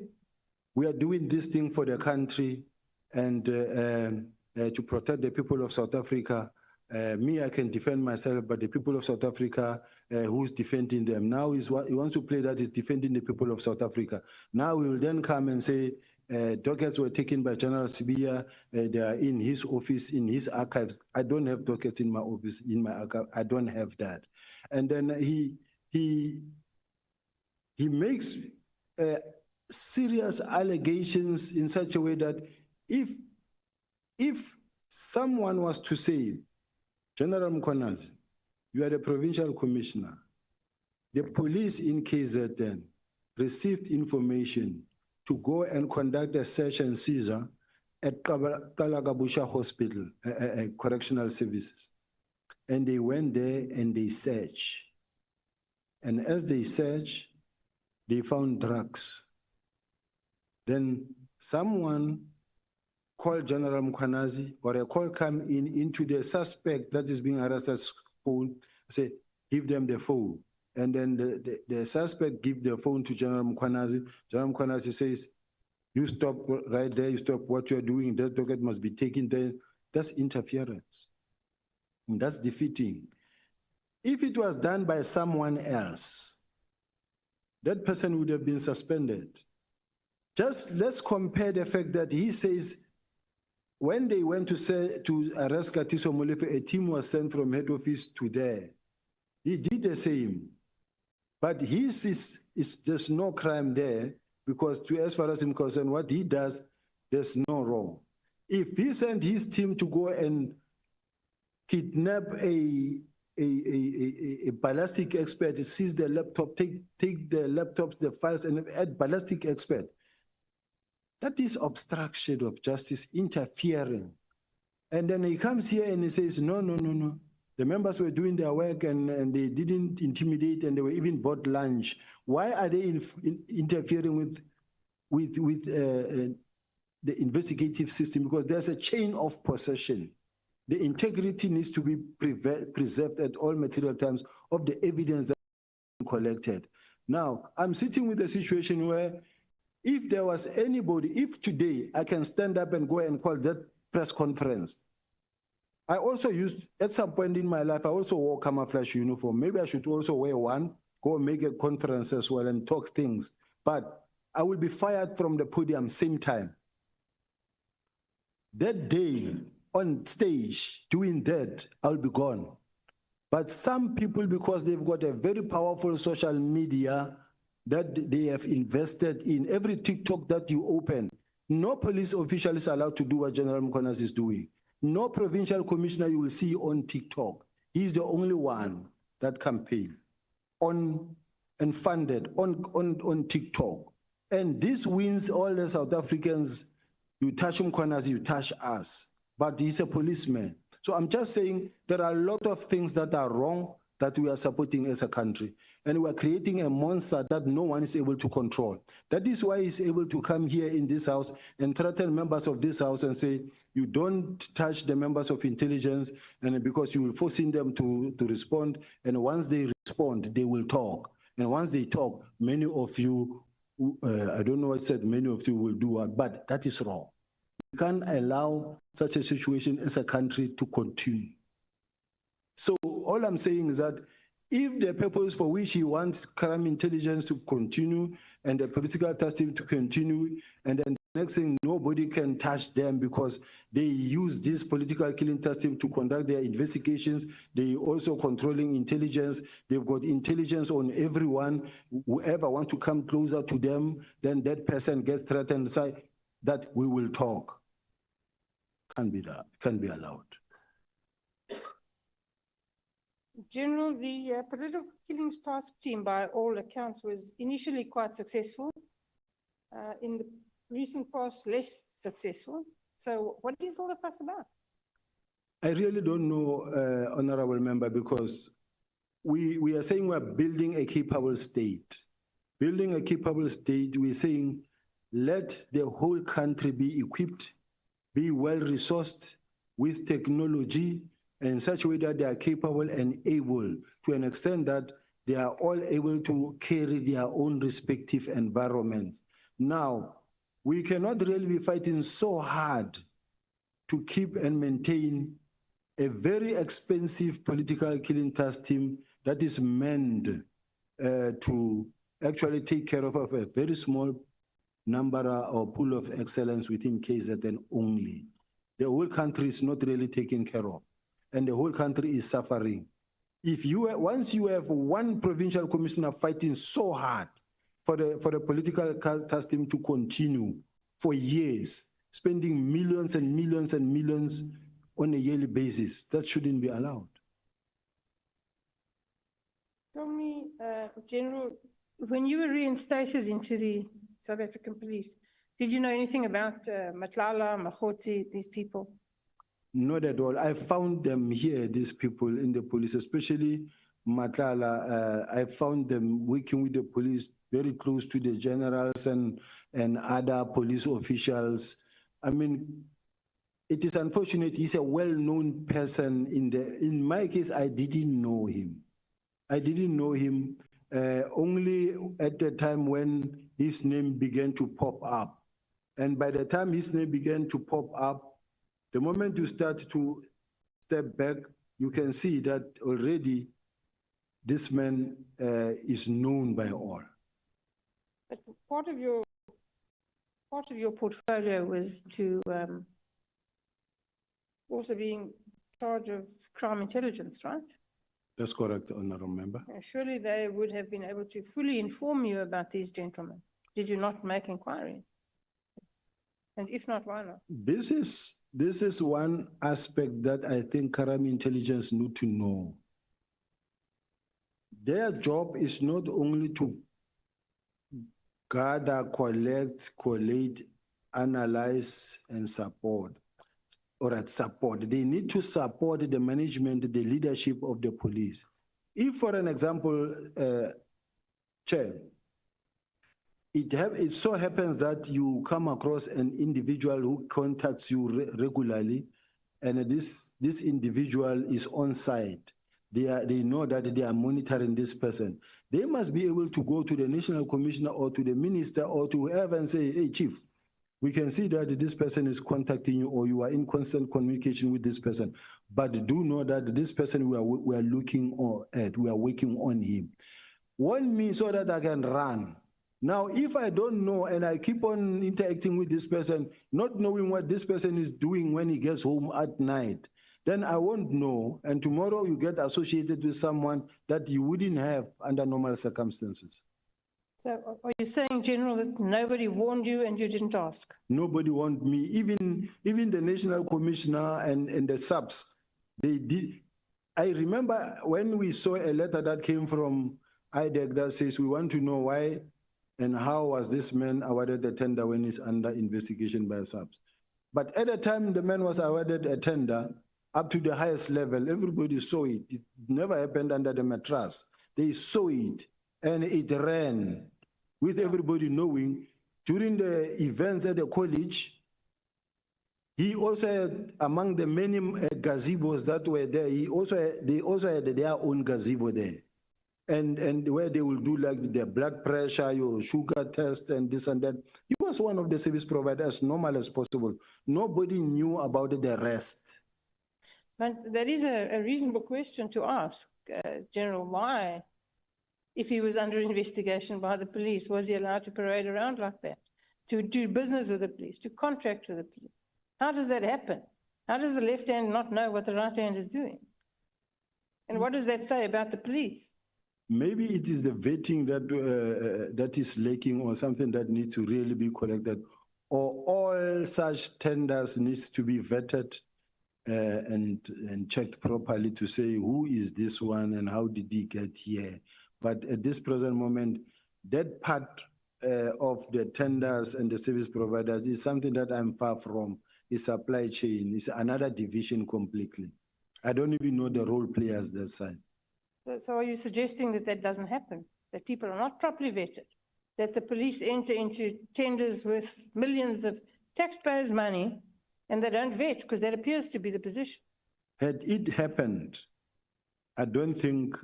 we are doing this thing for the country and to protect the people of South Africa. Me, I can defend myself, but the people of South Africa, who's defending them? Now he wants to play that he's defending the people of South Africa. Now we will then come and say, dockets were taken by General Sibiya. They are in his office, in his archives. I don't have dockets in my office, in my archive. I don't have that. And then he makes serious allegations in such a way that if someone was to say, General Mkhwanazi, you are the provincial commissioner, the police in KZN received information to go and conduct a search and seizure at Kalagabusha Hospital, Correctional Services. And they went there and they searched. And as they searched, they found drugs. Then someone called General Mkhwanazi, or a call come into the suspect that is being arrested phone, say, give them the phone. And then the suspect give the phone to General Mkhwanazi. General Mkhwanazi says, you stop right there, you stop what you're doing, that docket must be taken there. That's interference. And that's defeating. If it was done by someone else, that person would have been suspended. Just let's compare the fact that he says, when they went to arrest Katiso Molefe, a team was sent from head office to there. He did the same. But his is there's no crime there because as far as I'm concerned, what he does, there's no wrong. If he sent his team to go and kidnap a ballistic expert, seize the laptop, take the laptops, the files, and add ballistic expert, that is obstruction of justice, interfering. And then he comes here and he says, no. The members were doing their work and they didn't intimidate and they were even bought lunch. Why are they interfering with the investigative system? Because there's a chain of possession. The integrity needs to be preserved at all material times of the evidence that is collected. Now, I'm sitting with a situation where if there was anybody, if today I can stand up and go and call that press conference, I also used, at some point in my life, I also wore camouflage uniform. Maybe I should also wear one, go make a conference as well and talk things. But I will be fired from the podium same time. That day on stage doing that, I'll be gone. But some people, because they've got a very powerful social media that they have invested in, every TikTok that you open, no police official is allowed to do what General Mkhwanazi is doing. No provincial commissioner you will see on TikTok. He's the only one that campaign on and funded on TikTok. And this wins all the South Africans. You touch Mkhwanazi, you touch us. But he's a policeman. So I'm just saying there are a lot of things that are wrong that we are supporting as a country. And we are creating a monster that no one is able to control. That is why he's able to come here in this house and threaten members of this house and say, you don't touch the members of intelligence, and because you will forcing them to respond. And once they respond, they will talk. And once they talk, many of you, I don't know what said, many of you will do what, but that is wrong. We can't allow such a situation as a country to continue. So all I'm saying is that if the purpose for which he wants crime intelligence to continue and the political testing to continue, and then the next thing, nobody can touch them because they use this political killing testing to conduct their investigations. They also controlling intelligence. They've got intelligence on everyone. Whoever wants to come closer to them, then that person gets threatened, say that we will talk. Can't be allowed. General, the political killings task team, by all accounts, was initially quite successful. In the recent past, less successful. So what is all the fuss about? I really don't know, Honorable Member, because we are saying we're building a capable state. Building a capable state, we're saying let the whole country be equipped, be well-resourced with technology, in such a way that they are capable and able, to an extent that they are all able to carry their own respective environments. Now, we cannot really be fighting so hard to keep and maintain a very expensive political killing task team that is meant to actually take care of a very small number or pool of excellence within KZN only. The whole country is not really taken care of, and the whole country is suffering. Once you have one provincial commissioner fighting so hard for the political task team to continue for years, spending millions and millions and millions on a yearly basis, that shouldn't be allowed. Tell me, General, when you were reinstated into the South African Police, did you know anything about Nhlanhla, Mkhwanazi, these people? Not at all. I found them here, these people in the police, especially Nhlanhla. I found them working with the police very close to the generals and other police officials. I mean, it is unfortunate. He's a well-known person in my case, I didn't know him. I didn't know him only at the time when his name began to pop up. And by the time his name began to pop up, the moment you start to step back, you can see that already this man is known by all. But part of your portfolio was to also being in charge of crime intelligence, right? That's correct, Honorable Member. Surely they would have been able to fully inform you about these gentlemen. Did you not make inquiries? And if not, why not? This is one aspect that I think Karami intelligence need to know. Their job is not only to gather, collect, collate, analyze, and support. Or at support. They need to support the management, the leadership of the police. If, for an example, Chair, it so happens that you come across an individual who contacts you regularly, and this individual is on site. They know that they are monitoring this person. They must be able to go to the National Commissioner or to the Minister or to whoever and say, hey, Chief, we can see that this person is contacting you or you are in constant communication with this person, but do know that this person we are looking at, we are working on him. Warn me so that I can run. Now, if I don't know and I keep on interacting with this person, not knowing what this person is doing when he gets home at night, then I won't know. And tomorrow you get associated with someone that you wouldn't have under normal circumstances. So are you saying, General, that nobody warned you and you didn't ask? Nobody warned me. Even the National Commissioner and the subs, they did. I remember when we saw a letter that came from IDEC that says we want to know why and how was this man awarded the tender when he's under investigation by subs. But at the time the man was awarded a tender up to the highest level, everybody saw it. It never happened under the mattress. They saw it and it ran with everybody knowing. During the events at the college, he also had, among the many gazebos that were there, they also had their own gazebo there. And where they will do like their blood pressure, your sugar test and this and that. He was one of the service providers as normal as possible. Nobody knew about the rest. But that is a reasonable question to ask, General, why? If he was under investigation by the police, was he allowed to parade around like that? To do business with the police, to contract with the police? How does that happen? How does the left hand not know what the right hand is doing? And what does that say about the police? Maybe it is the vetting that is lacking or something that needs to really be corrected. Or all such tenders needs to be vetted and checked properly to say who is this one and how did he get here. But at this present moment, that part of the tenders and the service providers is something that I'm far from. It's supply chain. It's another division completely. I don't even know the role players that side. So are you suggesting that that doesn't happen? That people are not properly vetted? That the police enter into tenders with millions of taxpayers' money and they don't vet because that appears to be the position? Had it happened, I don't think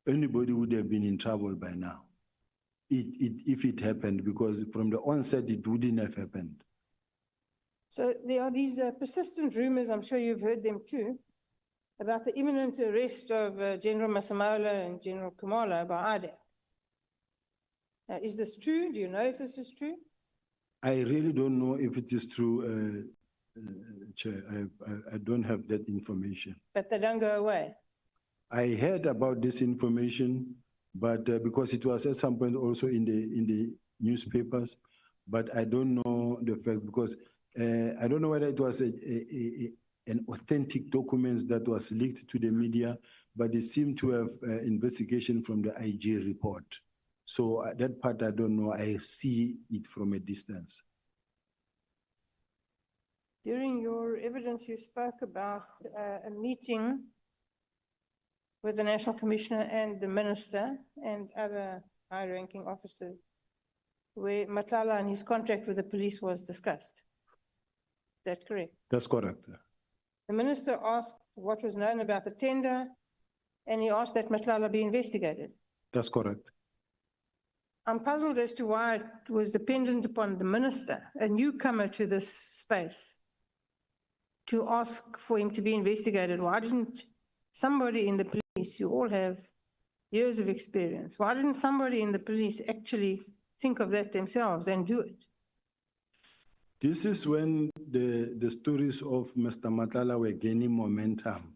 anybody would have been in trouble by now. If it happened, because from the onset, it wouldn't have happened. So there are these persistent rumors, I'm sure you've heard them too, about the imminent arrest of General Masemola and General Khumalo by IDEC. Is this true? Do you know if this is true? I really don't know if it is true, Chair. I don't have that information. But they don't go away? I heard about this information, but because it was at some point also in the newspapers, but I don't know the fact because I don't know whether it was an authentic document that was leaked to the media, but it seemed to have investigation from the IG report. So that part I don't know. I see it from a distance. During your evidence, you spoke about a meeting with the National Commissioner and the Minister and other high-ranking officers where Nhlanhla and his contract with the police was discussed. That's correct? That's correct. The Minister asked what was known about the tender and he asked that Nhlanhla be investigated. That's correct. I'm puzzled as to why it was dependent upon the Minister, a newcomer to this space, to ask for him to be investigated. Why didn't somebody in the police, you all have years of experience, why didn't somebody in the police actually think of that themselves and do it? This is when the stories of Mr. Nhlanhla were gaining momentum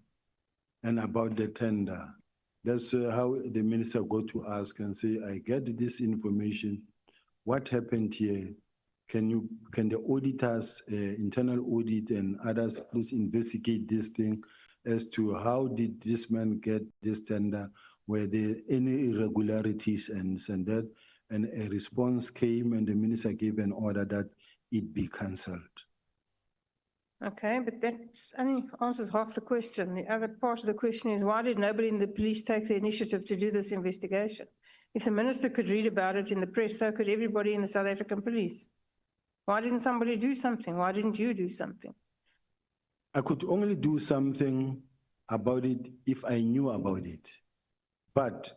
and about the tender. That's how the minister got to ask and say, I get this information. What happened here? Can the auditors, internal audit and others, please investigate this thing as to how did this man get this tender? Were there any irregularities and that? And a response came and the minister gave an order that it be cancelled. Okay, but that only answers half the question. The other part of the question is, why did nobody in the police take the initiative to do this investigation? If the minister could read about it in the press, so could everybody in the South African police. Why didn't somebody do something? Why didn't you do something? I could only do something about it if I knew about it. But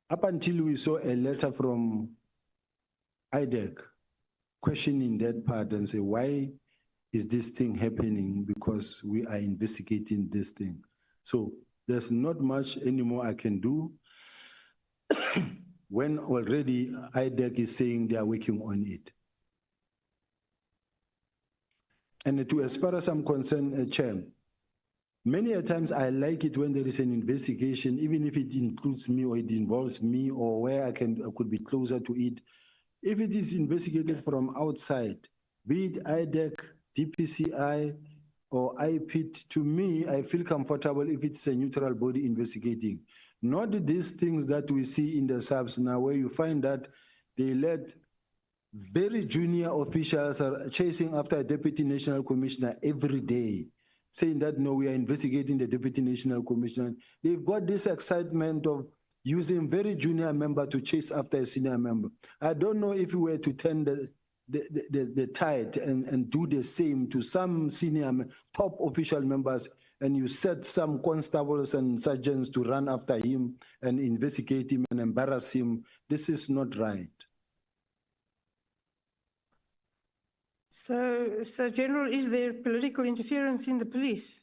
up until we saw a letter from IDEC questioning that part and say, why is this thing happening? Because we are investigating this thing. So there's not much anymore I can do when already IDEC is saying they are working on it. And as far as I'm concerned, Chair, many a times I like it when there is an investigation, even if it includes me or it involves me or where I could be closer to it. If it is investigated from outside, be it IDEC, DPCI, or IPIT, to me, I feel comfortable if it's a neutral body investigating. Not these things that we see in the subs now, where you find that they let very junior officials are chasing after a deputy national commissioner every day, saying that, no, we are investigating the deputy national commissioner. They've got this excitement of using very junior member to chase after a senior member. I don't know if we were to turn the tide and do the same to some senior top official members, and you set some constables and sergeants to run after him and investigate him and embarrass him. This is not right. So General, is there political interference in the police?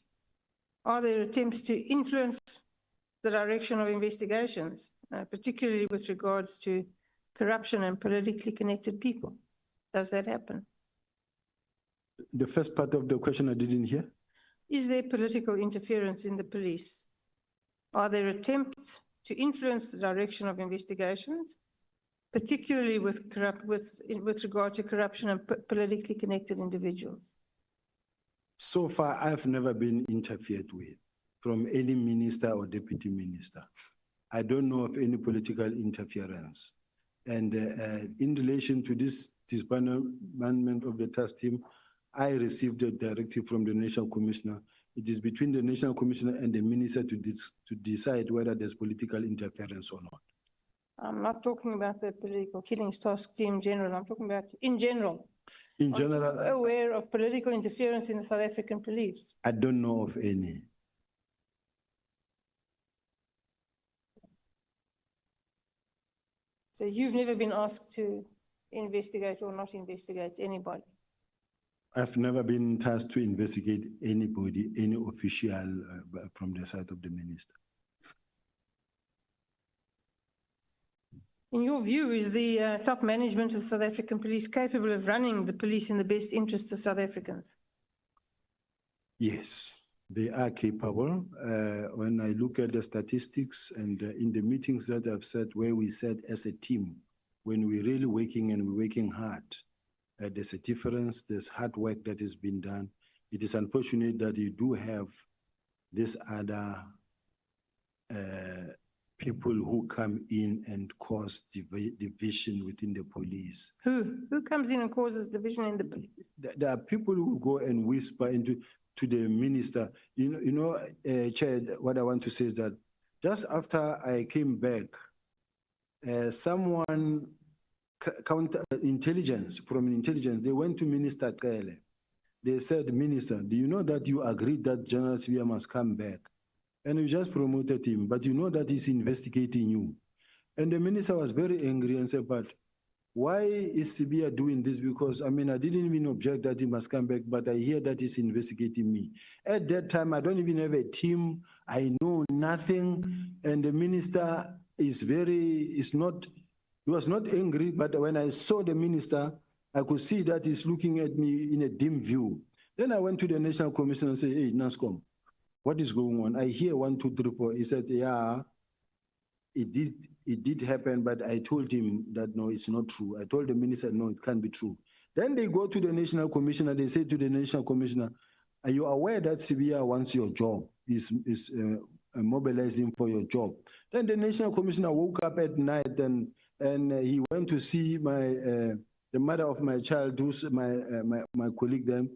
Are there attempts to influence the direction of investigations, particularly with regards to corruption and politically connected people? Does that happen? The first part of the question I didn't hear. Is there political interference in the police? Are there attempts to influence the direction of investigations, particularly with regard to corruption and politically connected individuals? So far, I've never been interfered with from any minister or deputy minister. I don't know of any political interference. And in relation to this disbandment of the task team, I received a directive from the National Commissioner. It is between the National Commissioner and the minister to decide whether there's political interference or not. I'm not talking about the political killings task team in general. I'm talking about in general. In general, are you aware of political interference in the South African police? I don't know of any. So you've never been asked to investigate or not investigate anybody? I've never been tasked to investigate anybody, any official from the side of the minister. In your view, is the top management of the South African police capable of running the police in the best interests of South Africans? Yes, they are capable. When I look at the statistics and in the meetings that I've said, where we said as a team, when we're really working and we're working hard, there's a difference, there's hard work that has been done. It is unfortunate that you do have this other people who come in and cause division within the police. Who comes in and causes division in the police? There are people who go and whisper to the minister. Chair, what I want to say is that just after I came back, someone intelligence, they went to Minister Kele. They said, Minister, do you know that you agreed that General Sibiya must come back? And you just promoted him, but you know that he's investigating you. And the minister was very angry and said, but why is Sibiya doing this? Because, I mean, I didn't even object that he must come back, but I hear that he's investigating me. At that time, I don't even have a team. I know nothing. And the minister he was not angry, but when I saw the minister, I could see that he's looking at me in a dim view. Then I went to the National Commission and said, hey, NASCOM, what is going on? I hear 1, 2, 3, 4. He said, yeah, it did happen, but I told him that, no, it's not true. I told the minister, no, it can't be true. Then they go to the National Commissioner, they say to the National Commissioner, are you aware that Sibia wants your job, is mobilizing for your job? Then the National Commissioner woke up at night and he went to see the mother of my child, who's my colleague then,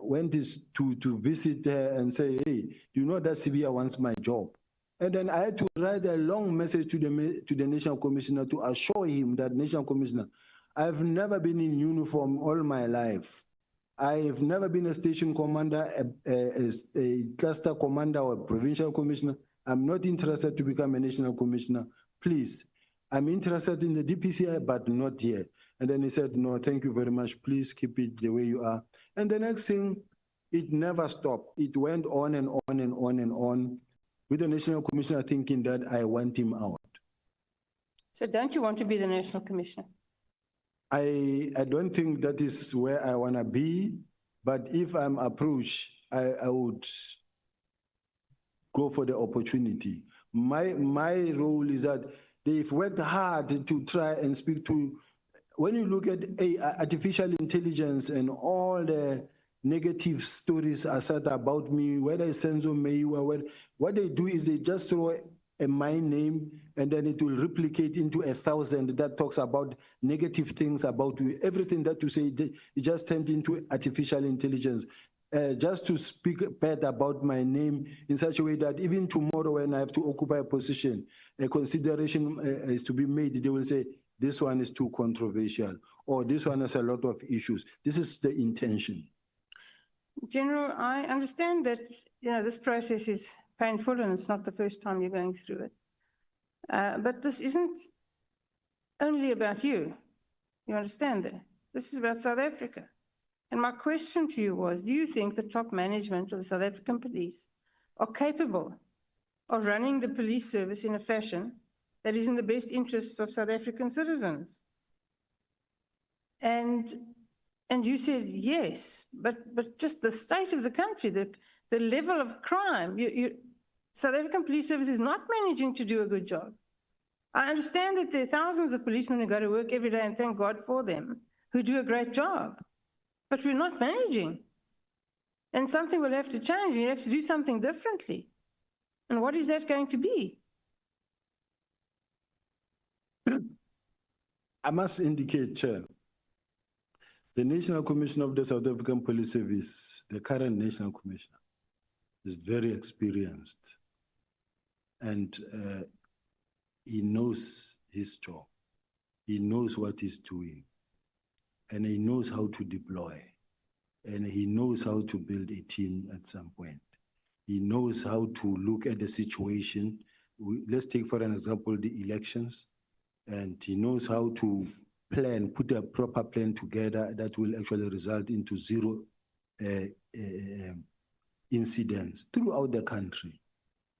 went to visit her and say, hey, do you know that Sibia wants my job? And then I had to write a long message to the National Commissioner to assure him that, National Commissioner, I've never been in uniform all my life. I've never been a station commander, a cluster commander or a provincial commissioner. I'm not interested to become a national commissioner. Please, I'm interested in the DPCI, but not here. And then he said, no, thank you very much. Please keep it the way you are. And the next thing, it never stopped. It went on and on and on and on, with the national commissioner thinking that I want him out. So don't you want to be the national commissioner? I don't think that is where I want to be, but if I'm approached, I would go for the opportunity. My role is that they've worked hard to try and speak to, when you look at artificial intelligence and all the negative stories are said about me, whether it's Senzo Meiwa, what they do is they just throw my name and then it will replicate into 1,000 that talks about negative things about you. Everything that you say, it just turned into artificial intelligence. Just to speak bad about my name in such a way that even tomorrow when I have to occupy a position, a consideration is to be made, they will say, this one is too controversial, or this one has a lot of issues. This is the intention. General, I understand that, this process is painful and it's not the first time you're going through it. But this isn't only about you. You understand that? This is about South Africa. And my question to you was, do you think the top management of the South African police are capable of running the police service in a fashion that is in the best interests of South African citizens? And you said yes, but just the state of the country, the level of crime, South African police service is not managing to do a good job. I understand that there are thousands of policemen who go to work every day, and thank God for them, who do a great job. But we're not managing. And something will have to change. You have to do something differently. And what is that going to be? I must indicate, Chair, the National Commissioner of the South African Police Service, the current National Commissioner, is very experienced. And he knows his job. He knows what he's doing. And he knows how to deploy. And he knows how to build a team at some point. He knows how to look at the situation. Let's take, for an example, the elections. And he knows how to plan, put a proper plan together that will actually result into zero incidents throughout the country.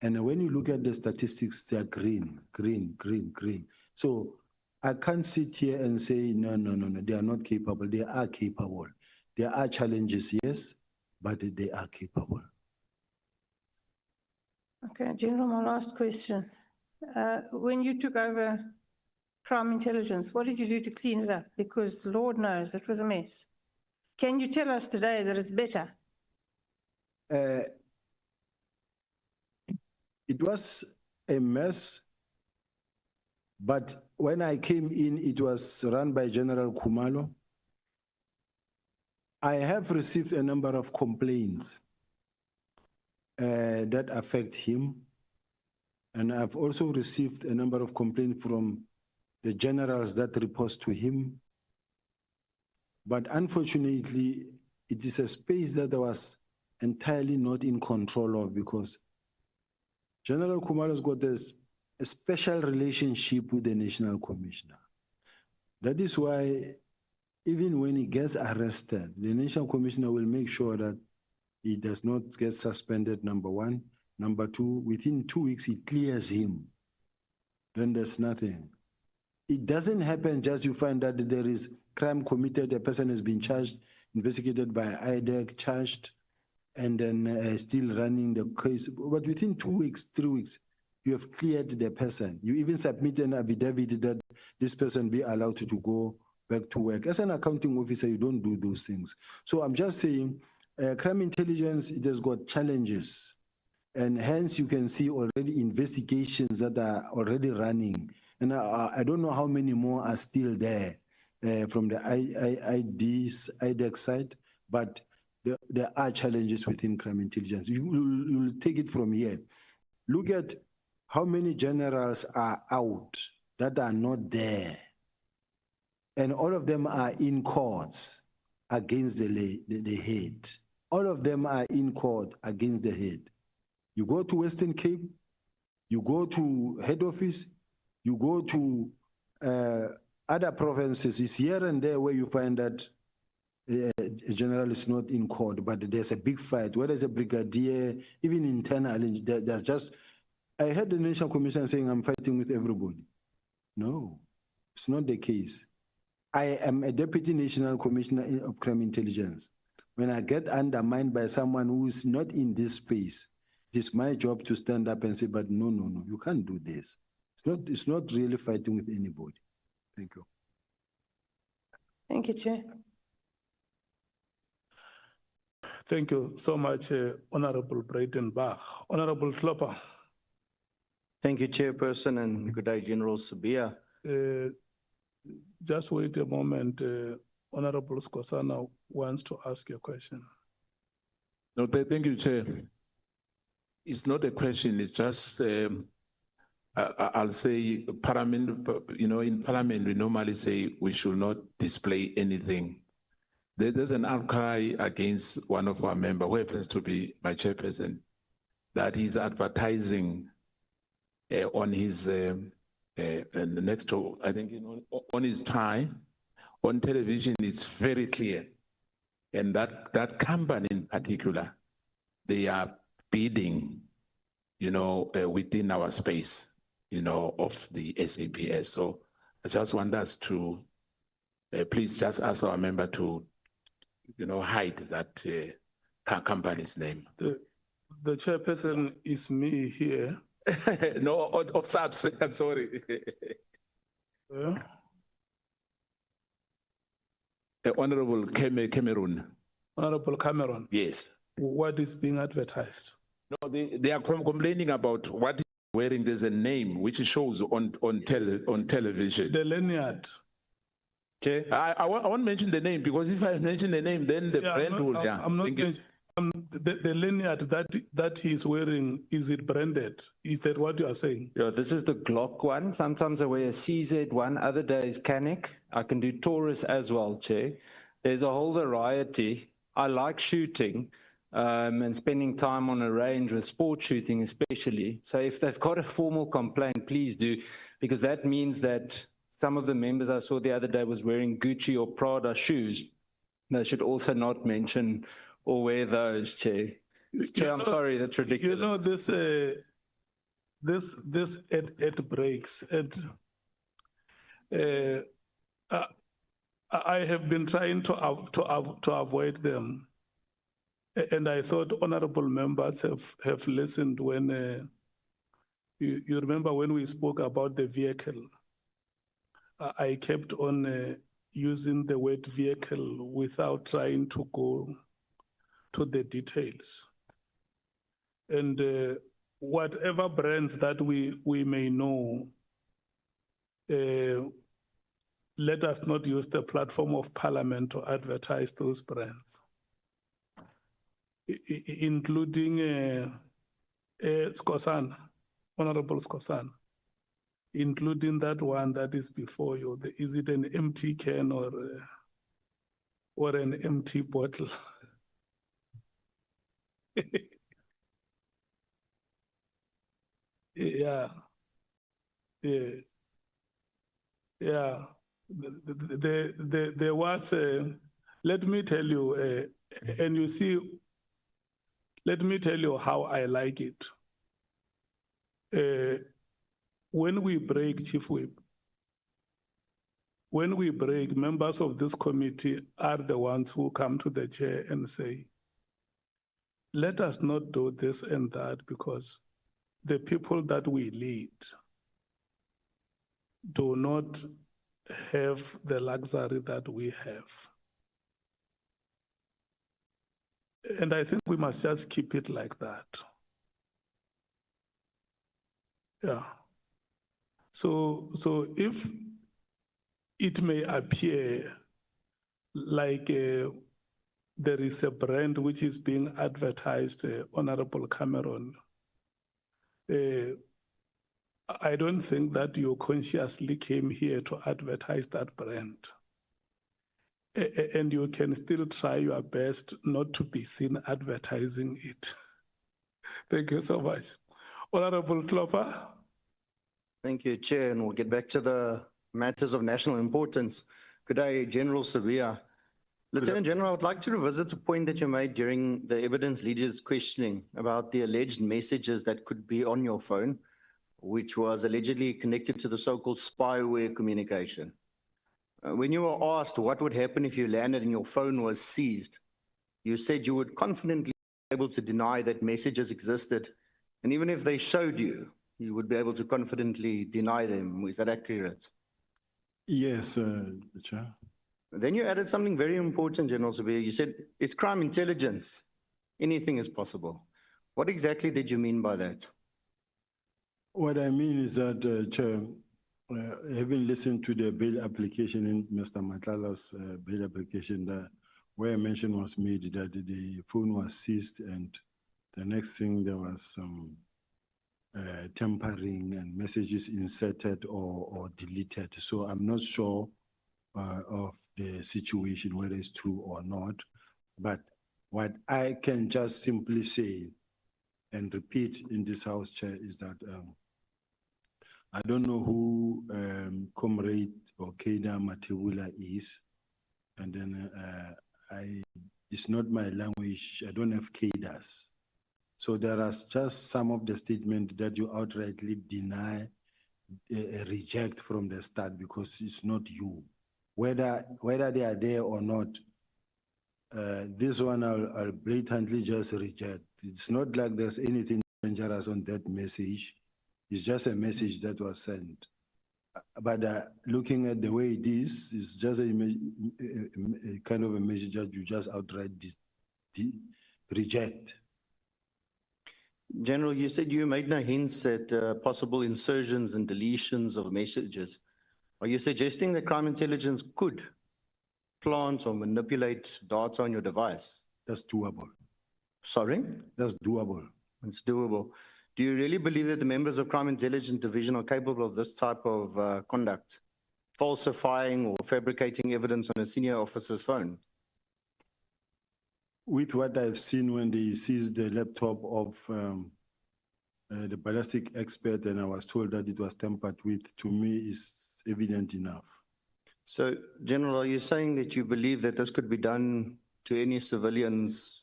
And when you look at the statistics, they are green, green, green, green. So I can't sit here and say, no, they are not capable. They are capable. There are challenges, yes, but they are capable. Okay, General, my last question. When you took over crime intelligence, what did you do to clean it up? Because Lord knows it was a mess. Can you tell us today that it's better? It was a mess, but when I came in, it was run by General Khumalo. I have received a number of complaints that affect him. And I've also received a number of complaints from the generals that report to him. But unfortunately, it is a space that I was entirely not in control of, because General Khumalo's got a special relationship with the National Commissioner. That is why even when he gets arrested, the National Commissioner will make sure that he does not get suspended, number one. Number two, within 2 weeks, he clears him. Then there's nothing. It doesn't happen just you find that there is crime committed, a person has been charged, investigated by IDEC, charged, and then still running the case. But within 2 weeks, 3 weeks, you have cleared the person. You even submit an affidavit that this person be allowed to go back to work. As an accounting officer, you don't do those things. So I'm just saying, crime intelligence, it has got challenges. And hence you can see already investigations that are already running. And I don't know how many more are still there from the IDEC side, but there are challenges within crime intelligence. You'll take it from here. Look at how many generals are out that are not there. And all of them are in courts against the head. All of them are in court against the head. You go to Western Cape, you go to head office, you go to other provinces. It's here and there where you find that a general is not in court, but there's a big fight. Where there's a brigadier, even internally, there's just, I heard the National Commission saying I'm fighting with everybody. No, it's not the case. I am a Deputy National Commissioner of Crime Intelligence. When I get undermined by someone who is not in this space, it is my job to stand up and say, but no, you can't do this. It's not really fighting with anybody. Thank you. Thank you, Chair. Thank you so much, Honorable Breitenbach. Honorable Klopper. Thank you, Chairperson, and good day, General Sabia. Just wait a moment. Honorable Skosana wants to ask a question. No, thank you, Chair. It's not a question, it's just, I'll say, Parliament, in Parliament, we normally say we should not display anything. There's an outcry against one of our members, who happens to be my chairperson, that he's advertising on his, next to, I think, on his tie, on television, it's very clear. And that company in particular, they are bidding, within our space, of the SAPS. So I just want us to, please just ask our member to, hide that company's name. The chairperson is me here. No, of SAPS, I'm sorry. Honorable Cameroon. Honorable Cameron. Yes. What is being advertised? No, they are complaining about what he's wearing. There's a name which shows on television. The lanyard. Okay. I won't mention the name, because if I mention the name, then the brand will. I'm not mentioning. The lanyard that he's wearing, is it branded? Is that what you are saying? Yeah, this is the Glock one. Sometimes I wear a CZ one, other days Canik. I can do Taurus as well, Chair. There's a whole variety. I like shooting and spending time on a range with sport shooting especially. So if they've got a formal complaint, please do, because that means that some of the members I saw the other day was wearing Gucci or Prada shoes. They should also not mention or wear those, Chair. Chair, I'm sorry, that's ridiculous. This it breaks. I have been trying to avoid them, and I thought honorable members have listened when you remember when we spoke about the vehicle. I kept on using the word vehicle without trying to go to the details. And whatever brands that we may know, let us not use the platform of Parliament to advertise those brands, including Skosana, Honorable Skosana, including that one that is before you. Is it an empty can or an empty bottle? Yeah. There was let me tell you, and you see, let me tell you how I like it. When we break, Chief Whip, When we break, members of this committee are the ones who come to the chair and say, let us not do this and that because the people that we lead do not have the luxury that we have. And I think we must just keep it like that. Yeah. So if it may appear like there is a brand which is being advertised, Honorable Cameron, I don't think that you consciously came here to advertise that brand. And you can still try your best not to be seen advertising it. Thank you so much. Honorable Klopper. Thank you, Chair, and we'll get back to the matters of national importance. Good day, General Sabia. Lieutenant General, I would like to revisit a point that you made during the evidence leaders questioning about the alleged messages that could be on your phone, which was allegedly connected to the so-called spyware communication. When you were asked what would happen if you landed and your phone was seized, you said you would confidently be able to deny that messages existed, and even if they showed you, you would be able to confidently deny them. Is that accurate? Yes, Chair. Then you added something very important, General Sabia. You said it's crime intelligence. Anything is possible. What exactly did you mean by that? What I mean is that, Chair, having listened to the bail application in Mr. Nhlanhla's bail application, where a mention was made that the phone was seized and the next thing there was some tampering and messages inserted or deleted. So I'm not sure of the situation, whether it's true or not. But what I can just simply say and repeat in this House, Chair, is that I don't know who Comrade or Keda Matebula is. And then it's not my language. I don't have Kedas. So there are just some of the statements that you outrightly deny, reject from the start because it's not you. Whether they are there or not, this one I'll blatantly just reject. It's not like there's anything dangerous on that message. It's just a message that was sent. But looking at the way it is, it's just a kind of a message that you just outright reject. General, you said you made no hints at possible insertions and deletions of messages. Are you suggesting that crime intelligence could plant or manipulate data on your device? That's doable. Sorry? That's doable. It's doable. Do you really believe that the members of Crime Intelligence Division are capable of this type of conduct? Falsifying or fabricating evidence on a senior officer's phone? With what I've seen when they seized the laptop of the ballistic expert and I was told that it was tampered with, to me is evident enough. So, General, are you saying that you believe that this could be done to any civilians'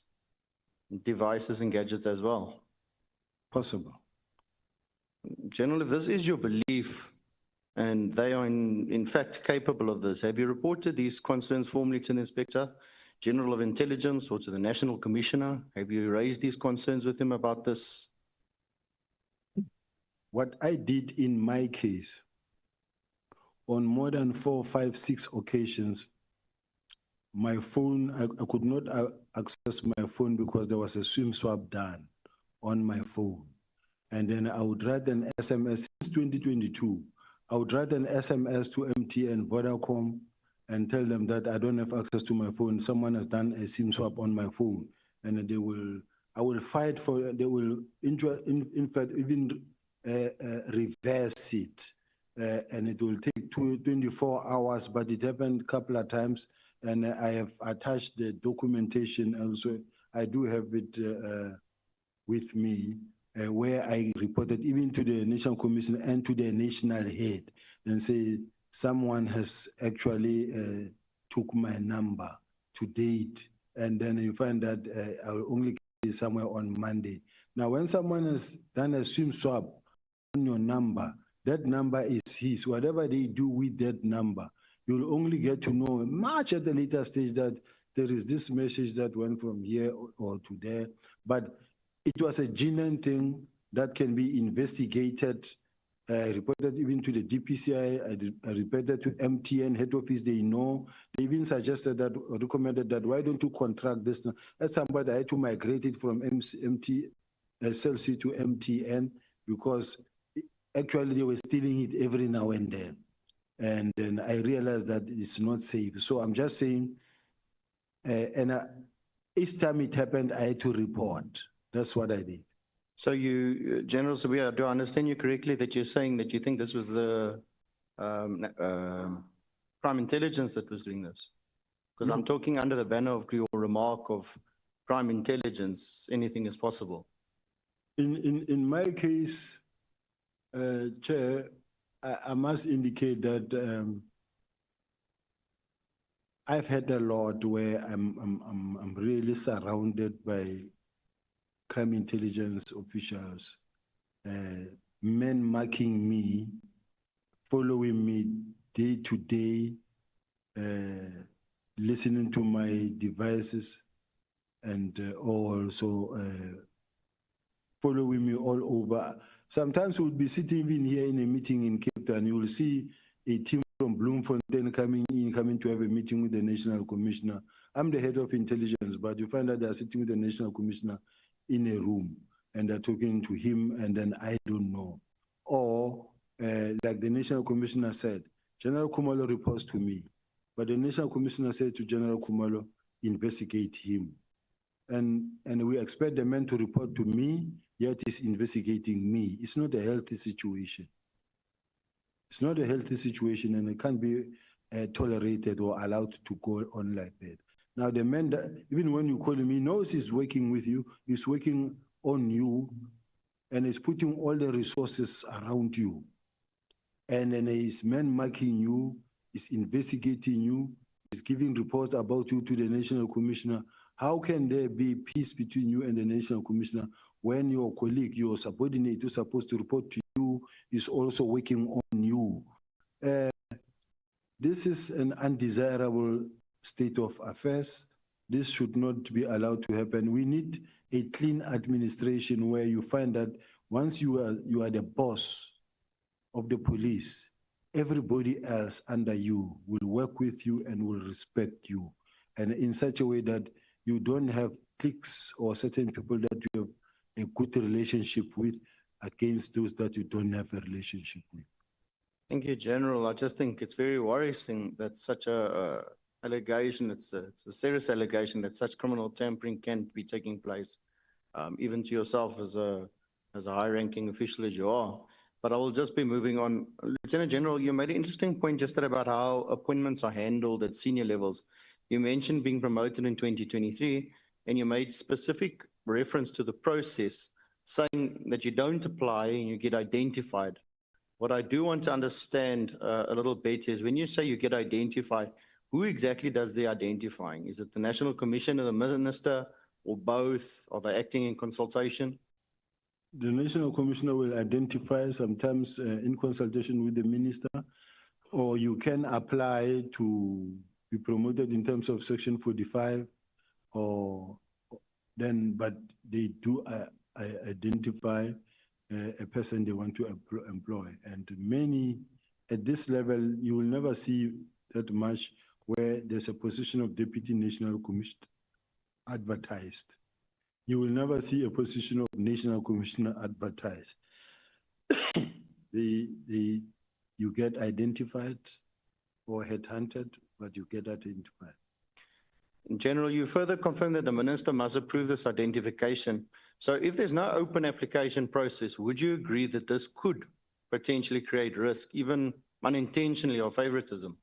devices and gadgets as well? Possible. General, if this is your belief and they are in fact capable of this, have you reported these concerns formally to the Inspector General of Intelligence or to the National Commissioner? Have you raised these concerns with him about this? What I did in my case, on more than 4, 5, 6 occasions, my phone, I could not access my phone because there was a SIM swap done on my phone. And then I would write an SMS since 2022. I would write an SMS to MTN, Vodacom, and tell them that I don't have access to my phone. Someone has done a SIM swap on my phone. And I will fight for, they will, in fact, even reverse it. And it will take 24 hours, but it happened a couple of times. And I have attached the documentation. Also, I do have it with me, where I reported even to the National Commission and to the national head and say, someone has actually took my number to date. And then you find that I will only get it somewhere on Monday. Now, when someone has done a SIM swap on your number, that number is his. Whatever they do with that number, You'll only get to know much at the later stage that there is this message that went from here or to there. But it was a genuine thing that can be investigated. I reported even to the DPCI, I reported to MTN head office, they know. They even suggested that, or recommended that, why don't you contract this? At some point, I had to migrate it from SLC to MTN because actually they were stealing it every now and then. And then I realized that it's not safe. So I'm just saying, each time it happened, I had to report. That's what I did. So you, General Sabia, do I understand you correctly that you're saying that you think this was the crime intelligence that was doing this? Because I'm talking under the banner of your remark of crime intelligence, anything is possible. In my case, Chair, I must indicate that I've had a lot where I'm really surrounded by crime intelligence officials, men marking me, following me day to day, listening to my devices, and also following me all over. Sometimes we'll be sitting even here in a meeting in Cape Town, you will see a team from Bloemfontein coming to have a meeting with the National Commissioner. I'm the head of intelligence, but you find that they're sitting with the National Commissioner in a room and they're talking to him, and then I don't know. Or like the National Commissioner said, General Kumalo reports to me, but the National Commissioner said to General Kumalo, investigate him. And we expect the man to report to me, yet he's investigating me. It's not a healthy situation. It's not a healthy situation, and it can't be tolerated or allowed to go on like that. Now, the man, that, even when you call him, he knows he's working with you, he's working on you, and he's putting all the resources around you. And then he's man marking you, he's investigating you, he's giving reports about you to the National Commissioner. How can there be peace between you and the National Commissioner when your colleague, your subordinate who's supposed to report to you is also working on you? This is an undesirable state of affairs. This should not be allowed to happen. We need a clean administration where you find that once you are the boss of the police, everybody else under you will work with you and will respect you. And in such a way that you don't have cliques or certain people that you have a good relationship with against those that you don't have a relationship with. Thank you, General. I just think it's very worrisome that such a allegation, it's a serious allegation that such criminal tampering can be taking place, even to yourself as a high-ranking official as you are. But I will just be moving on. Lieutenant General, you made an interesting point just there about how appointments are handled at senior levels. You mentioned being promoted in 2023, and you made specific reference to the process, saying that you don't apply and you get identified. What I do want to understand a little better is when you say you get identified, who exactly does the identifying? Is it the National Commission or the Minister, or both? Are they acting in consultation? The National Commissioner will identify, sometimes in consultation with the Minister, or you can apply to be promoted in terms of Section 45, or then, but they do identify a person they want to employ. And many, at this level, you will never see that much where there's a position of Deputy National Commissioner advertised. You will never see a position of National Commissioner advertised. You get identified or headhunted, but you get identified. In general, you further confirm that the Minister must approve this identification. So if there's no open application process, would you agree that this could potentially create risk, even unintentionally, or favoritism?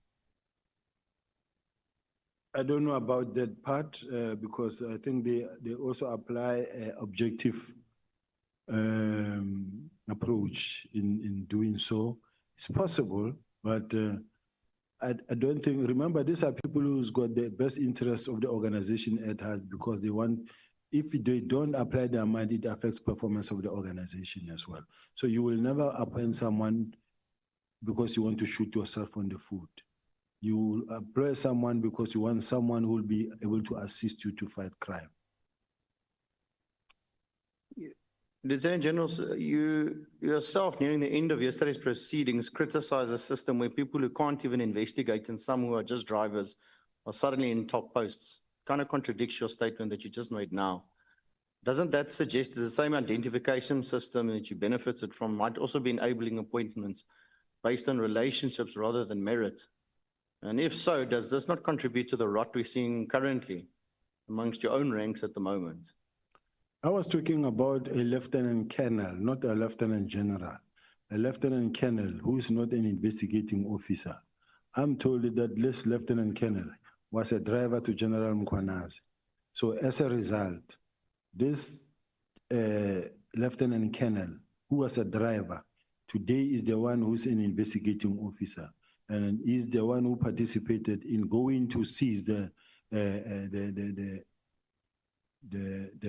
I don't know about that part because I think they also apply an objective approach in doing so. It's possible, but I don't think, remember, these are people who's got the best interest of the organization at heart because they want, if they don't apply their mind, it affects performance of the organization as well. So you will never appoint someone because you want to shoot yourself on the foot. You employ someone because you want someone who will be able to assist you to fight crime. Lieutenant General, you yourself, nearing the end of yesterday's proceedings, criticized a system where people who can't even investigate and some who are just drivers are suddenly in top posts. Kind of contradicts your statement that you just made now. Doesn't that suggest that the same identification system that you benefited from might also be enabling appointments based on relationships rather than merit? And if so, does this not contribute to the rot we're seeing currently amongst your own ranks at the moment? I was talking about a lieutenant colonel, not a lieutenant general. A lieutenant colonel who is not an investigating officer. I'm told that this lieutenant colonel was a driver to General Mkhwanazi. So as a result, this lieutenant colonel who was a driver today is the one who's an investigating officer and is the one who participated in going to seize the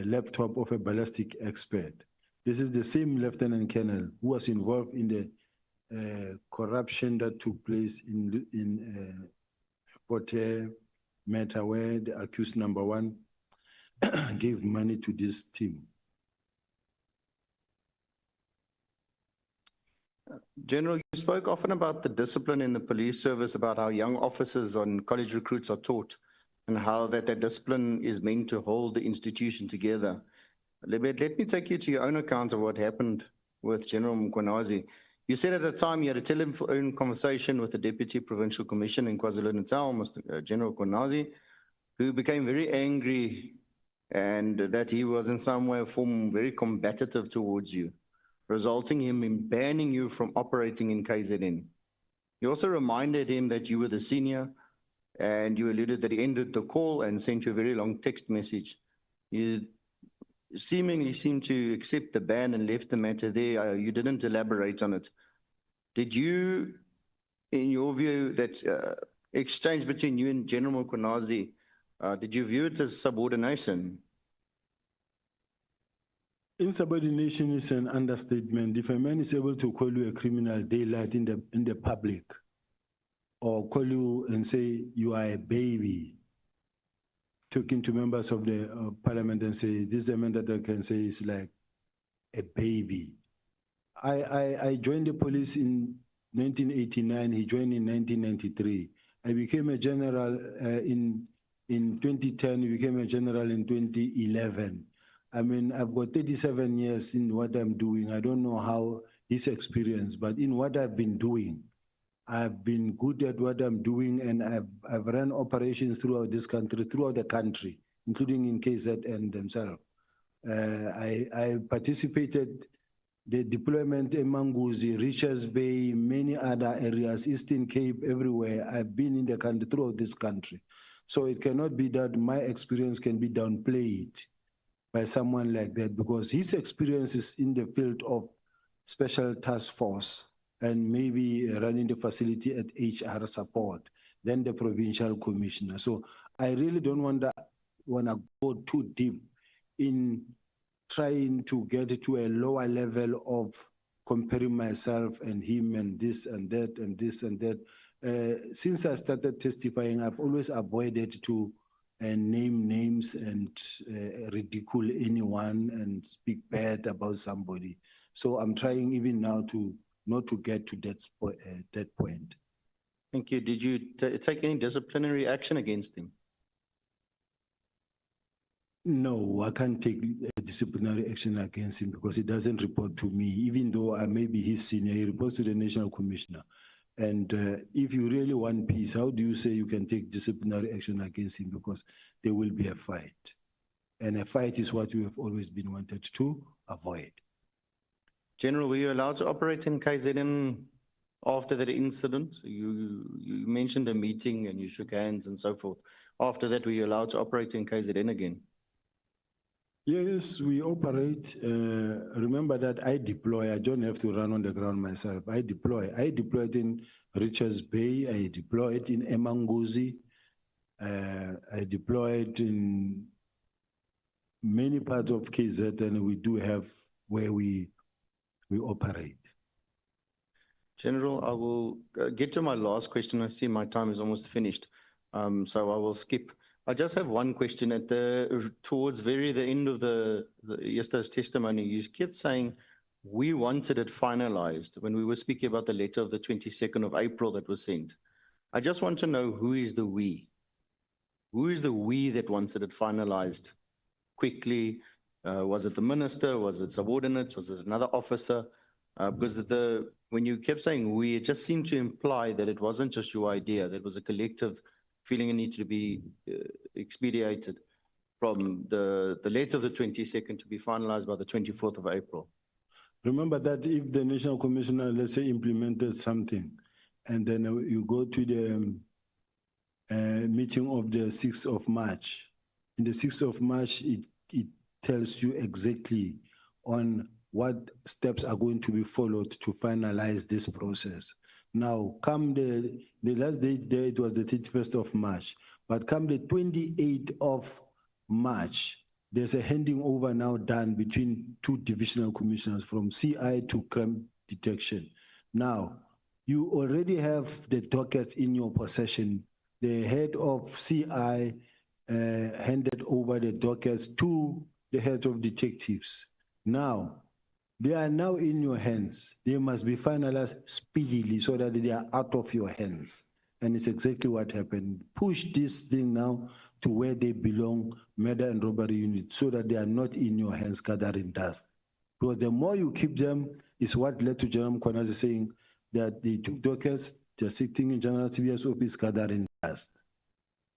laptop of a ballistic expert. This is the same lieutenant colonel who was involved in the corruption that took place in Porter matter where the accused number one gave money to this team. General, you spoke often about the discipline in the police service, about how young officers and college recruits are taught and how that discipline is meant to hold the institution together. Let me take you to your own account of what happened with General Mkhwanazi. You said at the time you had a telephone conversation with the Deputy Provincial Commissioner in KwaZulu-Natal, Mr. General Mkhwanazi, who became very angry and that he was in some way or form very combative towards you, resulting in him banning you from operating in KZN. You also reminded him that you were the senior, and you alluded that he ended the call and sent you a very long text message. You seemingly seemed to accept the ban and left the matter there. You didn't elaborate on it. Did you, in your view, that exchange between you and General Mkhwanazi, did you view it as subordination? Insubordination is an understatement. If a man is able to call you a criminal daylight in the public, or call you and say you are a baby, talking to members of the parliament and say, this is the man that I can say is like a baby. I joined the police in 1989, he joined in 1993. I became a general in 2010, he became a general in 2011. I mean, I've got 37 years in what I'm doing. I don't know how his experience, but in what I've been doing, I've been good at what I'm doing, and I've run operations throughout this country, throughout the country, including in KZN themselves. I participated the deployment in Manguzi, Richards Bay, many other areas, Eastern Cape, everywhere. I've been in the country, throughout this country. So it cannot be that my experience can be downplayed by someone like that, because his experience is in the field of special task force and maybe running the facility at HR support, then the provincial commissioner. So I really don't want to go too deep in trying to get to a lower level of comparing myself and him and this and that and this and that. Since I started testifying, I've always avoided to name names and ridicule anyone and speak bad about somebody. So I'm trying even now to not to get to that point. Thank you. Did you take any disciplinary action against him? No, I can't take disciplinary action against him because he doesn't report to me. Even though I may be his senior, he reports to the national commissioner. And if you really want peace, how do you say you can take disciplinary action against him? Because there will be a fight. And a fight is what we have always been wanted to avoid. General, were you allowed to operate in KZN after that incident? You mentioned a meeting and you shook hands and so forth. After that, were you allowed to operate in KZN again? Yes, we operate. Remember that I deploy. I don't have to run on the ground myself. I deploy. I deployed in Richards Bay. I deployed in Emanguzi. I deployed in many parts of KZ, and we do have where we operate. General, I will get to my last question. I see my time is almost finished, so I will skip. I just have one question at towards the end of yesterday's testimony. You kept saying we wanted it finalized when we were speaking about the letter of the 22nd of April that was sent. I just want to know who is the we? Who is the we that wanted it finalized quickly? Was it the minister? Was it subordinates? Was it another officer? Because when you kept saying we, it just seemed to imply that it wasn't just your idea, that it was a collective feeling it needed to be expedited from the letter of the 22nd to be finalized by the 24th of April. Remember that if the National Commissioner, let's say, implemented something, and then you go to the meeting of the 6th of March, in the 6th of March, it tells you exactly on what steps are going to be followed to finalize this process. Now, come the last date there, it was the 31st of March, but come the 28th of March, there's a handing over now done between two divisional commissioners from CI to crime detection. Now, you already have the dockets in your possession. The head of CI handed over the dockets to the head of detectives. Now, they are now in your hands. They must be finalized speedily so that they are out of your hands. And it's exactly what happened. Push this thing now to where they belong, murder and robbery unit, so that they are not in your hands gathering dust. Because the more you keep them, is what led to General Mkhwanazi saying that they took dockets, they're sitting in General CBS office gathering dust.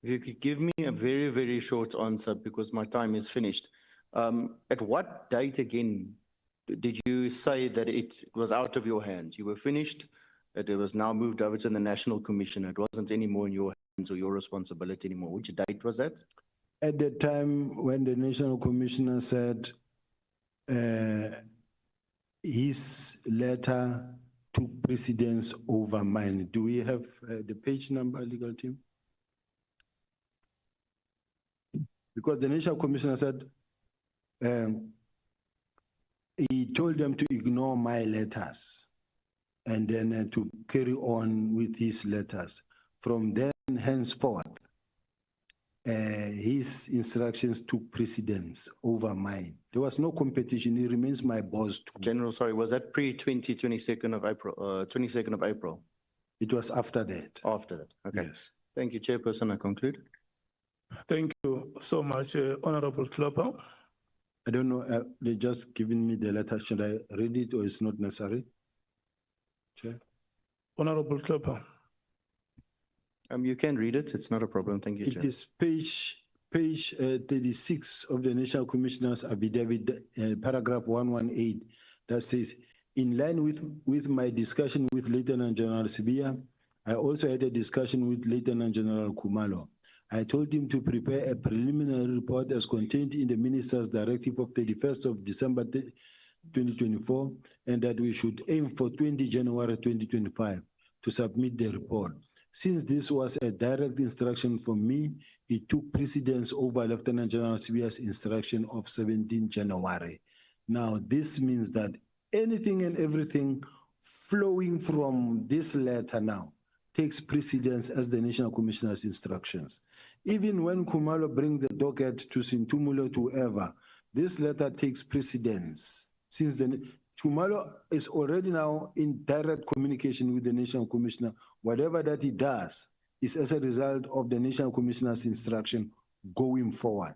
If you could give me a very, very short answer because my time is finished. At what date again did you say that it was out of your hands? You were finished, that it was now moved over to the National Commission. It wasn't anymore in your hands or your responsibility anymore. Which date was that? At the time when the National Commissioner said his letter took precedence over mine. Do we have the page number, legal team? Because the National Commissioner said he told them to ignore my letters and then to carry on with his letters. From then henceforth, his instructions took precedence over mine. There was no competition. He remains my boss too. General, sorry, was that pre-22nd of April? 22nd of April? It was after that. After that, okay. Yes. Thank you, Chairperson. I conclude. Thank you so much, Honorable Klopper. I don't know, they just given me the letter. Should I read it or it's not necessary? Chair? Honorable Klopper. You can read it. It's not a problem. Thank you, Chair. It is page 36 of the National Commissioner's affidavit, paragraph 118, that says, in line with my discussion with Lieutenant General Sibia, I also had a discussion with Lieutenant General Khumalo. I told him to prepare a preliminary report as contained in the Minister's Directive of 31st of December 2024, and that we should aim for 20 January 2025 to submit the report. Since this was a direct instruction from me, it took precedence over Lieutenant General Sibia's instruction of 17 January. Now, this means that anything and everything flowing from this letter now takes precedence as the National Commissioner's instructions. Even when Khumalo brings the docket to Sintumulo to whoever, this letter takes precedence. Since Khumalo is already now in direct communication with the National Commissioner, whatever that he does is as a result of the National Commissioner's instruction going forward.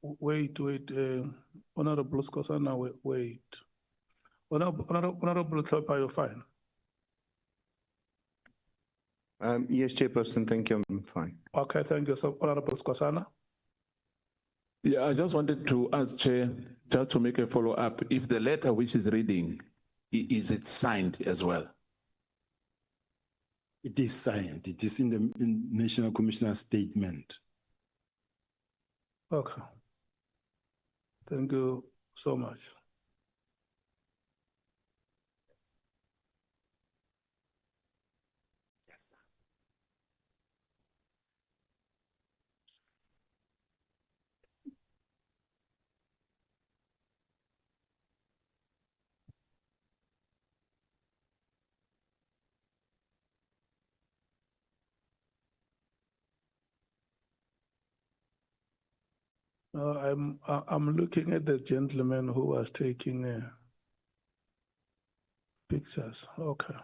Wait, Honorable Skosana, wait. Honorable Klopper, you're fine. Yes, Chairperson, thank you. I'm fine. Okay, thank you. So, Honorable Skosana. Yeah, I just wanted to ask Chair, just to make a follow-up, if the letter which is reading, is it signed as well? It is signed. It is in the National Commissioner's statement. Okay. Thank you so much. I'm looking at the gentleman who was taking pictures. Okay.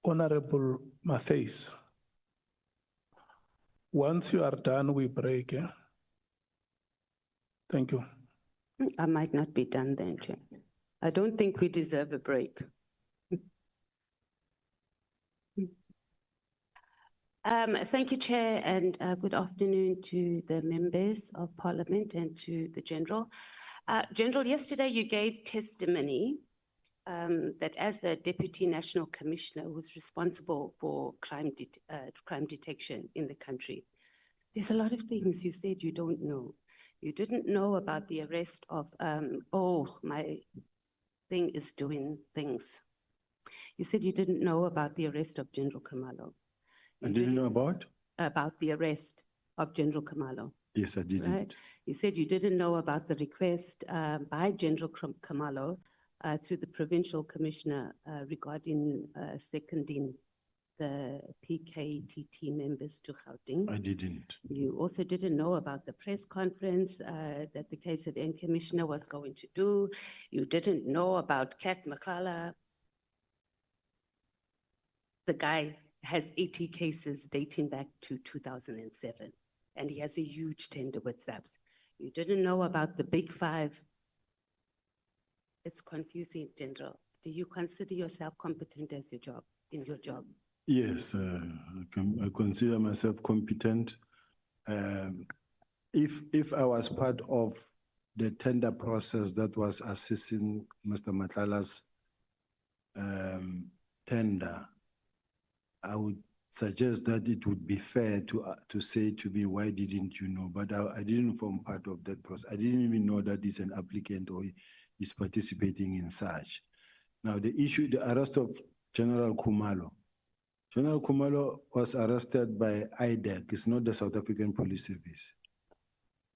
Honorable Matthys, once you are done, we break. Yeah? Thank you. I might not be done then, Chair. I don't think we deserve a break. Thank you, Chair, and good afternoon to the members of Parliament and to the General. General, yesterday you gave testimony that as the Deputy National Commissioner was responsible for crime detection in the country, there's a lot of things you said you don't know. You didn't know about the arrest of, oh, my thing is doing things. You said you didn't know about the arrest of General Khumalo. I didn't know about? About the arrest of General Khumalo. Yes, I didn't. Right? You said you didn't know about the request by General Khumalo through the Provincial Commissioner regarding seconding the PKTT members to Gauteng. I didn't. You also didn't know about the press conference that the KZN Commissioner was going to do. You didn't know about Kat Nhlanhla. The guy has 80 cases dating back to 2007, and he has a huge tender with SAPS. You didn't know about the big five. It's confusing, General. Do you consider yourself competent as in your job? Yes, I consider myself competent. If I was part of the tender process that was assessing Mr. Nhlanhla's tender, I would suggest that it would be fair to say to me, why didn't you know? But I didn't form part of that process. I didn't even know that he's an applicant or is participating in such. Now, the arrest of General Khumalo. General Khumalo was arrested by IDEC. It's not the South African Police Service.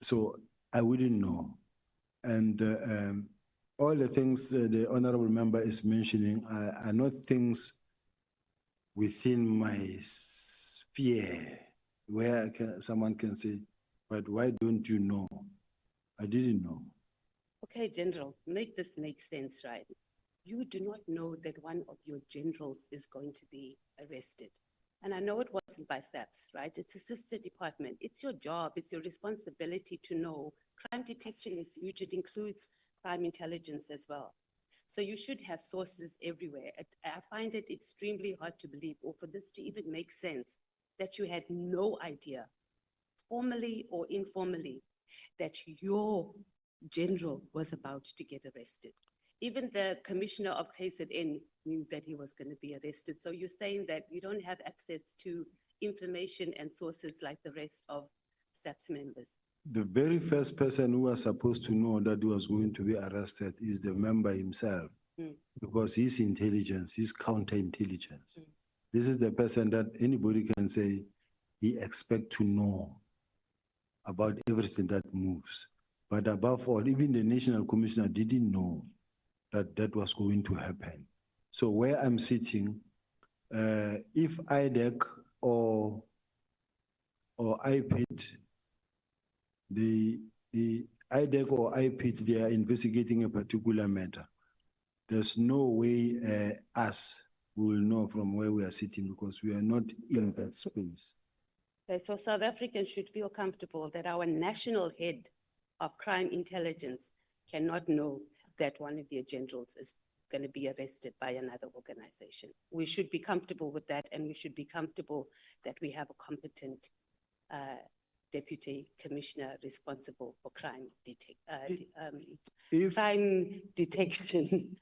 So I wouldn't know. And all the things the honorable member is mentioning are not things within my sphere where someone can say, but why don't you know? I didn't know. Okay, General, make this make sense, right? You do not know that one of your generals is going to be arrested. And I know it wasn't by SAPS, right? It's a sister department. It's your job, it's your responsibility to know. Crime detection is huge. It includes crime intelligence as well. So you should have sources everywhere. I find it extremely hard to believe, or for this to even make sense, that you had no idea, formally or informally, that your general was about to get arrested. Even the commissioner of KZN knew that he was going to be arrested. So you're saying that you don't have access to information and sources like the rest of SAPS members. The very first person who was supposed to know that he was going to be arrested is the member himself, because he's intelligence, he's counterintelligence. This is the person that anybody can say he expects to know about everything that moves. But above all, even the National Commissioner didn't know that that was going to happen. So where I'm sitting, if IDEC or IPIT, the IDEC or IPIT, they are investigating a particular matter, there's no way us will know from where we are sitting, because we are not in that space. Okay, so South Africans should feel comfortable that our national head of crime intelligence cannot know that one of their generals is going to be arrested by another organization. We should be comfortable with that, and we should be comfortable that we have a competent deputy commissioner responsible for crime detection.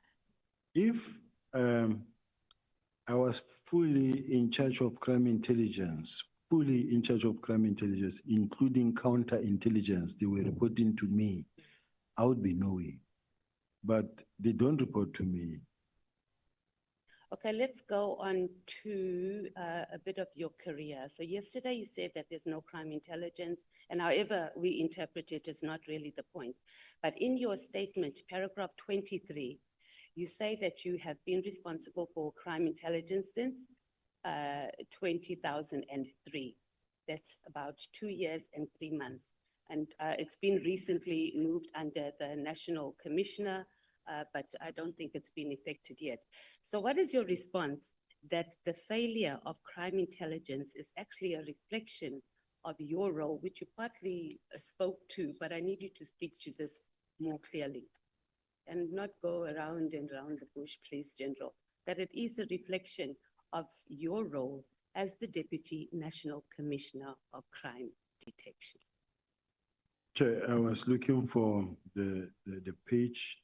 If I was fully in charge of crime intelligence, including counterintelligence, they were reporting to me, I would be knowing. But they don't report to me. Okay, let's go on to a bit of your career. So yesterday you said that there's no crime intelligence, and however we interpret it is not really the point. But in your statement, paragraph 23, you say that you have been responsible for crime intelligence since 2003. That's about 2 years and 3 months. And it's been recently moved under the National Commissioner, but I don't think it's been effected yet. So what is your response that the failure of crime intelligence is actually a reflection of your role, which you partly spoke to, but I need you to speak to this more clearly and not go around and around the bush, please, General, that it is a reflection of your role as the Deputy National Commissioner of Crime Detection. Chair, I was looking for the page.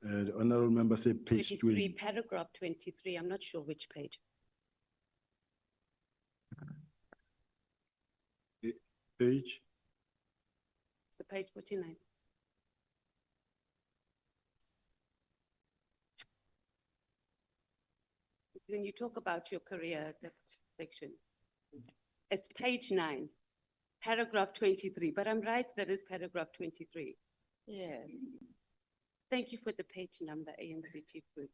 The honorable member said page 23, 20. paragraph 23, I'm not sure which page. Page? The page 49. When you talk about your career, that section, it's page 9, paragraph 23, but I'm right, that is paragraph 23. Yes. Thank you for the page number, ANC Chief Whip.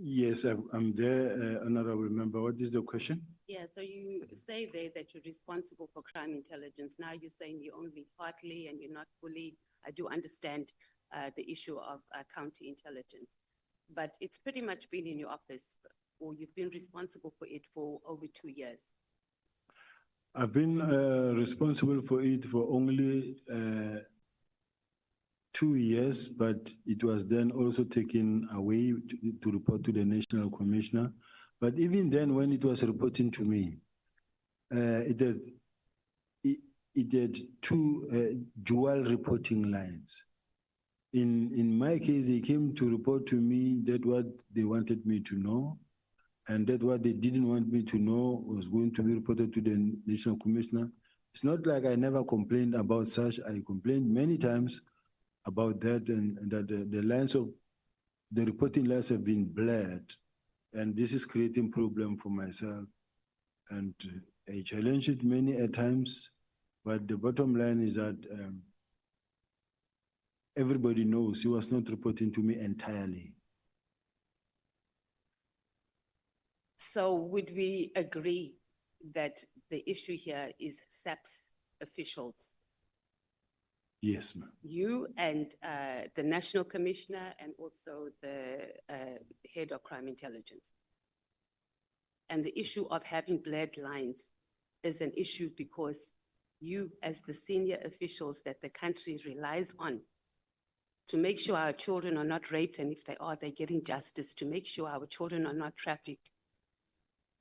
Yes, I'm there, honorable member. What is the question? Yeah, so you say there that you're responsible for crime intelligence. Now you're saying you're only partly and you're not fully. I do understand the issue of counterintelligence, but it's pretty much been in your office, or you've been responsible for it for over 2 years. I've been responsible for it for only 2 years, but it was then also taken away to report to the National Commissioner. But even then, when it was reporting to me, it had two dual reporting lines. In my case, they came to report to me that what they wanted me to know, and that what they didn't want me to know was going to be reported to the National Commissioner. It's not like I never complained about such. I complained many times about that, and that the lines of the reporting lines have been blurred, and this is creating problem for myself. And I challenged it many a times, but the bottom line is that everybody knows he was not reporting to me entirely. So would we agree that the issue here is SAPS officials? Yes, ma'am. You and the National Commissioner and also the Head of Crime Intelligence. And the issue of having blurred lines is an issue because you, as the senior officials that the country relies on to make sure our children are not raped, and if they are, they're getting justice, to make sure our children are not trafficked.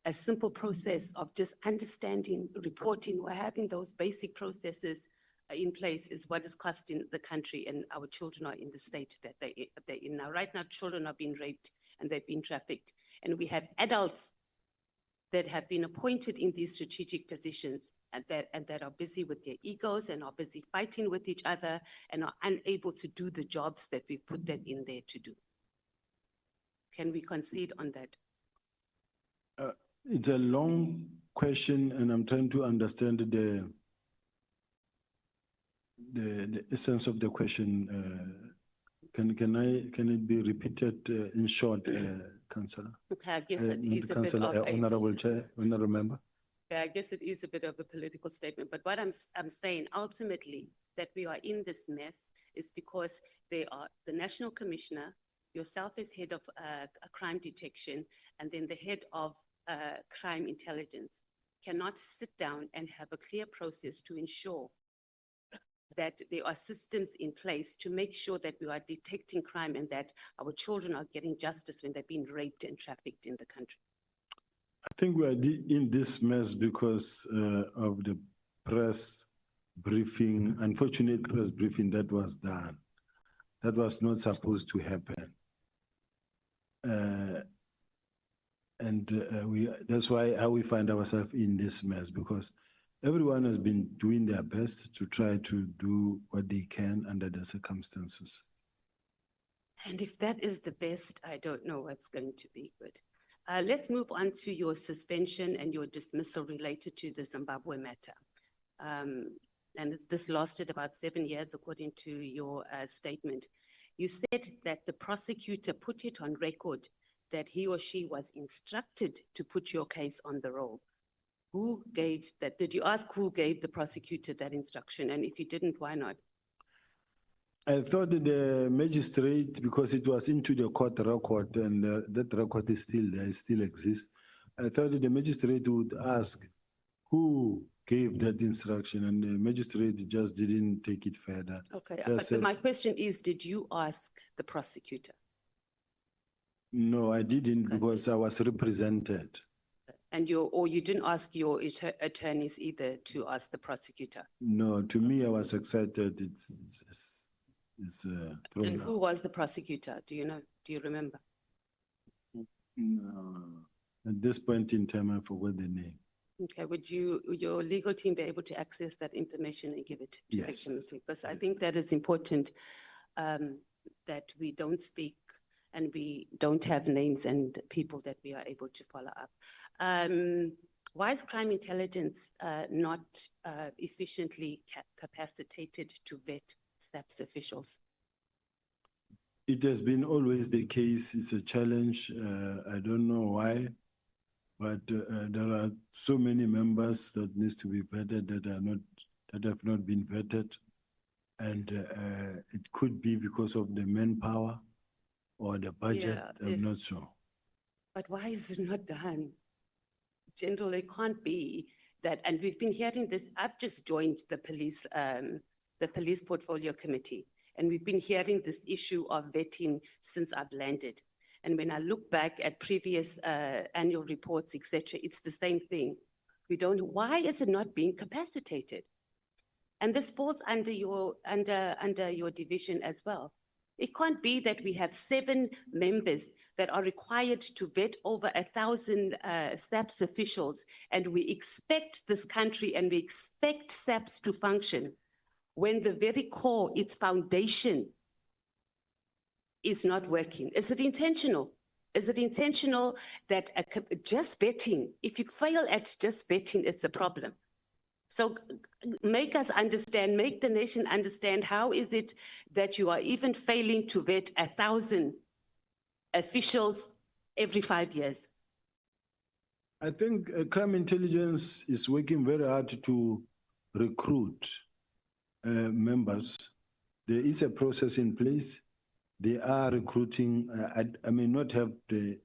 A simple process of just understanding, reporting, or having those basic processes in place is what is costing the country, and our children are in the state that they're in now. Right now, children are being raped and they've been trafficked. And we have adults that have been appointed in these strategic positions and that are busy with their egos and are busy fighting with each other and are unable to do the jobs that we've put them in there to do. Can we concede on that? It's a long question, and I'm trying to understand the essence of the question. Can it be repeated in short, Councillor? Okay, I guess it is a bit of a Honorable Chair, honorable member. Yeah, I guess it is a bit of a political statement, but what I'm saying ultimately that we are in this mess is because they are the National Commissioner, yourself as head of crime detection, and then the head of crime intelligence cannot sit down and have a clear process to ensure that there are systems in place to make sure that we are detecting crime and that our children are getting justice when they're being raped and trafficked in the country. I think we are in this mess because of the press briefing, unfortunate press briefing that was done. That was not supposed to happen. That's why how we find ourselves in this mess, because everyone has been doing their best to try to do what they can under the circumstances. And if that is the best, I don't know what's going to be good. Let's move on to your suspension and your dismissal related to the Zimbabwe matter. And this lasted about 7 years, according to your statement. You said that the prosecutor put it on record that he or she was instructed to put your case on the roll. Who gave that? Did you ask who gave the prosecutor that instruction? And if you didn't, why not? I thought the magistrate, because it was into the court record and that record is still there, it still exists. I thought the magistrate would ask who gave that instruction, and the magistrate just didn't take it further. Okay, Just but said, my question is, did you ask the prosecutor? no, I didn't because I was represented. And you didn't ask your attorneys either to ask the prosecutor? No, to me, I was excited. It's thrown And who out. was the prosecutor? Do you know? Do you remember? No. At this point in time, I forgot the name. Okay, would your legal team be able to access that information and give it to the Yes. committee? Because I think that is important, that we don't speak and we don't have names and people that we are able to follow up. Why is crime intelligence not efficiently capacitated to vet SAPS officials? It has been always the case. It's a challenge. I don't know why, but there are so many members that needs to be vetted that have not been vetted, and it could be because of the manpower or the budget. Yeah, I'm yes. not sure. But why is it not done? General, it can't be that, and we've been hearing this. I've just joined the police portfolio committee, and we've been hearing this issue of vetting since I've landed. And when I look back at previous annual reports, etc., it's the same thing. Why is it not being capacitated? And this falls under your division as well. It can't be that we have 7 members that are required to vet over 1,000 SAPS officials, and we expect this country and we expect SAPS to function when the very core, its foundation, is not working. Is it intentional? Is it intentional that just vetting, if you fail at just vetting, it's a problem? So make us understand, make the nation understand, how is it that you are even failing to vet 1,000 officials every 5 years? I think crime intelligence is working very hard to recruit members. There is a process in place. They are recruiting. I may not have the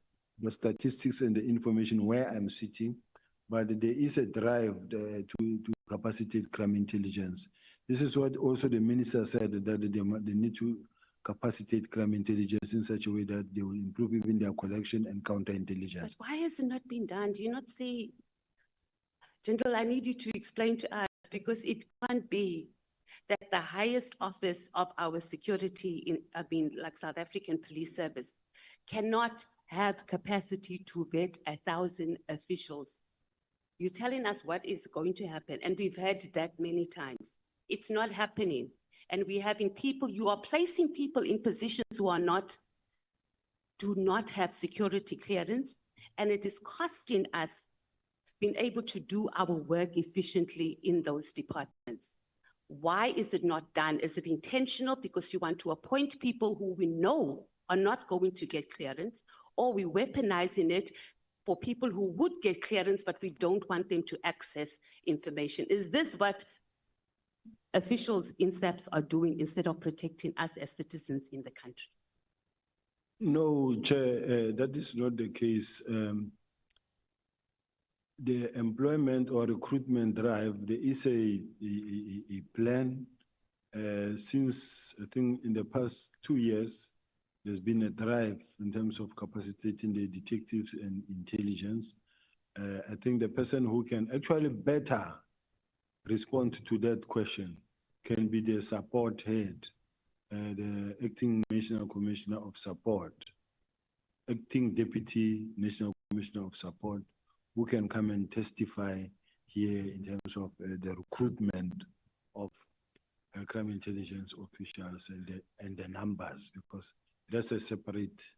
statistics and the information where I'm sitting, but there is a drive to capacitate crime intelligence. This is what also the minister said, that they need to capacitate crime intelligence in such a way that they will improve even their collection and counterintelligence. But why has it not been done? Do you not see? General, I need you to explain to us, because it can't be that the highest office of our security, like South African Police Service, cannot have capacity to vet 1,000 officials. You're telling us what is going to happen, and we've heard that many times. It's not happening, and we're having people, you are placing people in positions who do not have security clearance, and it is costing us being able to do our work efficiently in those departments. Why is it not done? Is it intentional because you want to appoint people who we know are not going to get clearance, or we're weaponizing it for people who would get clearance, but we don't want them to access information? Is this what officials in SAPS are doing instead of protecting us as citizens in the country? No, Chair, that is not the case. The employment or recruitment drive, there is a plan. Since I think in the past 2 years, there's been a drive in terms of capacitating the detectives and intelligence. I think the person who can actually better respond to that question can be the support head, the acting National Commissioner of Support, acting Deputy National Commissioner of Support, who can come and testify here in terms of the recruitment of crime intelligence officials and the numbers, because that's a separate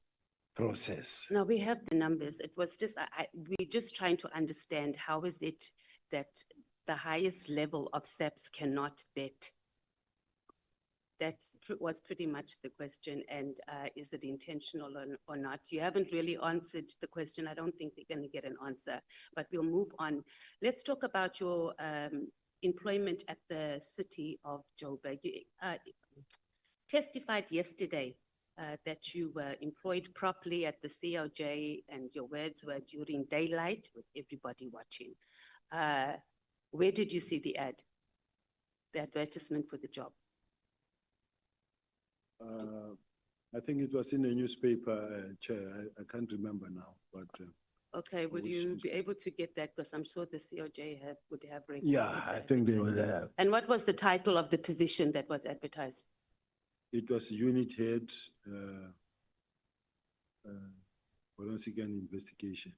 process. No, we have the numbers. It was just, we're just trying to understand, how is it that the highest level of SAPS cannot vet was pretty much the question. And is it intentional or not? You haven't really answered the question. I don't think we're going to get an answer, but we'll move on. Let's talk about your employment at the city of Joburg. You testified yesterday that you were employed properly at the COJ, and your words were during daylight with everybody watching. Where did you see the ad, the advertisement for the job? I think it was in a newspaper, Chair. I can't remember now, but. Okay, will you be able to get that? Because I'm sure the COJ would have. Yeah, I think they would have. And what was the title of the position that was advertised? It was unit head, forensic and investigation.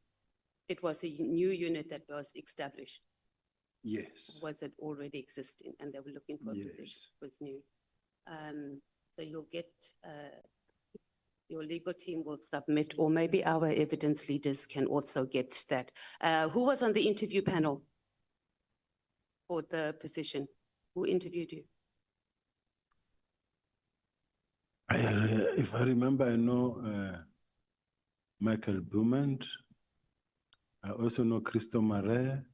It was a new unit that was established. Yes. Was it already existing and they were looking for a position? Yes. It was new. So you'll get, your legal team will submit, or maybe our evidence leaders can also get that. Who was on the interview panel for the position? Who interviewed you? If I remember, I know Michael Blumand. I also know Christo Mare.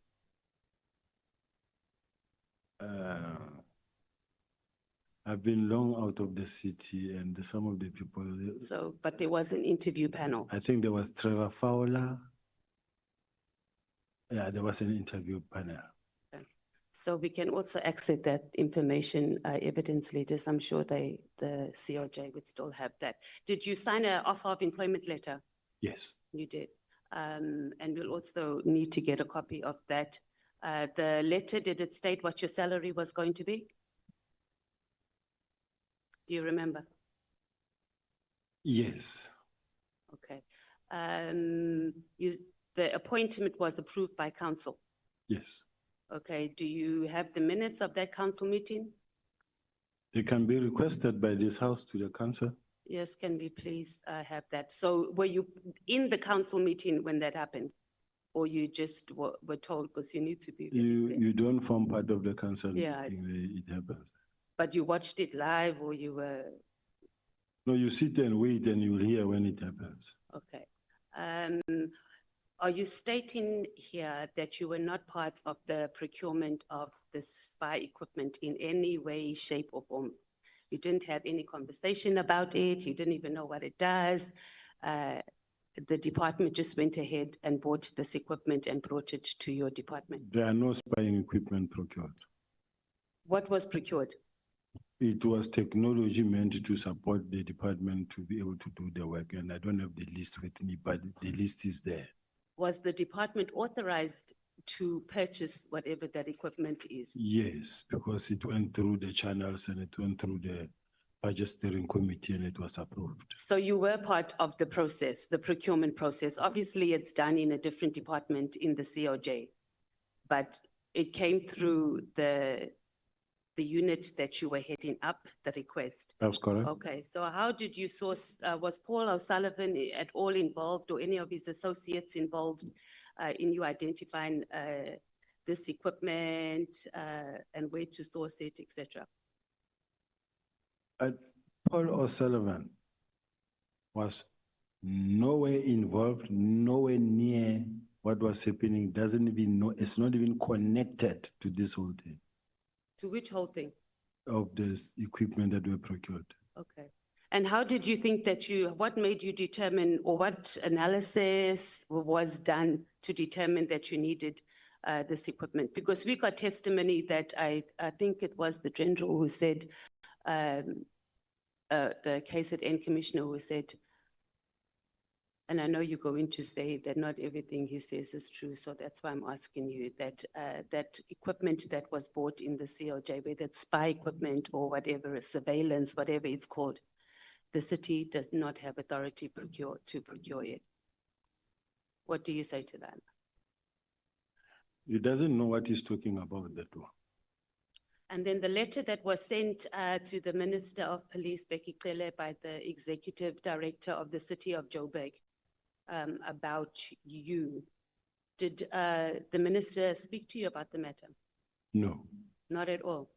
I've been long out of the city, and some of the people. So, but there was an interview panel. I think there was Trevor Fowler. Yeah, there was an interview panel. Okay. So we can also access that information, evidence leaders. I'm sure the COJ would still have that. Did you sign an offer of employment letter? Yes. You did. And we'll also need to get a copy of that. The letter, did it state what your salary was going to be? Do you remember? Yes. Okay. The appointment was approved by council. Yes. Okay. Do you have the minutes of that council meeting? They can be requested by this house to the council. Yes, can we please have that? So were you in the council meeting when that happened? Or you just were told because you need to be? You don't form part of the council Yeah. meeting where it happens. But you watched it live, or you were? No, you sit and wait and you'll hear when it happens. Okay. Are you stating here that you were not part of the procurement of this spy equipment in any way, shape, or form? You didn't have any conversation about it. You didn't even know what it does. The department just went ahead and bought this equipment and brought it to your department. There are no spying equipment procured. What was procured? It was technology meant to support the department to be able to do the work. And I don't have the list with me, but the list is there. Was the department authorized to purchase whatever that equipment is? Yes, because it went through the channels and it went through the budget steering committee and it was approved. So you were part of the process, the procurement process. Obviously, it's done in a different department in the COJ, but it came through the unit that you were heading up, the request. That's correct. Okay, so how did you source, was Paul O'Sullivan at all involved, or any of his associates involved in you identifying this equipment and where to source it, etc.? Paul O'Sullivan was nowhere involved, nowhere near what was happening, doesn't even know, it's not even connected to this whole thing. To which whole thing? Of this equipment that were procured. Okay. And how did you think that what made you determine, or what analysis was done to determine that you needed this equipment? Because we got testimony that I think it was the general who said, the KZN commissioner who said, and I know you're going to say that not everything he says is true, so that's why I'm asking you that that equipment that was bought in the COJ, whether it's spy equipment or whatever, surveillance, whatever it's called, the city does not have authority to procure it. What do you say to that? He doesn't know what he's talking about, that one. And then the letter that was sent to the Minister of Police, Becky Cele, by the Executive Director of the City of Joburg about you. Did the Minister speak to you about the matter? No. Not at all?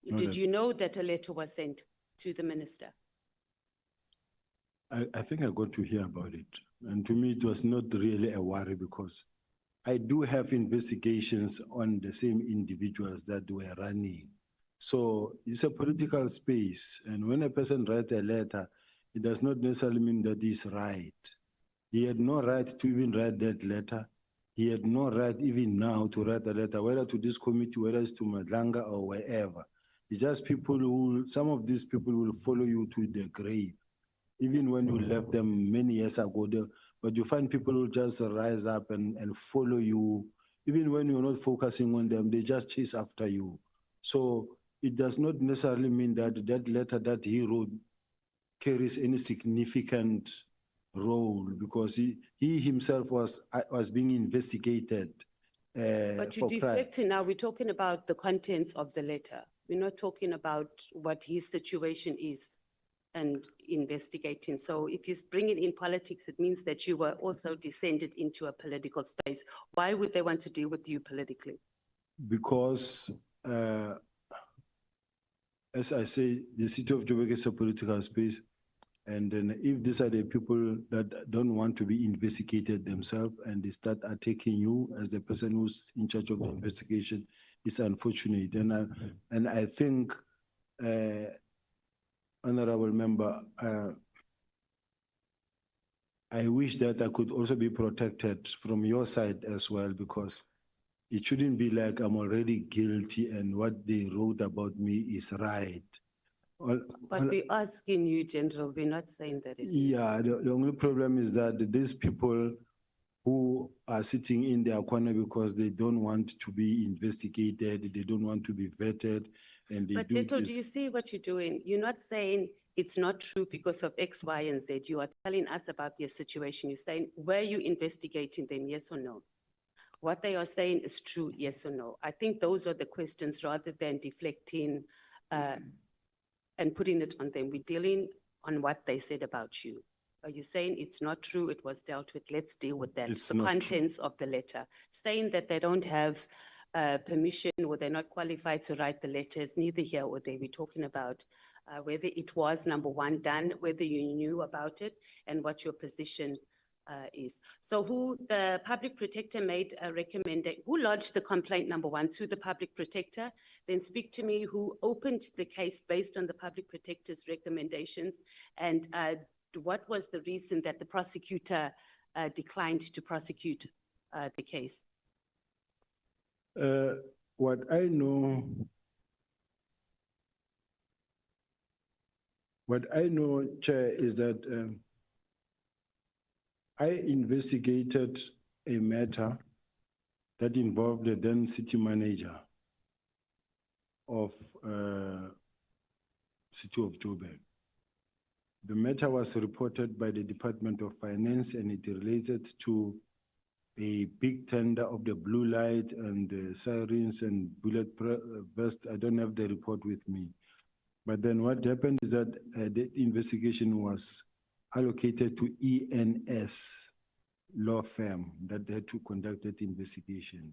Did you know that a letter was sent to the minister? I think I got to hear about it. And to me, it was not really a worry because I do have investigations on the same individuals that were running. So it's a political space. And when a person writes a letter, it does not necessarily mean that he's right. He had no right to even write that letter. He had no right even now to write a letter, whether to this committee, whether it's to Nhlanhla or wherever. It's just people who, some of these people will follow you to the grave, even when you left them many years ago. But you find people who just rise up and follow you, even when you're not focusing on them, they just chase after you. So it does not necessarily mean that that letter that he wrote carries any significant role because he himself was being investigated. But you're for crime. deflecting now, we're talking about the contents of the letter. We're not talking about what his situation is and investigating. So if you're bringing in politics, it means that you were also descended into a political space. Why would they want to deal with you politically? Because, as I say, the city of Joburg is a political space. And then if these are the people that don't want to be investigated themselves and they start attacking you as the person who's in charge of the investigation, it's unfortunate. And I think, Honorable Member, I wish that I could also be protected from your side as well, because it shouldn't be like I'm already guilty and what they wrote about me is right. But we're asking you, General, we're not saying that it is. Yeah, the only problem is that these people who are sitting in their corner because they don't want to be investigated, they don't want to be vetted, and they But do Leto, this. do you see what you're doing? You're not saying it's not true because of X, Y, and Z. You are telling us about their situation. You're saying, were you investigating them, yes or no? What they are saying is true, yes or no? I think those are the questions rather than deflecting and putting it on them. We're dealing on what they said about you. Are you saying it's not true, it was dealt with? Let's deal with that. It's The not true. contents of the letter. Saying that they don't have permission or they're not qualified to write the letters, neither here or there. We're talking about whether it was, number one, done, whether you knew about it, and what your position is. So who, the public protector made a recommendation, who lodged the complaint, number one, to the public protector? Then speak to me who opened the case based on the public protector's recommendations, and what was the reason that the prosecutor declined to prosecute the case? What I know, Chair, is that I investigated a matter that involved the then city manager of City of Joburg. The matter was reported by the Department of Finance and it related to a big tender of the blue light and the sirens and bullet vest. I don't have the report with me. But then what happened is that the investigation was allocated to ENS law firm that had to conduct that investigation.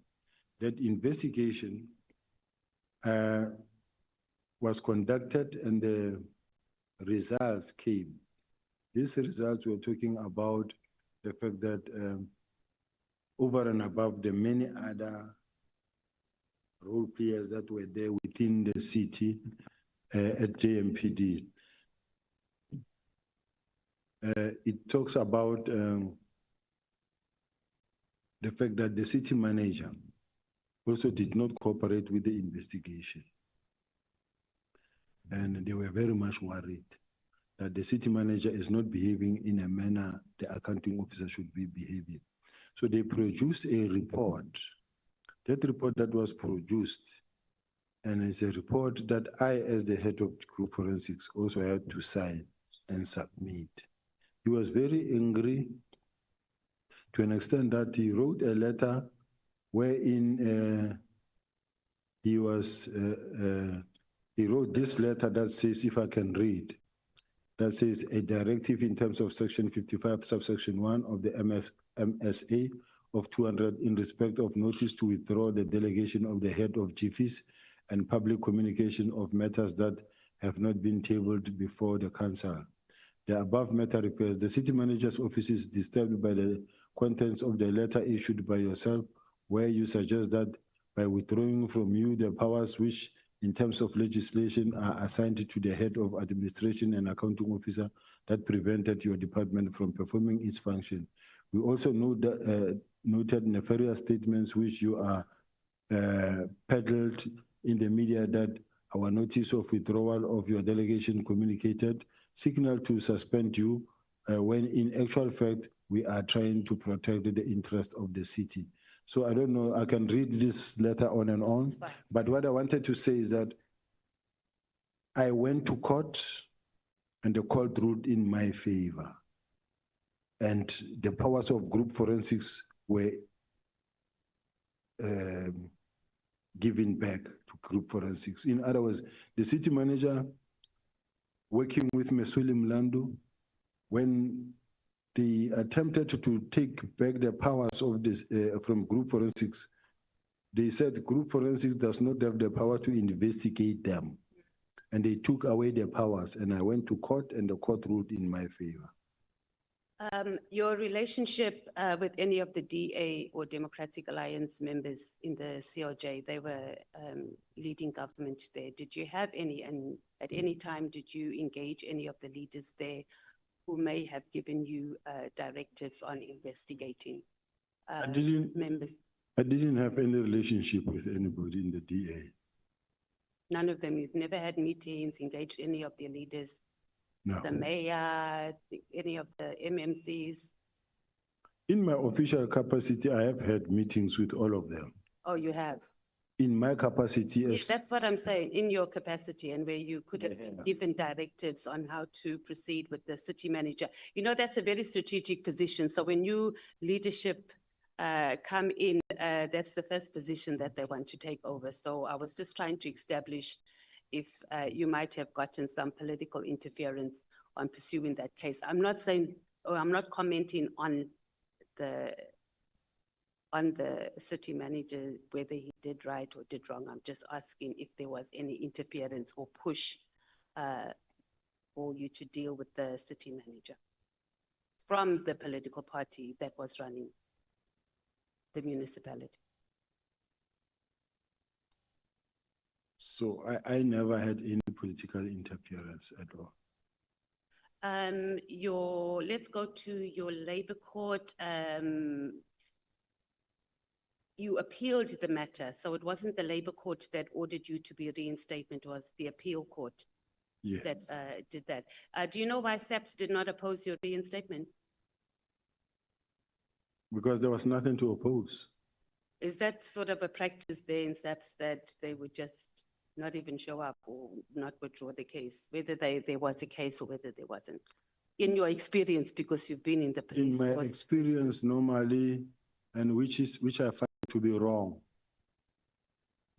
That investigation was conducted and the results came. These results were talking about the fact that over and above the many other role players that were there within the city at JMPD, it talks about the fact that the city manager also did not cooperate with the investigation. And they were very much worried that the city manager is not behaving in a manner the accounting officer should be behaving. So they produced a report. That report that was produced, and it's a report that I, as the head of group forensics, also had to sign and submit. He was very angry to an extent that he wrote a letter wherein he wrote this letter that says, if I can read, that says a directive in terms of section 55 subsection 1 of the MSA of 200 in respect of notice to withdraw the delegation of the head of GFIS and public communication of matters that have not been tabled before the council. The above matter refers the city manager's office is disturbed by the contents of the letter issued by yourself, where you suggest that by withdrawing from you the powers which in terms of legislation are assigned to the head of administration and accounting officer that prevented your department from performing its function. We also noted nefarious statements which you are peddled in the media that our notice of withdrawal of your delegation communicated signal to suspend you when in actual fact we are trying to protect the interest of the city. So I don't know, I can read this letter on and on, but what I wanted to say is that I went to court and the court ruled in my favor. And the powers of group forensics were given back to group forensics. In other words, the city manager working with Nhlanhla, when they attempted to take back the powers of this from group forensics, they said group forensics does not have the power to investigate them. And they took away their powers, and I went to court and the court ruled in my favor. Your relationship with any of the DA or Democratic Alliance members in the COJ, they were leading government there. Did you have any, and at any time did you engage any of the leaders there who may have given you directives on investigating members? I didn't have any relationship with anybody in the DA. None of them? You've never had meetings, engaged any of the leaders? No. The mayor, any of the MMCs? In my official capacity, I have had meetings with all of them. Oh, you have? In my capacity Yes, as... that's what I'm saying, in your capacity and where you could have given directives on how to proceed with the city manager. You know, that's a very strategic position. So when new leadership come in, that's the first position that they want to take over. So I was just trying to establish if you might have gotten some political interference on pursuing that case. I'm not saying, or I'm not commenting on the city manager, whether he did right or did wrong. I'm just asking if there was any interference or push for you to deal with the city manager from the political party that was running the municipality. So I never had any political interference at all. Let's go to your labor court. You appealed the matter, so it wasn't the labor court that ordered you to be reinstatement, it was the appeal court Yes. that did that. Do you know why SAPS did not oppose your reinstatement? Because there was nothing to oppose. Is that sort of a practice there in SAPS that they would just not even show up or not withdraw the case, whether there was a case or whether there wasn't? In your experience, because you've been in the police In my force. experience normally, and which I find to be wrong,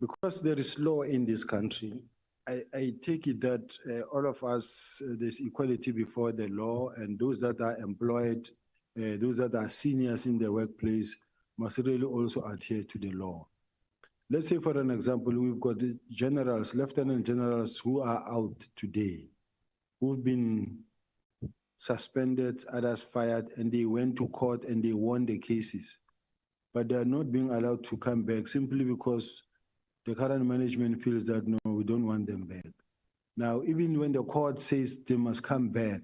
because there is law in this country, I take it that all of us, there's equality before the law, and those that are employed, those that are seniors in the workplace must really also adhere to the law. Let's say, for an example, we've got the generals, lieutenant generals who are out today, who've been suspended, others fired, and they went to court and they won the cases. But they are not being allowed to come back simply because the current management feels that, no, we don't want them back. Now, even when the court says they must come back,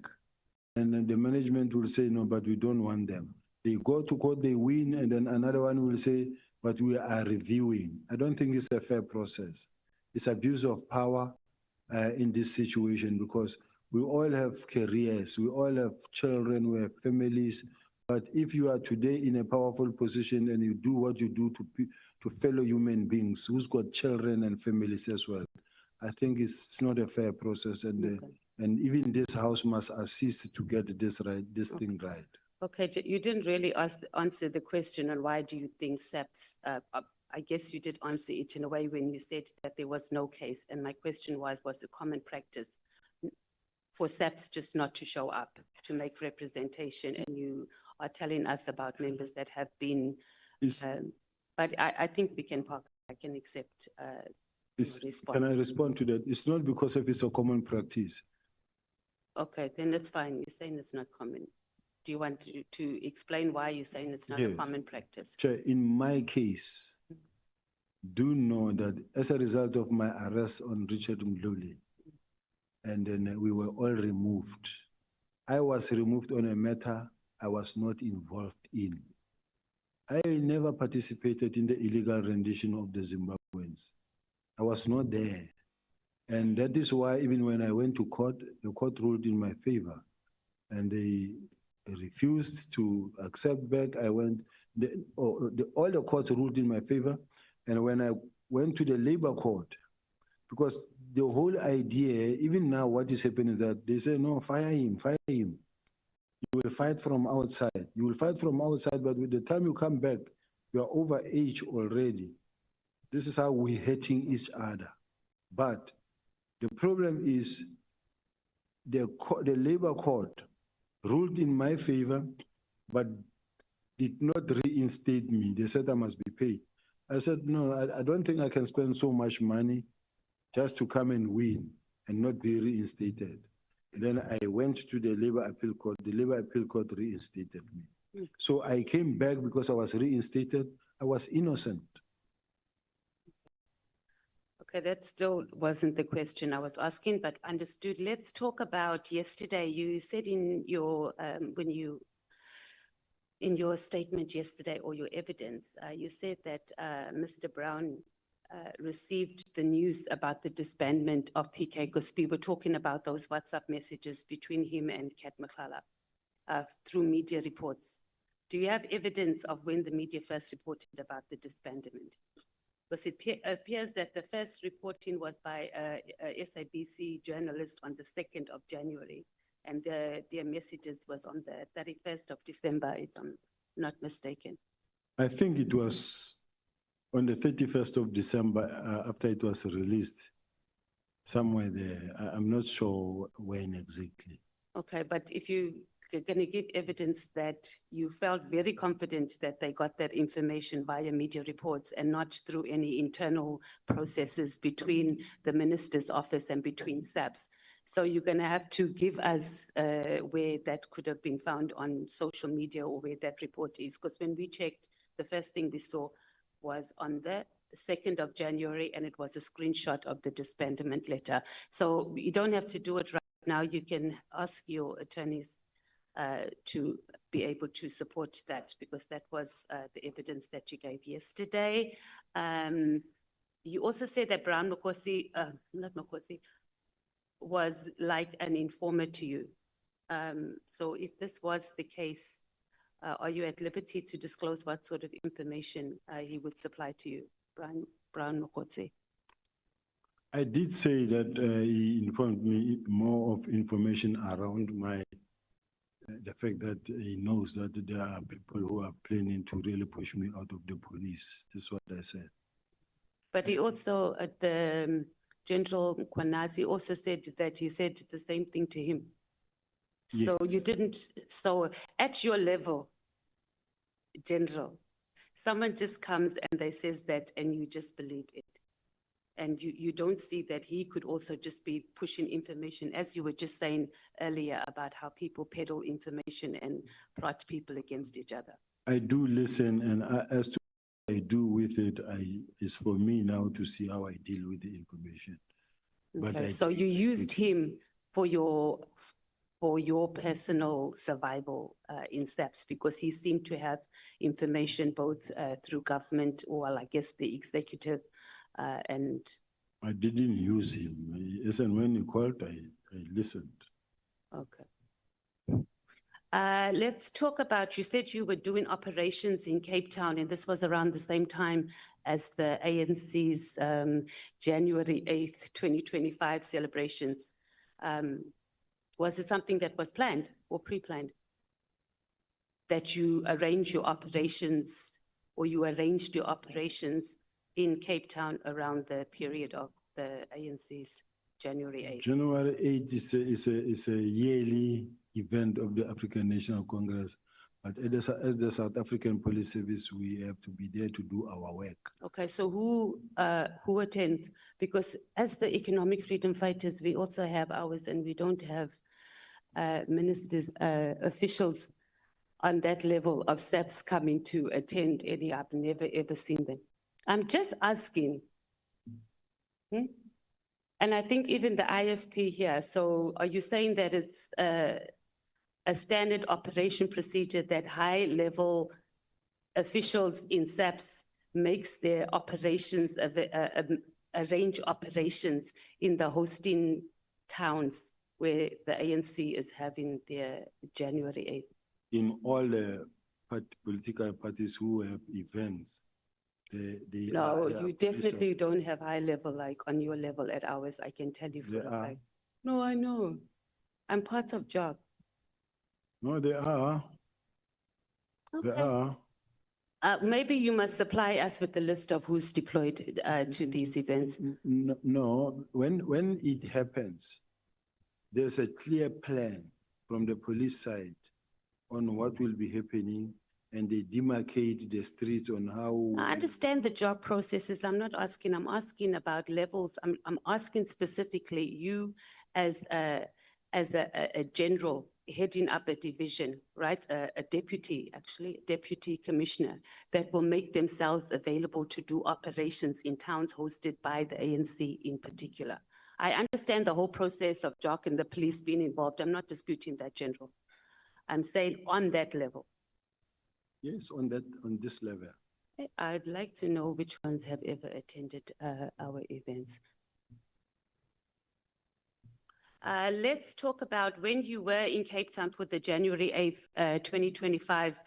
and then the management will say, no, but we don't want them. They go to court, they win, and then another one will say, but we are reviewing. I don't think it's a fair process. It's abuse of power in this situation, because we all have careers, we all have children, we have families. But if you are today in a powerful position and you do what you do to fellow human beings who's got children and families as well, I think it's not a fair process. And and even this house must assist to get this right, this thing right. Okay, you didn't really answer the question on why do you think SAPS, I guess you did answer it in a way when you said that there was no case. And my question was it common practice for SAPS just not to show up, to make representation? And you are telling us about members that have been, but I think we can park. I can accept It's, response. can I respond to that? It's not because of it's a common practice. Okay, then that's fine. You're saying it's not common. Do you want to explain why you're saying it's not a Yes. common practice? Chair, in my case, do know that as a result of my arrest on Richard Mkhwanazi, and then we were all removed. I was removed on a matter I was not involved in. I never participated in the illegal rendition of the Zimbabweans. I was not there. And that is why even when I went to court, the court ruled in my favor. And they refused to accept back. I went, all the courts ruled in my favor. And when I went to the labor court, because the whole idea, even now what is happening is that they say, no, fire him, fire him. You will fight from outside. You will fight from outside, but with the time you come back, you are over age already. This is how we're hurting each other. But the problem is the labor court ruled in my favor, but did not reinstate me. They said I must be paid. I said, no, I don't think I can spend so much money just to come and win and not be reinstated. And then I went to the Labor Appeal Court. The Labor Appeal Court reinstated me. So I came back because I was reinstated. I was innocent. Okay, that still wasn't the question I was asking, but understood. Let's talk about yesterday. You said in your, in your statement yesterday or your evidence, you said that Mr. Brown received the news about the disbandment of PK because we were talking about those WhatsApp messages between him and Kat Nhlanhla through media reports. Do you have evidence of when the media first reported about the disbandment? Because it appears that the first reporting was by a SABC journalist on the 2nd of January, and their messages was on the 31st of December, if I'm not mistaken. I think it was on the 31st of December, after it was released, somewhere there. I'm not sure when exactly. Okay, but if you're going to give evidence that you felt very confident that they got that information via media reports and not through any internal processes between the minister's office and between SAPS. So you're going to have to give us where that could have been found on social media or where that report is. Because when we checked, the first thing we saw was on the 2nd of January, and it was a screenshot of the disbandment letter. So you don't have to do it right now. You can ask your attorneys to be able to support that, because that was the evidence that you gave yesterday. You also said that Brown Mkhwanazi, not Mkhwanazi, was like an informer to you. So if this was the case, are you at liberty to disclose what sort of information he would supply to you, Brown Mkhwanazi? I did say that he informed me more of information around the fact that he knows that there are people who are planning to really push me out of the police. That's what I said. But he also, General Mkhwanazi also said that he said the same thing to him. So Yes. you didn't, so at your level, General, someone just comes and they says that and you just believe it. And you don't see that he could also just be pushing information, as you were just saying earlier about how people peddle information and plot people against each other. I do listen, and as to what I do with it, it's for me now to see how I deal with the information. But Okay, so you used him for your personal survival in SAPS, because he seemed to have information both through government, or well, I guess the executive, and I didn't use him. Yes, and when he called, I listened. okay. Let's talk about, you said you were doing operations in Cape Town, and this was around the same time as the ANC's January 8th, 2025 celebrations. Was it something that was planned or pre-planned? That you arrange your operations, or you arranged your operations in Cape Town around the period of the ANC's January 8th? January 8th is a yearly event of the African National Congress, But as the South African Police Service, we have to be there to do our work. Okay, so who attends? Because as the economic freedom fighters, we also have ours, and we don't have ministers, officials on that level of SAPS coming to attend any. I've never ever seen them. I'm just asking. And I think even the IFP here, so are you saying that it's a standard operation procedure that high-level officials in SAPS makes their operations, arrange operations in the hosting towns where the ANC is having their January 8th? In all the political parties who have events, they No, are- you definitely don't have high level like on your level at ours, I can tell you for They a are. fact. No, I know. I'm part of job. No, they are. They Okay. are. Maybe you must supply us with the list of who's deployed to these events. No, when it happens, there's a clear plan from the police side on what will be happening, and they demarcate the streets on how. I understand the job processes. I'm asking about levels. I'm asking specifically you as a general heading up a division, right? A deputy, actually, deputy commissioner that will make themselves available to do operations in towns hosted by the ANC in particular. I understand the whole process of JOC and the police being involved. I'm not disputing that, General. I'm saying on that level. Yes, on this level. I'd like to know which ones have ever attended our events. Let's talk about when you were in Cape Town for the January 8th, 2025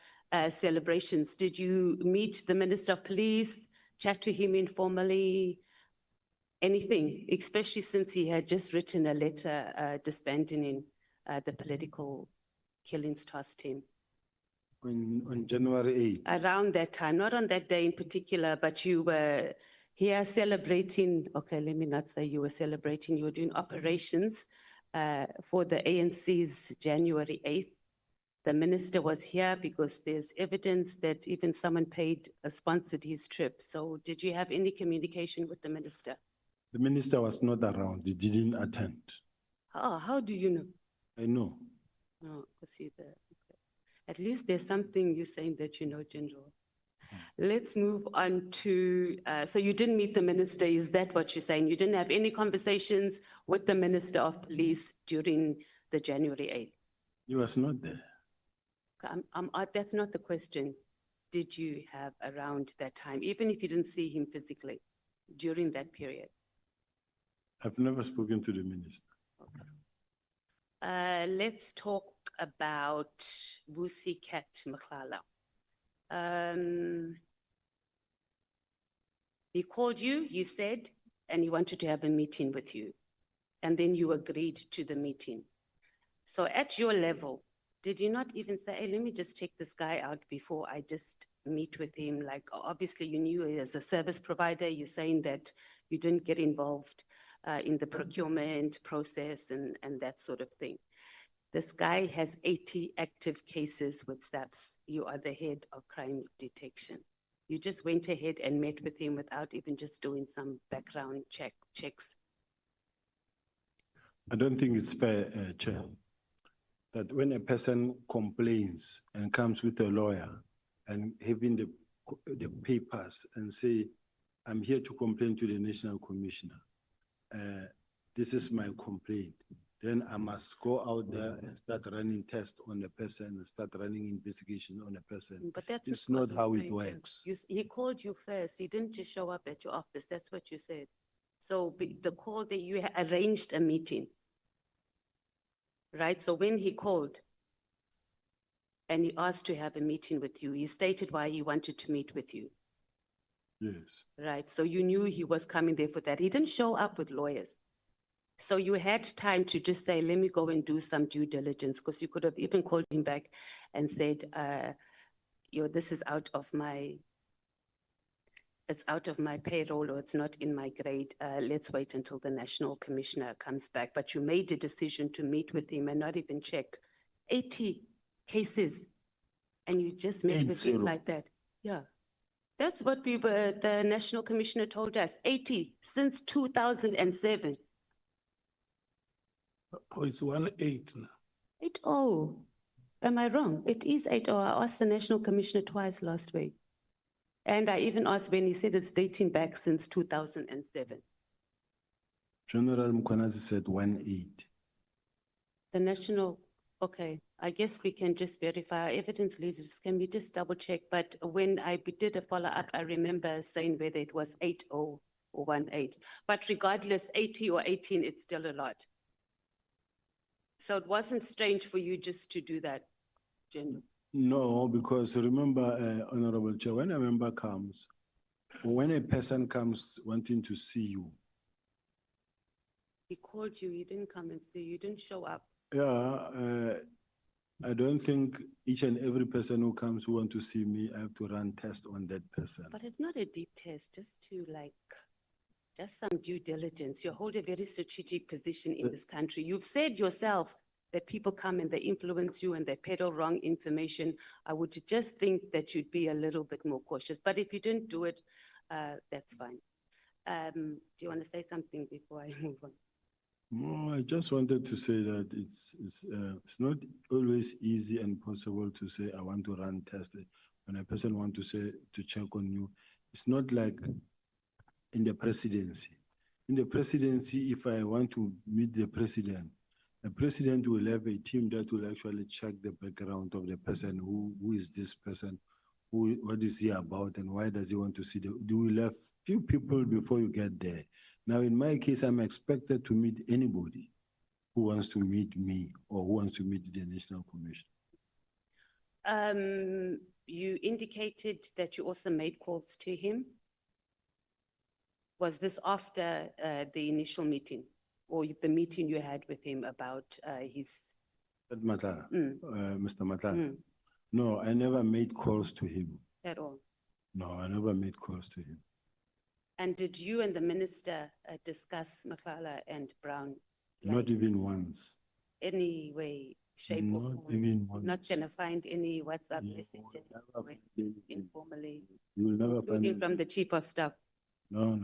celebrations. Did you meet the Minister of Police, chat to him informally, anything, especially since he had just written a letter disbanding the political killings task team? On January 8th. Around that time, not on that day in particular, but you were here celebrating, okay, let me not say you were celebrating, you were doing operations for the ANC's January 8th. The minister was here because there's evidence that even someone sponsored his trip. So did you have any communication with the minister? The minister was not around, he didn't attend. Oh, how do you know? I know. No, see the. At least there's something you're saying that you know, General. Let's move on to, so you didn't meet the minister, is that what you're saying? You didn't have any conversations with the Minister of Police during the January 8th? He was not there. That's not the question. Did you have around that time, even if you didn't see him physically during that period? I've never spoken to the minister. Okay. Let's talk about Busi Cat Mkhwanazi. He called you, you said, and he wanted to have a meeting with you. And then you agreed to the meeting. So at your level, did you not even say, hey, let me just check this guy out before I just meet with him? Like, obviously you knew as a service provider, you're saying that you didn't get involved in the procurement process and that sort of thing. This guy has 80 active cases with SAPS. You are the head of crimes detection. You just went ahead and met with him without even just doing some background checks. I don't think it's fair, Chair, that when a person complains and comes with a lawyer and having the papers and say, I'm here to complain to the National Commissioner. This is my complaint. Then I must go out there and start running tests on the person and start running investigation on the person. But that's It's not how it works. He called you first. He didn't just show up at your office. That's what you said. So the call that you arranged a meeting, right? So when he called and he asked to have a meeting with you, he stated why he wanted to meet with you. Yes. Right. So you knew he was coming there for that. He didn't show up with lawyers. So you had time to just say, let me go and do some due diligence, because you could have even called him back and said, this is out of my payroll, or it's not in my grade. Let's wait until the National Commissioner comes back. But you made a decision to meet with him and not even check 80 cases and you just met with him 80. like that. Yeah. That's what the National Commissioner told us, 80 since 2007. Oh, it's 1-8 now. 80. Am I wrong? It is 80. I asked the National Commissioner twice last week. And I even asked when he said it's dating back since 2007. General Mkhwanazi said 1-8. The National, okay, I guess we can just verify our evidence leaders. Can we just double check? But when I did a follow up, I remember saying whether it was 80 or 1-8. But regardless, 80 or 18, it's still a lot. So it wasn't strange for you just to do that, General. No, because remember, Honorable Chair, when a member comes, when a person comes wanting to see you, He called you, he didn't come and see you, didn't show up. I don't think each and every person who comes who want to see me, I have to run test on that person. But it's not a deep test, just to just some due diligence. You hold a very strategic position in this country. You've said yourself that people come and they influence you and they peddle wrong information. I would just think that you'd be a little bit more cautious. But if you didn't do it, that's fine. Do you want to say something before I move on? No, I just wanted to say that it's not always easy and possible to say, I want to run tests. When a person wants to say, to check on you, it's not like in the presidency. In the presidency, if I want to meet the president will have a team that will actually check the background of the person. Who is this person? What is he about and why does he want to see you will have few people before you get there. Now, in my case, I'm expected to meet anybody who wants to meet me or who wants to meet the National Commission. You indicated that you also made calls to him. Was this after the initial meeting or the meeting you had with him about his... That matter, Mr. Matala? No, I never made calls to him. At all? No, I never made calls to him. And did you and the minister discuss Nhlanhla and Brown? Not even once. Any way, shape or Not form? even once. Not gonna find any WhatsApp No, messages never or find informally, You will never find including it. from the chief of staff? No.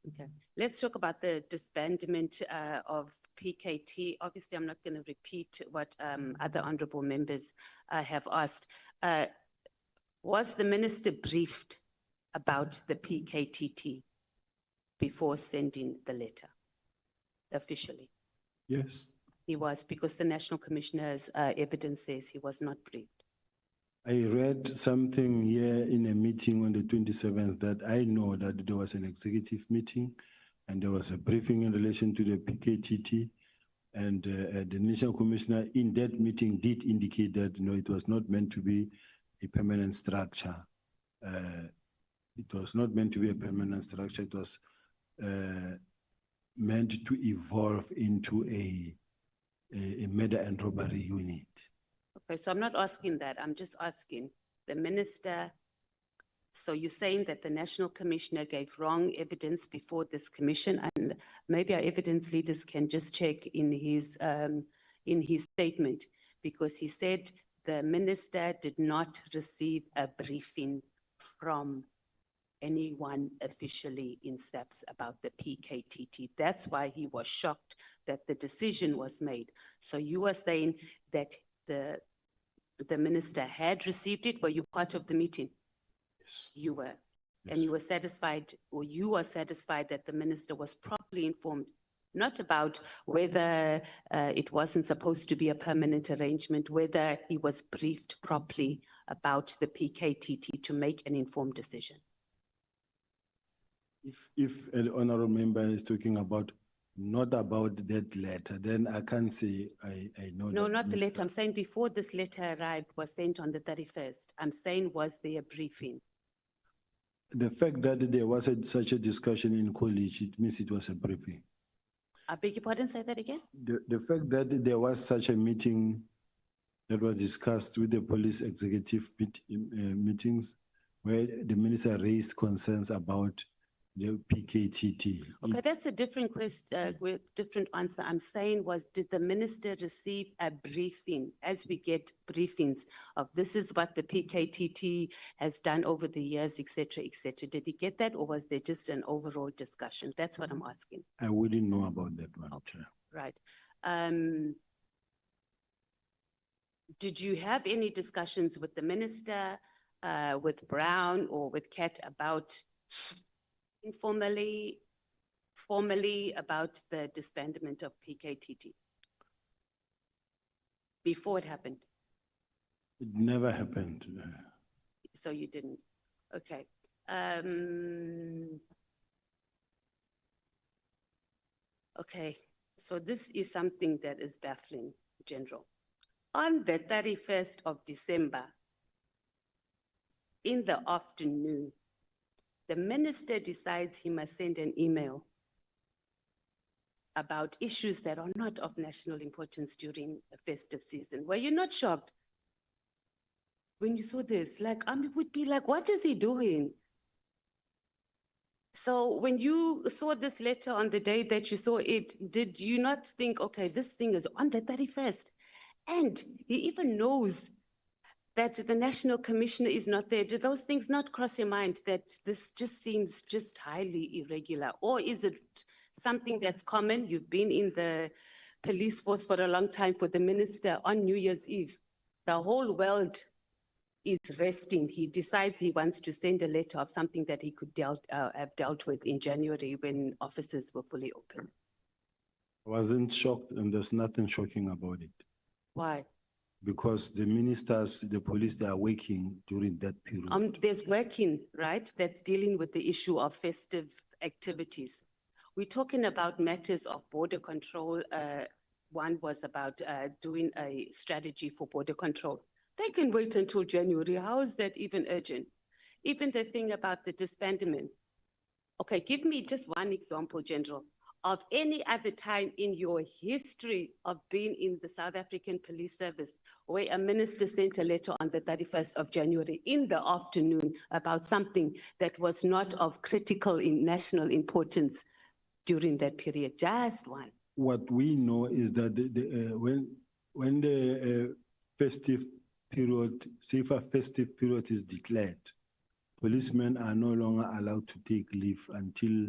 Okay, let's talk about the disbandment of PKT. Obviously, I'm not going to repeat what other honorable members have asked. Was the minister briefed about the PKTT before sending the letter officially? Yes. He was, because the National Commissioner's evidence says he was not briefed. I read something here in a meeting on the 27th that I know that there was an executive meeting and there was a briefing in relation to the PKTT, and the National Commissioner in that meeting did indicate that it was not meant to be a permanent structure. It was not meant to be a permanent structure. It was meant to evolve into a murder and robbery unit. Okay, so I'm not asking that. I'm just asking the minister. So you're saying that the National Commissioner gave wrong evidence before this commission, and maybe our evidence leaders can just check in his statement, because he said the minister did not receive a briefing from anyone officially in SAPS about the PKTT. That's why he was shocked that the decision was made. So you are saying that the minister had received it. Were you part of the meeting? Yes. You were. Yes. And you were satisfied, or you are satisfied that the minister was properly informed, not about whether it wasn't supposed to be a permanent arrangement, whether he was briefed properly about the PKTT to make an informed decision. If an honorable member is talking about not about that letter, then I can't say I know. No, that not the minister- letter. I'm saying before this letter arrived, was sent on the 31st. I'm saying, was there a briefing? The fact that there was such a discussion in college, it means it was a briefing. I beg your pardon, say that again? The fact that there was such a meeting that was discussed with the police executive meetings where the minister raised concerns about the PKTT. Okay, that's a different different answer. I'm saying was, did the minister receive a briefing, as we get briefings of this is what the PKTT has done over the years, et cetera, et cetera. Did he get that, or was there just an overall discussion? That's what I'm asking. I wouldn't know about that one, Chair. Right. Did you have any discussions with the minister, with Brown or with Kat about informally, formally about the disbandment of PKTT before it happened? It never happened. So you didn't. Okay. Okay. So this is something that is baffling, General. On the 31st of December, in the afternoon, the minister decides he must send an email about issues that are not of national importance during the festive season. Were you not shocked when you saw this? Like, I would be like, what is he doing? So when you saw this letter on the day that you saw it, did you not think, okay, this thing is on the 31st? And he even knows that the National Commissioner is not there. Did those things not cross your mind that this just seems just highly irregular? Or is it something that's common? You've been in the police force for a long time. For the minister on New Year's Eve, the whole world is resting. He decides he wants to send a letter of something that he could have dealt with in January when offices were fully open. I wasn't shocked, and there's nothing shocking about it. Why? Because the ministers, the police, they are working during that period. There's working, right, that's dealing with the issue of festive activities. We're talking about matters of border control. One was about doing a strategy for border control. They can wait until January. How is that even urgent? Even the thing about the disbandment. Okay, give me just one example, General, of any other time in your history of being in the South African Police Service where a minister sent a letter on the 31st of January in the afternoon about something that was not of critical in national importance during that period. Just one. What we know is that when the festive period, safer festive period is declared, policemen are no longer allowed to take leave until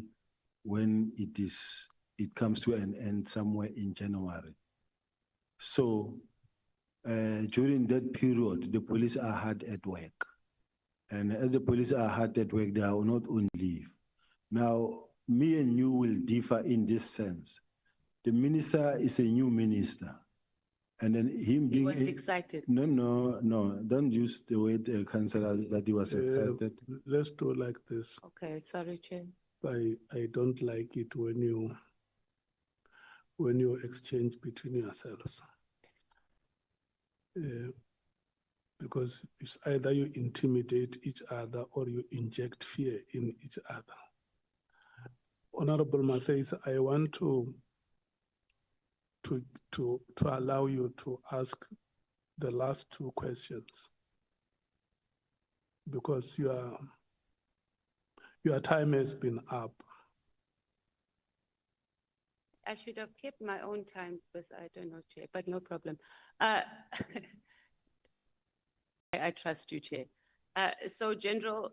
when it comes to an end somewhere in January. So during that period, the police are hard at work. And as the police are hard at work, they are not on leave. Now, me and you will differ in this sense. The minister is a new minister. And then him being— He was excited. No, don't use the word, Councillor, that he was excited. Let's do like this. Okay, sorry, Chair. I don't like it when you exchange between yourselves. Because it's either you intimidate each other or you inject fear in each other. Honorable Matthys, I want to allow you to ask the last two questions because your time has been up. I should have kept my own time because I don't know, Chair, but no problem. I trust you, Chair. So, General,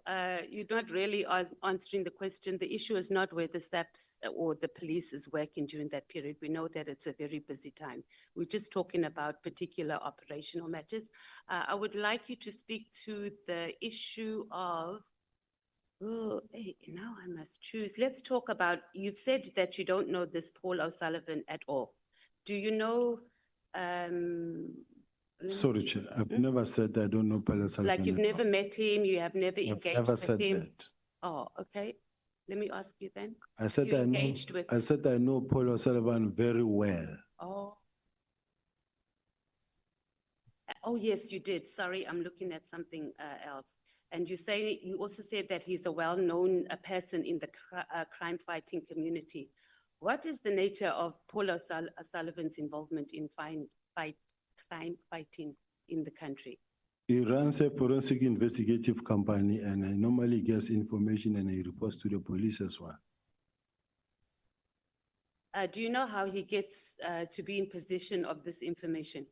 you're not really answering the question. The issue is not whether SAPS or the police is working during that period. We know that it's a very busy time. We're just talking about particular operational matters. I would like you to speak to the issue of, oh, hey, now I must choose. Let's talk about, you've said that you don't know this Paul O'Sullivan at all. Do you know, Sorry, Chair, I've never said I don't know Paul O'Sullivan. like you've never met him, you have never engaged with him? I've never said that. Oh, okay. Let me ask you then. I said You I know. engaged with— I said I know Paul O'Sullivan very well. Oh. Oh, yes, you did. Sorry, I'm looking at something else. And you also said that he's a well-known person in the crime-fighting community. What is the nature of Paul O'Sullivan's involvement in crime fighting in the country? He runs a forensic investigative company and he normally gets information and he reports to the police as well. Do you know how he gets to be in possession of this information?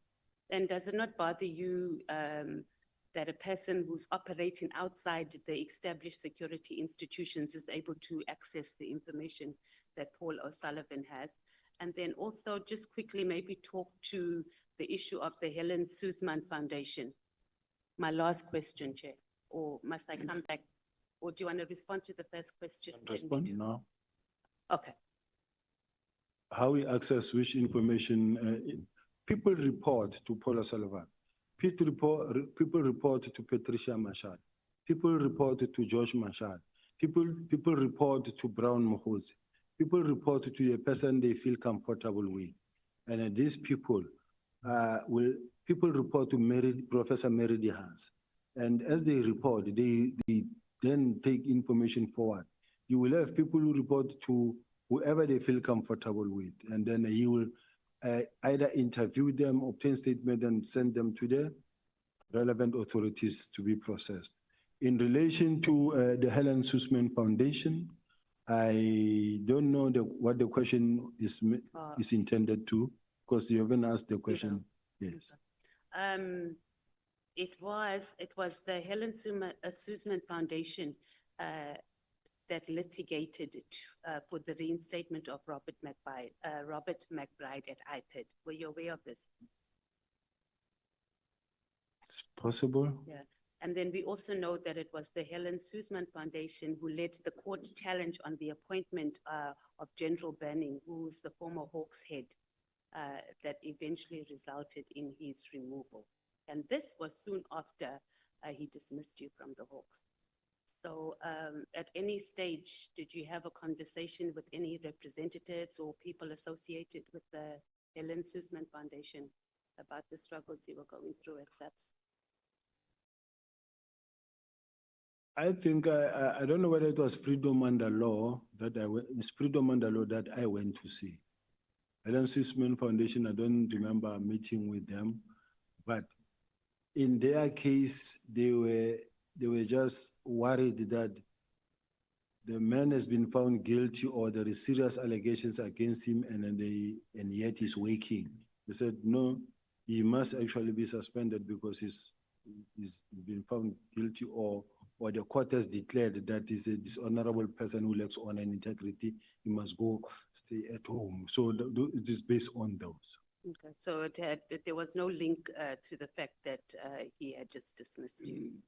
And does it not bother you that a person who's operating outside the established security institutions is able to access the information that Paul O'Sullivan has? And then also just quickly maybe talk to the issue of the Helen Suzman Foundation. My last question, Chair, or must I come back? Or do you want to respond to the first question? Respond now. Okay. How we access which information, people report to Paul O'Sullivan. People report to Patricia Machar. People report to George Machar. People report to Brown Mkhwanazi. People report to the person they feel comfortable with. And these people people report to Professor Mary DeHaas. And as they report, they then take information forward. You will have people who report to whoever they feel comfortable with. And then he will either interview them, obtain statement, and send them to the relevant authorities to be processed. In relation to the Helen Suzman Foundation, I don't know what the question is intended to, because you haven't asked the question. Yes. It was the Helen Suzman Foundation that litigated for the reinstatement of Robert McBride at IPID. Were you aware of this? It's possible. Yeah. And then we also know that it was the Helen Suzman Foundation who led the court challenge on the appointment of General Burning, who's the former Hawks head, that eventually resulted in his removal. And this was soon after he dismissed you from the Hawks. So at any stage, did you have a conversation with any representatives or people associated with the Helen Suzman Foundation about the struggles you were going through at SAPS? I think, I don't know whether it was Freedom Under Law that it's Freedom Under Law that I went to see. Helen Suzman Foundation, I don't remember meeting with them, but in their case, they were just worried that the man has been found guilty or there is serious allegations against him and yet he's waking. They said, no, he must actually be suspended because he's been found guilty or the court has declared that he's a dishonorable person who lacks honor and integrity. He must go stay at home. So it is based on those. Okay, so there was no link to the fact that he had just dismissed you.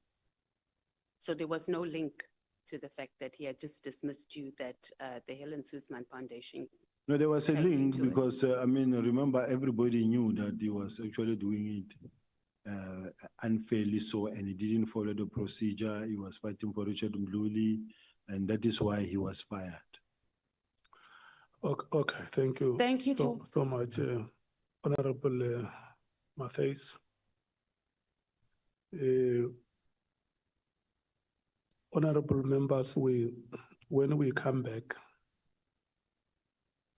So there was no link to the fact that he had just dismissed you, that the Helen Suzman Foundation. No, there was a link because, I mean, remember, everybody knew that he was actually doing it unfairly so, and he didn't follow the procedure. He was fighting for Richard Mluli, and that is why he was fired. Okay, thank you. Thank you so much, Honorable Matthys. Honorable members, when we come back,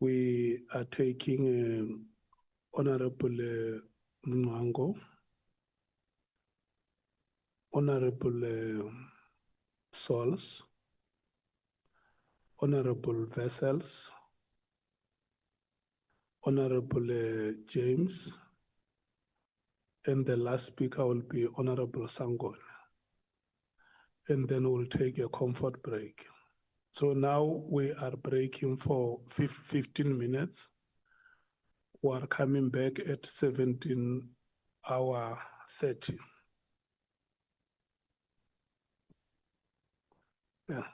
we are taking Honorable Mnwango, Honorable Sols, Honorable Vessels, Honorable James, and the last speaker will be Honorable Sangon. And then we'll take a comfort break. So now we are breaking for 15 minutes. We are coming back at 17:30. Yeah.